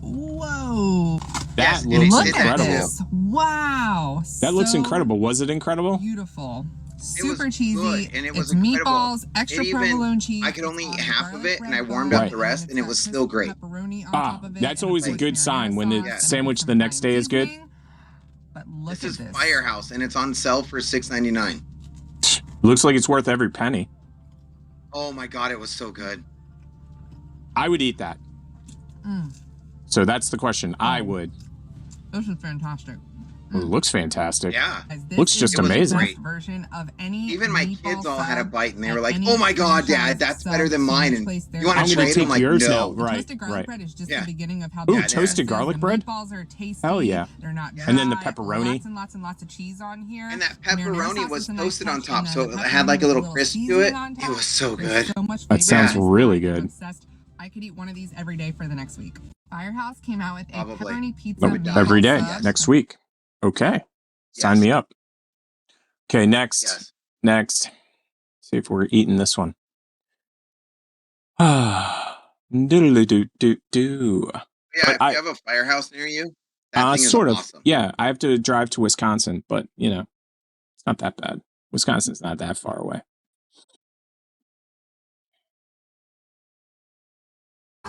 S15: Whoa.
S2: That looks
S15: Look
S2: incredible.
S15: at this. Wow.
S2: That looks incredible. Was it incredible?
S15: Beautiful.
S3: It was
S15: Super cheesy.
S3: good, and it was
S15: it's
S3: incredible.
S15: meatballs, extra provolone cheese.
S3: I could only eat half of it, and I warmed up the rest, and it was still great.
S2: That's always a good sign when the sandwich the next day is good.
S3: This is Firehouse, and it's on sale for $6.99.
S2: Looks like it's worth every penny.
S3: Oh my god, it was so good.
S2: I would eat that. So that's the question. I would.
S15: This is fantastic.
S2: Well, it looks fantastic.
S3: Yeah.
S2: Looks just amazing.
S15: Version of any
S3: Even my kids all had a bite, and they were like, "Oh my god, Dad, that's better than mine." And you want
S2: I'm
S3: to
S2: gonna
S3: trade?
S2: take
S3: I'm like,
S2: yours
S3: no.
S2: now. Right,
S15: toasted garlic
S2: right.
S15: bread is just
S3: Yeah.
S15: the beginning of how
S2: Ooh,
S15: the
S2: toasted garlic bread?
S15: meatballs are tasty.
S2: Hell yeah.
S15: They're not
S2: And then the
S15: dry,
S2: pepperoni.
S15: Lots and lots of cheese on here.
S3: And that
S15: Marinara
S3: pepperoni
S15: sauce
S3: was
S15: is a nice
S3: toasted on
S15: touch,
S3: top,
S15: and
S3: so
S15: then
S3: it
S15: the
S3: had like a
S15: pepperoni
S3: little
S15: with
S3: crisp to
S15: seasoning
S3: it.
S15: on
S3: It
S15: top.
S3: was so
S15: There's
S3: good.
S15: so much
S2: That
S15: flavor.
S2: sounds really good.
S15: Obsessed. I could eat one of these every day for the next week. Firehouse came out with a
S3: Probably.
S15: pepperoni pizza
S2: Every day
S15: meatball sub.
S2: next week. Okay. Sign me up. Okay, next.
S3: Yes.
S2: Next. See if we're eating this one. Doodle-doo-doo-doo.
S3: Yeah, if you have a Firehouse near you, that thing is
S2: sort of.
S3: awesome.
S2: Yeah, I have to drive to Wisconsin, but you know, it's not that bad. Wisconsin's not that far away.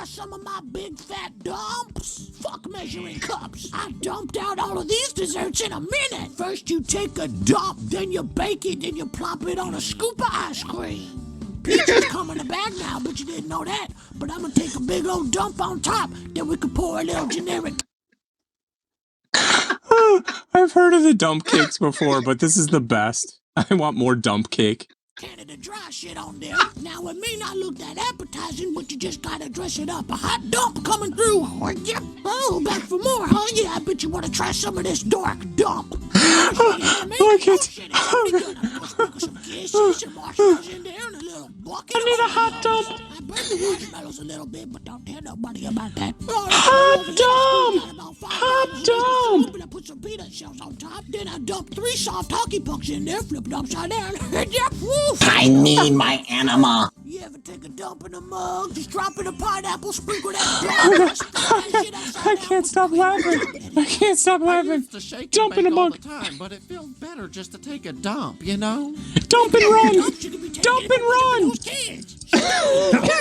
S16: Some of my big fat dumps. Fuck measuring cups. I dumped out all of these desserts in a minute. First you take a dump, then you bake it, then you plop it on a scoop of ice cream. Pizza's come in a bag now, but you didn't know that. But I'm gonna take a big old dump on top, then we could pour a little generic.
S2: I've heard of the dump cakes before, but this is the best. I want more dump cake.
S16: Canada dry shit on there. Now it may not look that appetizing, but you just gotta dress it up. A hot dump coming through. Oh, back for more, huh? Yeah, I bet you wanna try some of this dark dump.
S2: Look it.
S16: Some marshmallows in there and a little bucket.
S2: I need a hot dump.
S16: I Burn the marshmallows a little bit, but don't tell nobody about that.
S19: Hot dump!
S16: And I put some peanut shells on top. Then I dump 3 soft hockey pucks in there, flip it upside down.
S13: I need my enema.
S16: You ever take a dump in a mug, just drop in a pineapple, sprinkle that
S2: I can't stop laughing. I can't stop laughing. Dump in a mug.
S14: Time, but it feels better just to take a dump, you know?
S2: Dump and run. Dump and run.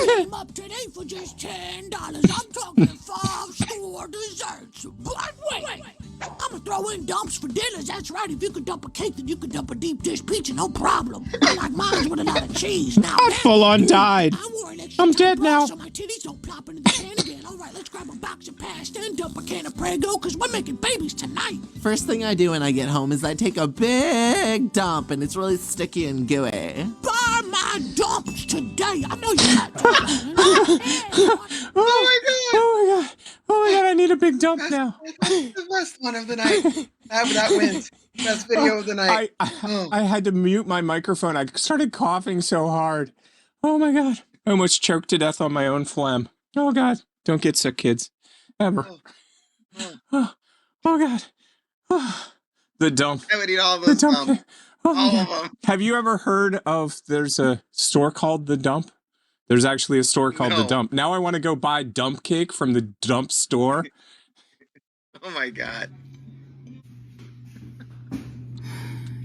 S16: Came up today for just $10. I'm talking 5-store desserts. But wait, I'm gonna throw in dumps for dinners. That's right. If you could dump a cake, then you could dump a deep dish pizza, no problem. I like mine with a lot of cheese. Now
S2: I full on died. I'm dead now.
S16: So my titties don't plop into the can again. All right, let's grab a box of pasta and dump a can of Prego, because we're making babies tonight.
S14: First thing I do when I get home is I take a big dump, and it's really sticky and gooey.
S16: Buy my dumps today. I know you're not.
S3: Oh my god!
S2: Oh my god! Oh my god! I need a big dump now.
S3: That's the best one of the night. That wins. Best video of the night.
S2: I had to mute my microphone. I started coughing so hard. Oh my god! I almost choked to death on my own phlegm. Oh god! Don't get sick, kids. Ever. Oh god. Oh. The dump.
S3: I would eat all those dumps.
S2: Oh
S3: all of them.
S2: Have you ever heard of? There's a store called The Dump. There's actually a store called The Dump. Now I want to go buy dump cake from the dump store.
S3: Oh my god.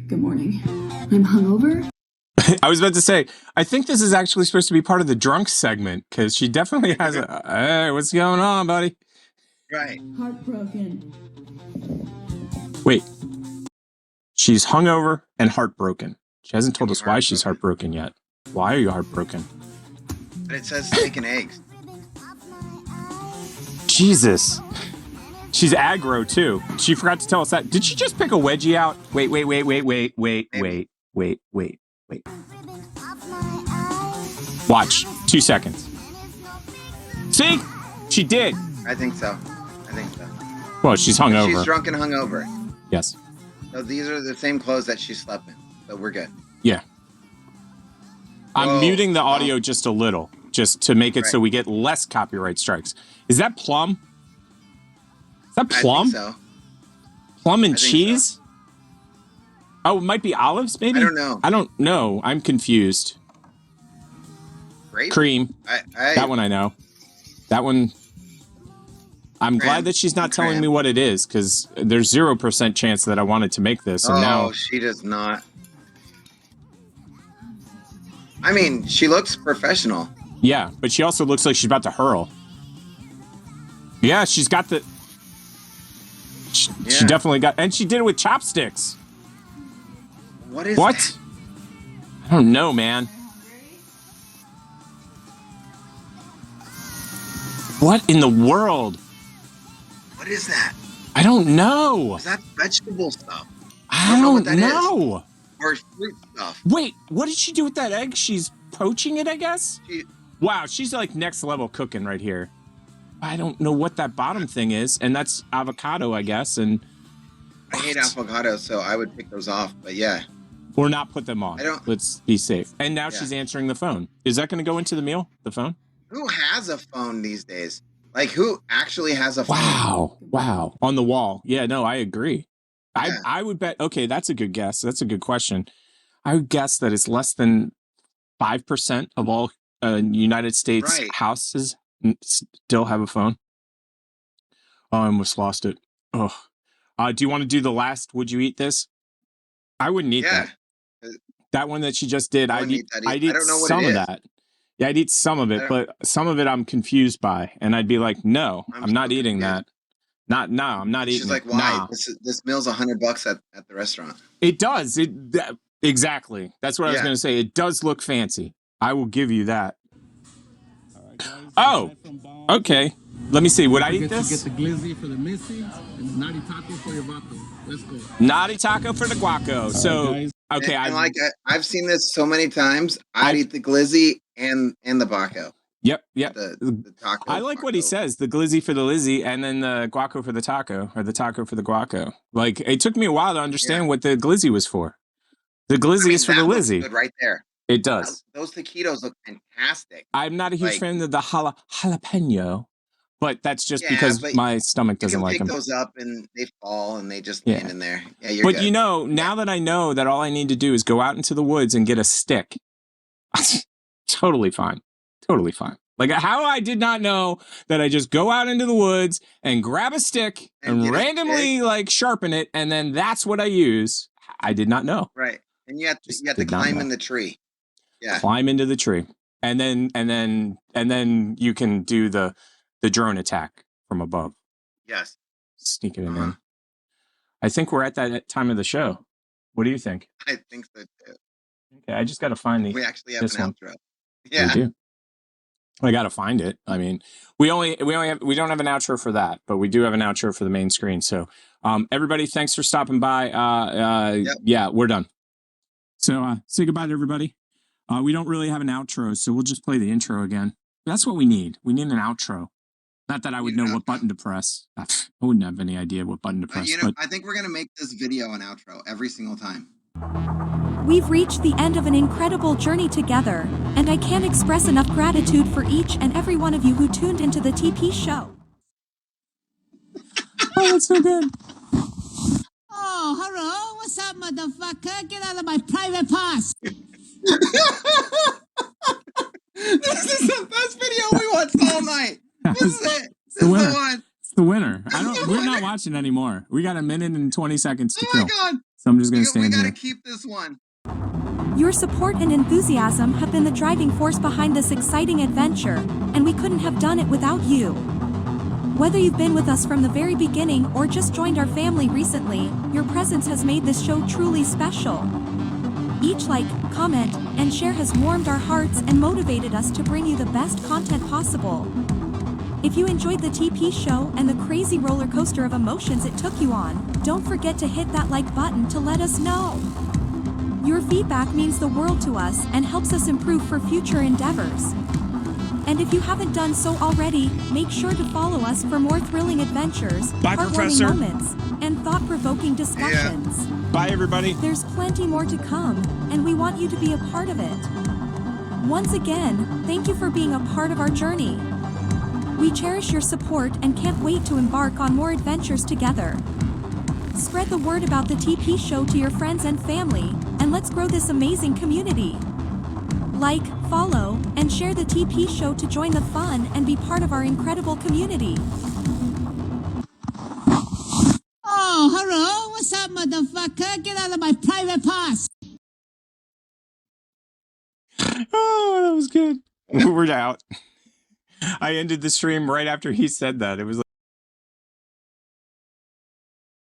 S25: Good morning. I'm hungover.
S2: I was about to say, I think this is actually supposed to be part of the drunk segment, because she definitely has a, hey, what's going on, buddy?
S3: Right.
S25: Heartbroken.
S2: Wait. She's hungover and heartbroken. She hasn't told us why she's heartbroken yet. Why are you heartbroken?
S3: But it says steak and eggs.
S2: Jesus. She's aggro, too. She forgot to tell us that. Did she just pick a wedgie out? Wait. Watch. 2 seconds. See? She did.
S3: I think so.
S2: Well, she's hungover.
S3: She's drunk and hungover.
S2: Yes.
S3: So these are the same clothes that she slept in. So we're good.
S2: Yeah. I'm muting the audio just a little, just to make it so we get less copyright strikes. Is that plum? Is that plum?
S3: I think so.
S2: Plum and cheese? So. Oh, it might be olives, maybe?
S3: I don't know.
S2: I don't know. I'm confused.
S3: Grape?
S2: Cream. That one I know. That one. I'm glad that she's not telling me what it is, because there's 0% chance that I wanted to make this. And now
S3: she does not. I mean, she looks professional.
S2: Yeah, but she also looks like she's about to hurl. Yeah, she's got the... She definitely got... And she did it with chopsticks.
S3: What is that?
S2: I don't know, man. What in the world?
S3: What is that?
S2: I don't know.
S3: Is that vegetable stuff?
S2: I don't know.
S3: Or fruit stuff.
S2: Wait, what did she do with that egg? She's poaching it, I guess? Wow, she's like next level cooking right here. I don't know what that bottom thing is, and that's avocado, I guess, and...
S3: I hate avocado, so I would pick those off, but yeah.
S2: Or not put them on. Let's be safe. And now she's answering the phone. Is that going to go into the meal, the phone?
S3: Who has a phone these days? Like, who actually has a phone?
S2: Wow. On the wall. Yeah, no, I agree. Yeah. I would bet, okay, that's a good guess. That's a good question. I would guess that it's less than 5% of all United States houses still have a phone. Oh, I almost lost it. Oh. Do you want to do the last, would you eat this? I wouldn't eat that. That one that she just did, I'd eat some of that. Yeah, I'd eat some of it, but some of it I'm confused by. And I'd be like, no, I'm not eating that. I'm not eating it.
S3: She's like, why? Nah. This meal's $100 at the restaurant.
S2: It does. Exactly. That's what I was going to say. It does look fancy. I will give you that. Oh, okay. Let me see. Would I eat this?
S17: You get the glizzy for the missy and naughty taco for your vato. Let's go.
S2: Naughty taco for the guaco. So, okay.
S3: I've seen this so many times. I'd eat the glizzy and the baco.
S2: Yep.
S3: The taco.
S2: I like what he says. The glizzy for the Lizzie and then the guaco for the taco, or the taco for the guaco. Like, it took me a while to understand what the glizzy was for. The glizzy is for the Lizzie.
S3: Good right there.
S2: It does.
S3: Those taquitos look fantastic.
S2: I'm not a huge
S3: Like,
S2: fan of the jalapeno, but that's just
S3: yeah,
S2: because
S3: but
S2: my stomach
S3: you
S2: doesn't
S3: can
S2: like
S3: pick
S2: them.
S3: those up and they fall and they just
S2: Yeah.
S3: land in there. Yeah, you're
S2: But
S3: good.
S2: you know, now that I know that all I need to do is go out into the woods and get a stick, totally fine. Totally fine. Like how I did not know that I just go out into the woods and grab a stick and randomly like sharpen it, and then that's what I use. I did not know.
S3: Right. And you have to climb in the tree. Yeah.
S2: Climb into the tree. And then you can do the drone attack from above.
S3: Yes.
S2: Sneaking it in. I think we're at that time of the show. What do you think?
S3: I think so too.
S2: Okay, I just got to find
S3: We actually have an outro.
S2: Yeah, we do. I got to find it. I mean, we don't have an outro for that, but we do have an outro for the main screen. So, everybody, thanks for stopping by. Yeah, we're done. So, say goodbye to everybody. We don't really have an outro, so we'll just play the intro again. That's what we need. We need an outro. Not that I would know what button to press. I wouldn't have any idea what button to press. But
S3: I think we're going to make this video an outro every single time.
S18: We've reached the end of an incredible journey together, and I can't express enough gratitude for each and every one of you who tuned into the TP show.
S2: Oh, that's so good.
S16: Oh, hello. What's up, motherfucker? Get out of my private parts.
S3: This is the best video we watched all night. This is it. This is the one.
S2: It's the winner. We're not watching anymore. We got 1 minute and 20 seconds to kill.
S3: Oh my God.
S2: So I'm just going to stand
S3: We got
S2: here.
S3: to keep this one.
S18: Your support and enthusiasm have been the driving force behind this exciting adventure, and we couldn't have done it without you. Whether you've been with us from the very beginning or just joined our family recently, your presence has made this show truly special. Each like, comment, and share has warmed our hearts and motivated us to bring you the best content possible. If you enjoyed the TP show and the crazy roller coaster of emotions it took you on, don't forget to hit that like button to let us know. Your feedback means the world to us and helps us improve for future endeavors. And if you haven't done so already, make sure to follow us for more thrilling adventures,
S2: Bye,
S18: heartwarming
S2: Professor.
S18: moments, and thought-provoking discussions.
S2: Bye, everybody.
S18: There's plenty more to come, and we want you to be a part of it. Once again, thank you for being a part of our journey. We cherish your support and can't wait to embark on more adventures together. Spread the word about the TP show to your friends and family, and let's grow this amazing community. Like, follow, and share the TP show to join the fun and be part of our incredible community.
S16: Oh, hello. What's up, motherfucker? Get out of my private parts.
S2: Oh, that was good. We're out. I ended the stream right after he said that. It was like